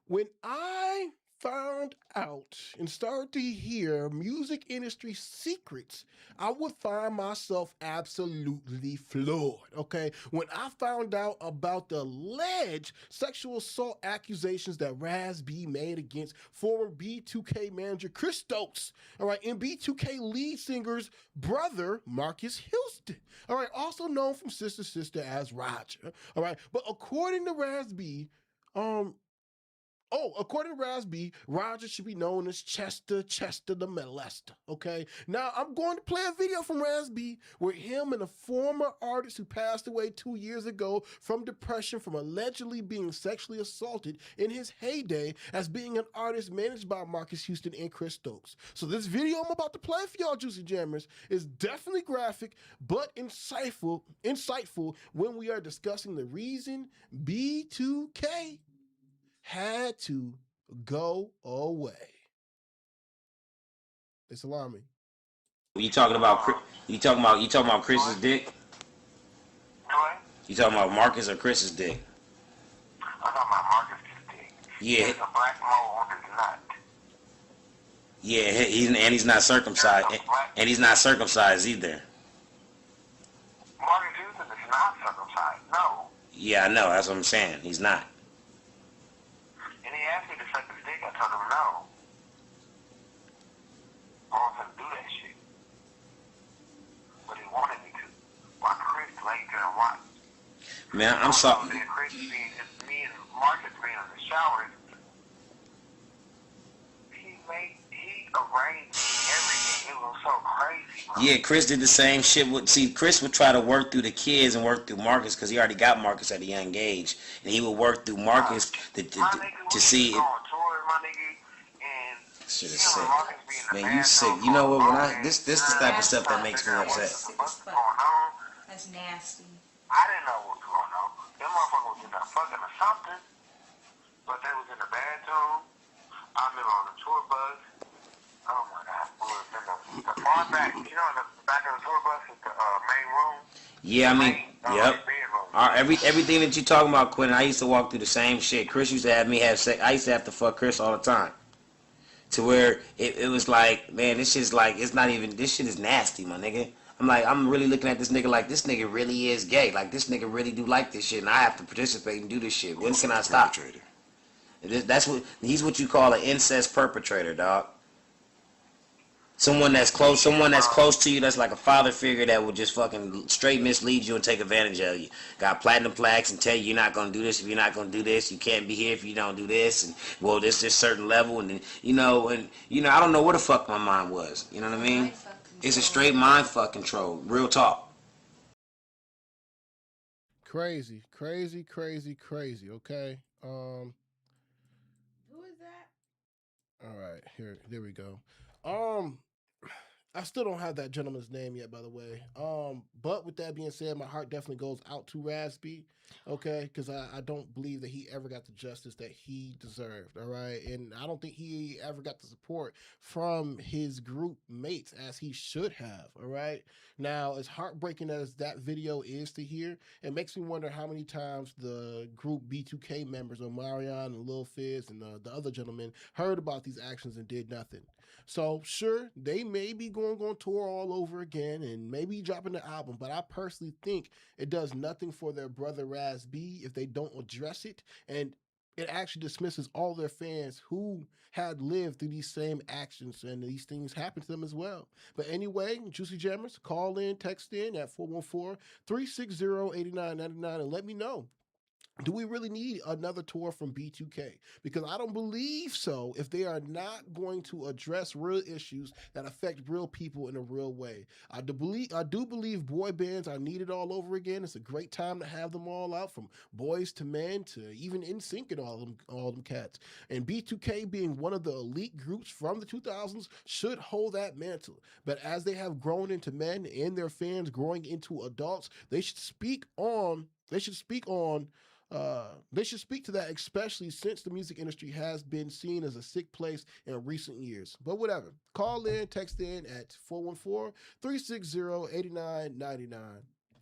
when I found out and started to hear music industry secrets, I would find myself absolutely floored, okay? When I found out about the alleged sexual assault accusations that Raz B made against former B2K manager Chris Stokes, all right, and B2K lead singer's brother, Marcus Houston, all right, also known from Sister Sister as Roger, all right? But according to Raz B, according to Raz B, Roger should be known as Chester the Molester, okay? Now, I'm going to play a video from Raz B where him and a former artist who passed away 2 years ago from depression from allegedly being sexually assaulted in his heyday as being an artist managed by Marcus Houston and Chris Stokes. So this video I'm about to play for y'all, Juicy Jammers, is definitely graphic but insightful when we are discussing the reason B2K had to go away. It's alarming. You talking about Chris's dick? What? You talking about Marcus or Chris's dick? I'm talking about Marcus's dick. Yeah. There's a black mole on his nut. Yeah, he's not circumcised, and he's not circumcised either. Marcus Houston is not circumcised. No. Yeah, I know. That's what I'm saying. He's not. And he asked me to suck his dick. I told him no. I wasn't gonna do that shit. But he wanted me to. While Chris laid there and watched. Man, I'm sorry. Chris being, me and Marcus being in the showers, he arranged everything. It was so crazy, bro. Yeah, Chris did the same shit. Chris would try to work through the kids and work through Marcus because he already got Marcus at a young age, and he would work through Marcus to see it. Shit is sick. Man, you sick. You know what? This the type of stuff that makes me upset. That's nasty. I didn't know what was going on. Them motherfuckers was in there fucking or something, but they was in the bathroom. I remember on the tour bus. Oh my God, we was in the far back. You know, in the back of the tour bus is the main room. Yeah, I mean, yep. Everything that you talking about, Quentin, I used to walk through the same shit. Chris used to have me have sex. I used to have to fuck Chris all the time. To where it was like, man, this shit's like, it's not even, this shit is nasty, my nigga. I'm really looking at this nigga like, this nigga really is gay. Like, this nigga really do like this shit, and I have to participate and do this shit. When can I stop? He's what you call an incest perpetrator, dog. Someone that's close to you, that's like a father figure that will just fucking straight mislead you and take advantage of you. Got platinum plaques and tell you you're not gonna do this if you're not gonna do this. You can't be here if you don't do this. And well, this certain level, and then I don't know where the fuck my mind was. You know what I mean? It's a straight mind fuck control. Real talk. Crazy. Okay. Who is that? All right, there we go. I still don't have that gentleman's name yet, by the way. But with that being said, my heart definitely goes out to Raz B, okay? Because I don't believe that he ever got the justice that he deserved, all right? And I don't think he ever got the support from his group mates as he should have, all right? Now, as heartbreaking as that video is to hear, it makes me wonder how many times the group B2K members, Omarion and Lil Fizz and the other gentleman, heard about these actions and did nothing. So, sure, they may be going on tour all over again and maybe dropping the album, but I personally think it does nothing for their brother Raz B if they don't address it, and it actually dismisses all their fans who had lived through these same actions and these things happened to them as well. But anyway, Juicy Jammers, call in, text in at 414-360-8999 and let me know do we really need another tour from B2K? Because I don't believe so if they are not going to address real issues that affect real people in a real way. I do believe boy bands are needed all over again. It's a great time to have them all out, from Boys to Men to even NSYNC and all them cats. And B2K, being one of the elite groups from the 2000s, should hold that mantle. But as they have grown into men and their fans growing into adults, they should speak to that, especially since the music industry has been seen as a sick place in recent years. But whatever. Call in, text in at 414-360-8999.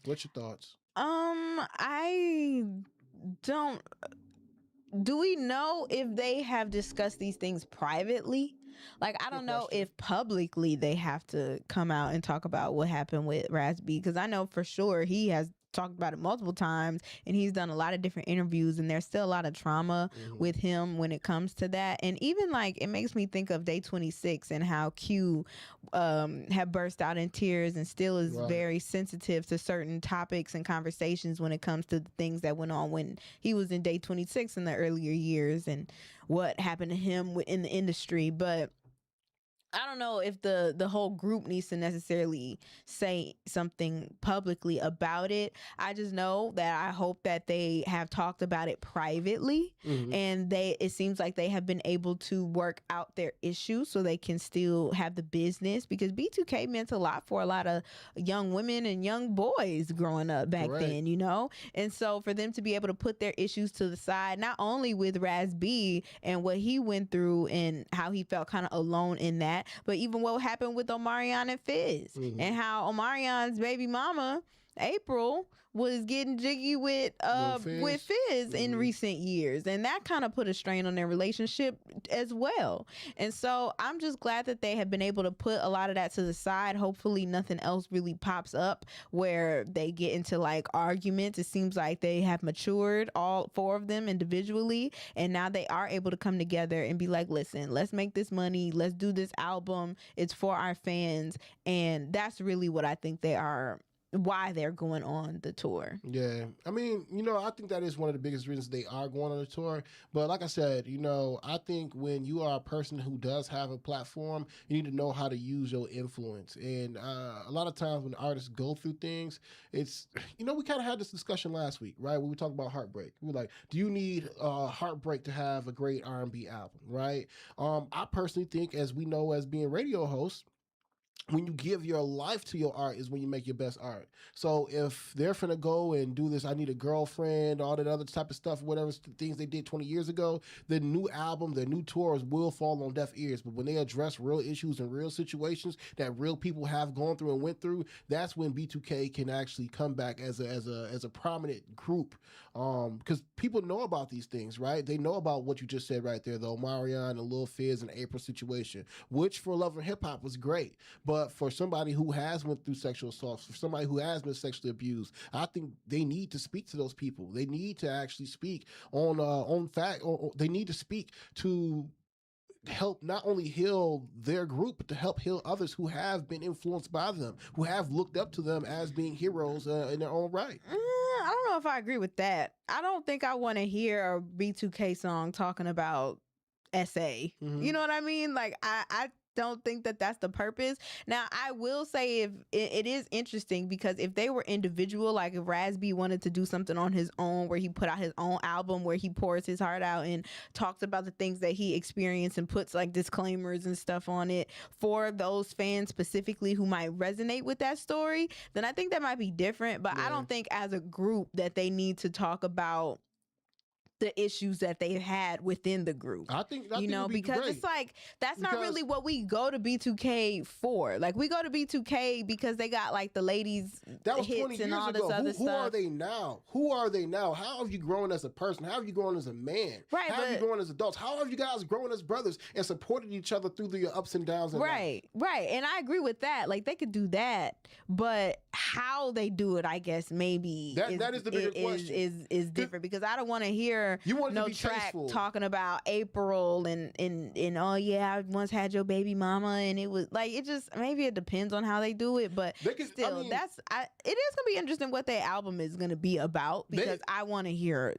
What's your thoughts? I don't... Do we know if they have discussed these things privately? Like, I don't know if publicly they have to come out and talk about what happened with Raz B, because I know for sure he has talked about it multiple times, and he's done a lot of different interviews, and there's still a lot of trauma with him when it comes to that. And even like, it makes me think of Day 26 and how Q had burst out in tears and still is very sensitive to certain topics and conversations when it comes to the things that went on when he was in Day 26 in the earlier years and what happened to him in the industry. But I don't know if the whole group needs to necessarily say something publicly about it. I just know that I hope that they have talked about it privately, and it seems like they have been able to work out their issues so they can still have the business, because B2K meant a lot for a lot of young women and young boys growing up back then, you know? And so for them to be able to put their issues to the side, not only with Raz B and what he went through and how he felt kind of alone in that, but even what happened with Omarion and Fizz, and how Omarion's baby mama, April, was getting jiggy with Fizz in recent years, and that kind of put a strain on their relationship as well. And so I'm just glad that they have been able to put a lot of that to the side. Hopefully nothing else really pops up where they get into like arguments. It seems like they have matured, all four of them individually, and now they are able to come together and be like, listen, let's make this money, let's do this album, it's for our fans. And that's really what I think why they're going on the tour. Yeah. I mean, you know, I think that is one of the biggest reasons they are going on the tour. But like I said, you know, I think when you are a person who does have a platform, you need to know how to use your influence. And a lot of times when artists go through things, it's, you know, we kind of had this discussion last week, right? When we talked about heartbreak. We were like, do you need heartbreak to have a great R&B album, right? I personally think, as we know as being radio hosts, when you give your life to your art is when you make your best art. So if they're finna go and do this, I need a girlfriend, all that other type of stuff, whatever things they did 20 years ago, the new album, the new tours will fall on deaf ears. But when they address real issues and real situations that real people have gone through and went through, that's when B2K can actually come back as a prominent group. Because people know about these things, right? They know about what you just said right there, though, Omarion and Lil Fizz and April situation, which for Love and Hip Hop was great. But for somebody who has went through sexual assault, for somebody who has been sexually abused, I think they need to speak to those people. They need to actually speak on fact, or they need to speak to help not only heal their group, but to help heal others who have been influenced by them, who have looked up to them as being heroes in their own right. I don't know if I agree with that. I don't think I want to hear a B2K song talking about SA. You know what I mean? Like, I don't think that that's the purpose. Now, I will say if it is interesting, because if they were individual, like if Raz B wanted to do something on his own where he put out his own album where he pours his heart out and talks about the things that he experienced and puts like disclaimers and stuff on it for those fans specifically who might resonate with that story, then I think that might be different. But I don't think as a group that they need to talk about the issues that they've had within the group. I think because it's like, that's not really what we go to B2K for. Like, we go to B2K because they got like the ladies that was hits 20 years and all ago. this other Who stuff. are they now? Who are they now? How have you grown as a person? How have you grown as a man? Right, how have you grown as adults? How have you guys grown as brothers and supported each other through your ups and downs? Right. And I agree with that. Like, they could do that, but how they do it, I guess maybe that is the bigger question. Is different, because I don't want to hear no track tasteful. talking about April and oh yeah, I once had your baby mama, and it was like, it just, maybe it depends on how they do it, but it is gonna be interesting what their album is gonna be about, because I want to hear.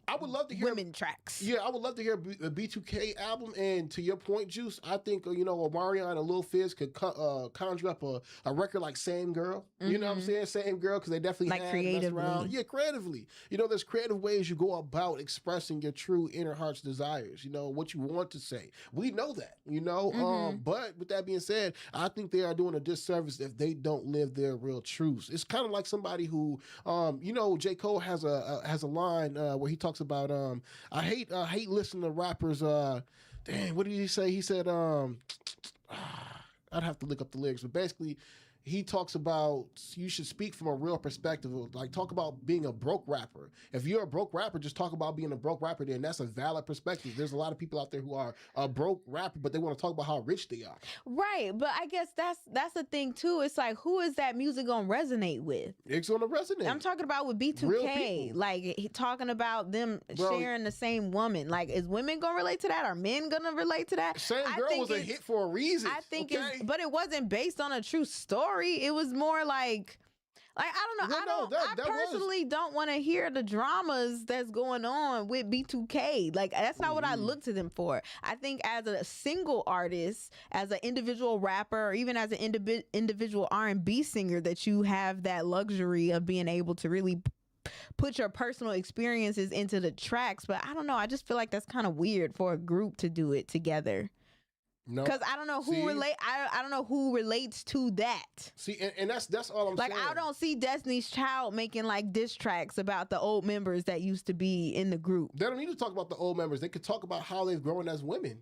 I would love to hear women tracks. Yeah, I would love to hear a B2K album. And to your point, Juice, I think Omarion and Lil Fizz could conjure up a record like Same Girl. You know what I'm saying? Same Girl, because they definitely like creatively. Around. Yeah, creatively. There's creative ways you go about expressing your true inner heart's desires. What you want to say. We know that. But with that being said, I think they are doing a disservice if they don't live their real truths. It's kind of like somebody who, J. Cole has a line where he talks about I hate listening to rappers. What did he say? He said I'd have to look up the lyrics, but basically he talks about you should speak from a real perspective. Like, talk about being a broke rapper. If you're a broke rapper, just talk about being a broke rapper. Then that's a valid perspective. There's a lot of people out there who are a broke rapper, but they want to talk about how rich they are. Right, but I guess that's the thing too. It's like, who is that music gonna resonate with? It's gonna resonate. I'm talking about with B2K, like talking about them sharing the same woman. Like, is women gonna relate to that? Are men gonna relate to that? Same Girl was a hit for a reason. I think but it wasn't based on a true story. It was more like I don't know. I personally don't want to hear the dramas that's going on with B2K. Like, that's not what I look to them for. I think as a single artist, as an individual rapper, or even as an individual R&B singer, that you have that luxury of being able to really put your personal experiences into the tracks. But I don't know. I just feel like that's kind of weird for a group to do it together. No, because I don't know who I don't know who relates to that. See, and that's all I'm saying. Like, I don't see Destiny's Child making like diss tracks about the old members that used to be in the group. They don't need to talk about the old members. They could talk about how they've grown as women.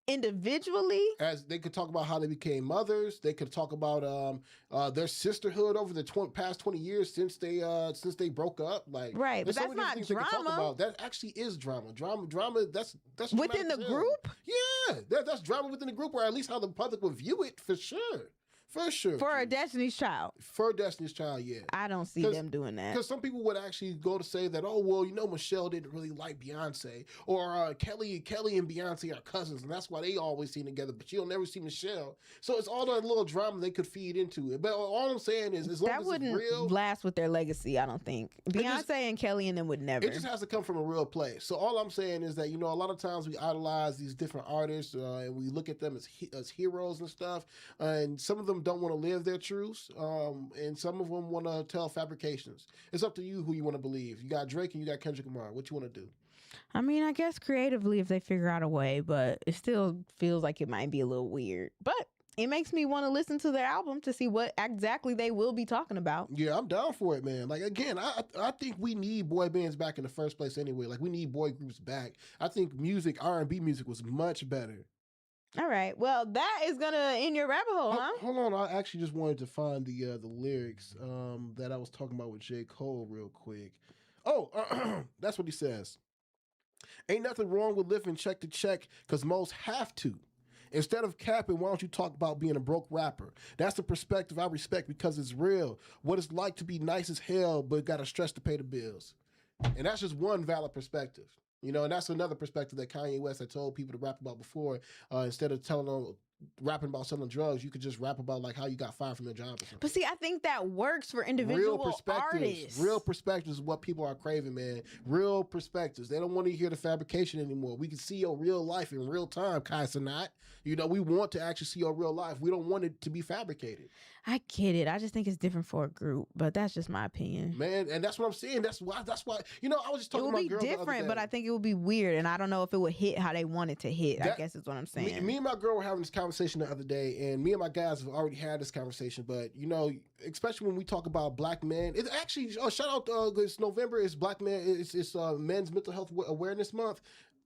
Individually, as they could talk about how they became mothers. They could talk about their sisterhood over the past 20 years since they broke up. Like, right, but that's not drama. That actually is drama. Drama. That's within the group. Yeah, that's drama within the group, or at least how the public would view it, for sure. For sure. For a Destiny's Child. For a Destiny's Child, yeah. I don't see them doing that. Because some people would actually go to say that, oh, well, Michelle didn't really like Beyonce. Or Kelly and Beyonce are cousins, and that's why they always seen together, but you'll never see Michelle. So it's all that little drama they could feed into it. But all I'm saying is, as long as it's real... That wouldn't last with their legacy, I don't think. Beyonce and Kelly and them would never. It just has to come from a real place. So all I'm saying is that, a lot of times we idolize these different artists, and we look at them as heroes and stuff, and some of them don't want to live their truths, and some of them want to tell fabrications. It's up to you who you want to believe. You got Drake and you got Kendrick Lamar. What you want to do? I mean, I guess creatively if they figure out a way, but it still feels like it might be a little weird. But it makes me want to listen to their album to see what exactly they will be talking about. Yeah, I'm down for it, man. Like, again, I think we need boy bands back in the first place anyway. Like, we need boy groups back. I think R&B music was much better. All right. Well, that is going to end your rabbit hole, huh? Hold on. I actually just wanted to find the lyrics that I was talking about with J. Cole real quick. Oh, that's what he says. Ain't nothing wrong with living check to check because most have to. Instead of capping, why don't you talk about being a broke rapper? That's the perspective I respect because it's real. What it's like to be nice as hell but got to stress to pay the bills. And that's just one valid perspective. And that's another perspective that Kanye West had told people to rap about before. Instead of telling them, rapping about selling drugs, you could just rap about like how you got fired from your job or something. But see, I think that works for individual artists. Real perspectives is what people are craving, man. Real perspectives. They don't want to hear the fabrication anymore. We can see your real life in real time, Kai Cenat. We want to actually see your real life. We don't want it to be fabricated. I get it. I just think it's different for a group, but that's just my opinion. Man, and that's what I'm saying. That's why, I was just talking about girls the other day. It would be different, but I think it would be weird, and I don't know if it would hit how they want it to hit, I guess is what I'm saying. Me and my girl were having this conversation the other day, and me and my guys have already had this conversation, but, especially when we talk about black men, it's actually, shout out, it's November, it's Black Men, it's Men's Mental Health Awareness Month.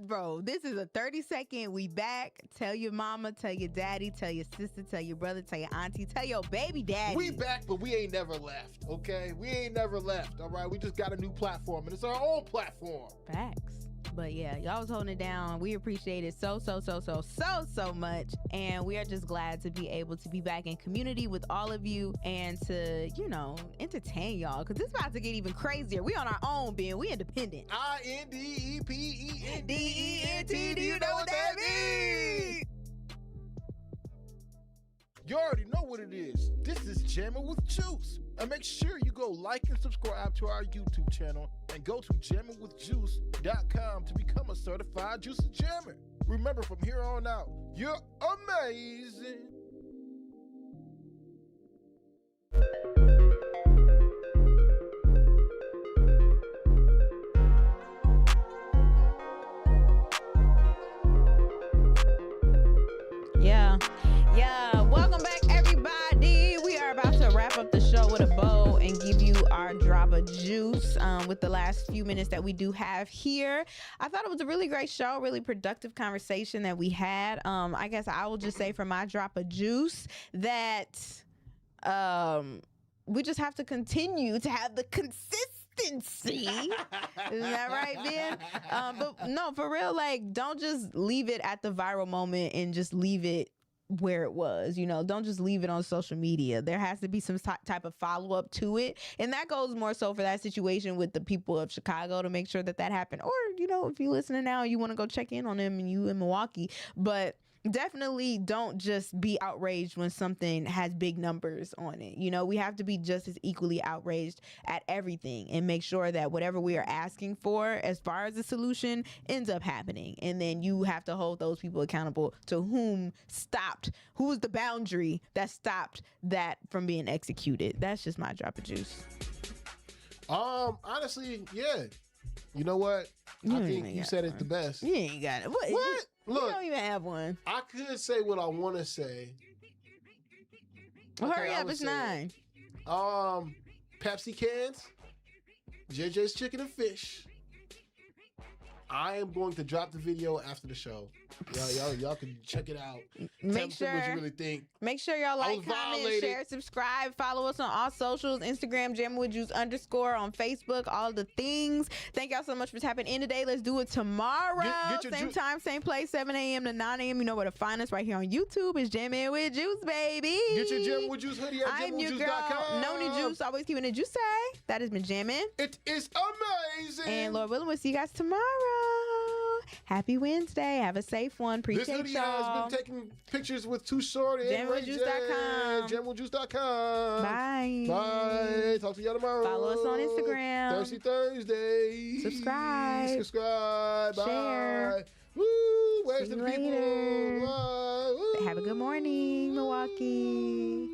Bro, this is a 30-second. We back. Tell your mama, tell your daddy, tell your sister, tell your brother, tell your auntie, tell your baby daddy. We back, but we ain't never left, okay? We ain't never left, all right? We just got a new platform, and it's our own platform. Facts. But yeah, y'all was holding it down. We appreciate it so much. And we are just glad to be able to be back in community with all of you and to, entertain y'all. Because it's about to get even crazier. We on our own, Ben. We independent. INDEPENDENT. Do you know what that means? You already know what it is. This is Jammin' with Juice. And make sure you go like and subscribe to our YouTube channel and go to jamminwithjuice.com to become a certified juicy jammer. Remember, from here on out, you're amazing. Yeah. Welcome back, everybody. We are about to wrap up the show with a bow and give you our drop of juice with the last few minutes that we do have here. I thought it was a really great show, really productive conversation that we had. I guess I will just say for my drop of juice that we just have to continue to have the consistency. Isn't that right, Ben? But no, for real, like, don't just leave it at the viral moment and just leave it where it was. Don't just leave it on social media. There has to be some type of follow-up to it, and that goes more so for that situation with the people of Chicago to make sure that happened, or if you're listening now and you want to go check in on them and you in Milwaukee. But definitely don't just be outraged when something has big numbers on it. We have to be just as equally outraged at everything and make sure that whatever we are asking for as far as a solution ends up happening. And then you have to hold those people accountable to who is the boundary that stopped that from being executed. That's just my drop of juice. Honestly, yeah. You know what? I think you said it the best. You ain't got it. What? Look, you don't even have one. I could say what I want to say. Well, hurry up, it's 9. Pepsi cans, JJ's Chicken and Fish. I am going to drop the video after the show. Y'all can check it out. Make Tell me what you really think. Make sure y'all like, comment, share, subscribe, follow us on all socials, Instagram, JamminWithJuice _ on Facebook, all the things. Thank y'all so much for tapping in today. Let's do it tomorrow. Get your same time, same place, 7 a.m. to 9 a.m. You know where to find us right here on YouTube. It's Jammin' with Juice, baby. Get your Jammin' with Juice hoodie at I'm your girl, Noni Juice, always keeping it juicy. That has been Jammin'. It is amazing. And Lord willing, we'll see you guys tomorrow. Happy Wednesday. Have a safe one. Appreciate y'all. This hoodie has been taking pictures with Too Short and JamminWithJuice.com. JamminWithJuice.com. Bye. Bye. Talk to y'all tomorrow. Follow us on Instagram. Thirsty Thursday. Subscribe. Bye. Share. Woo. Where's the people? Later. Have a good morning, Milwaukee.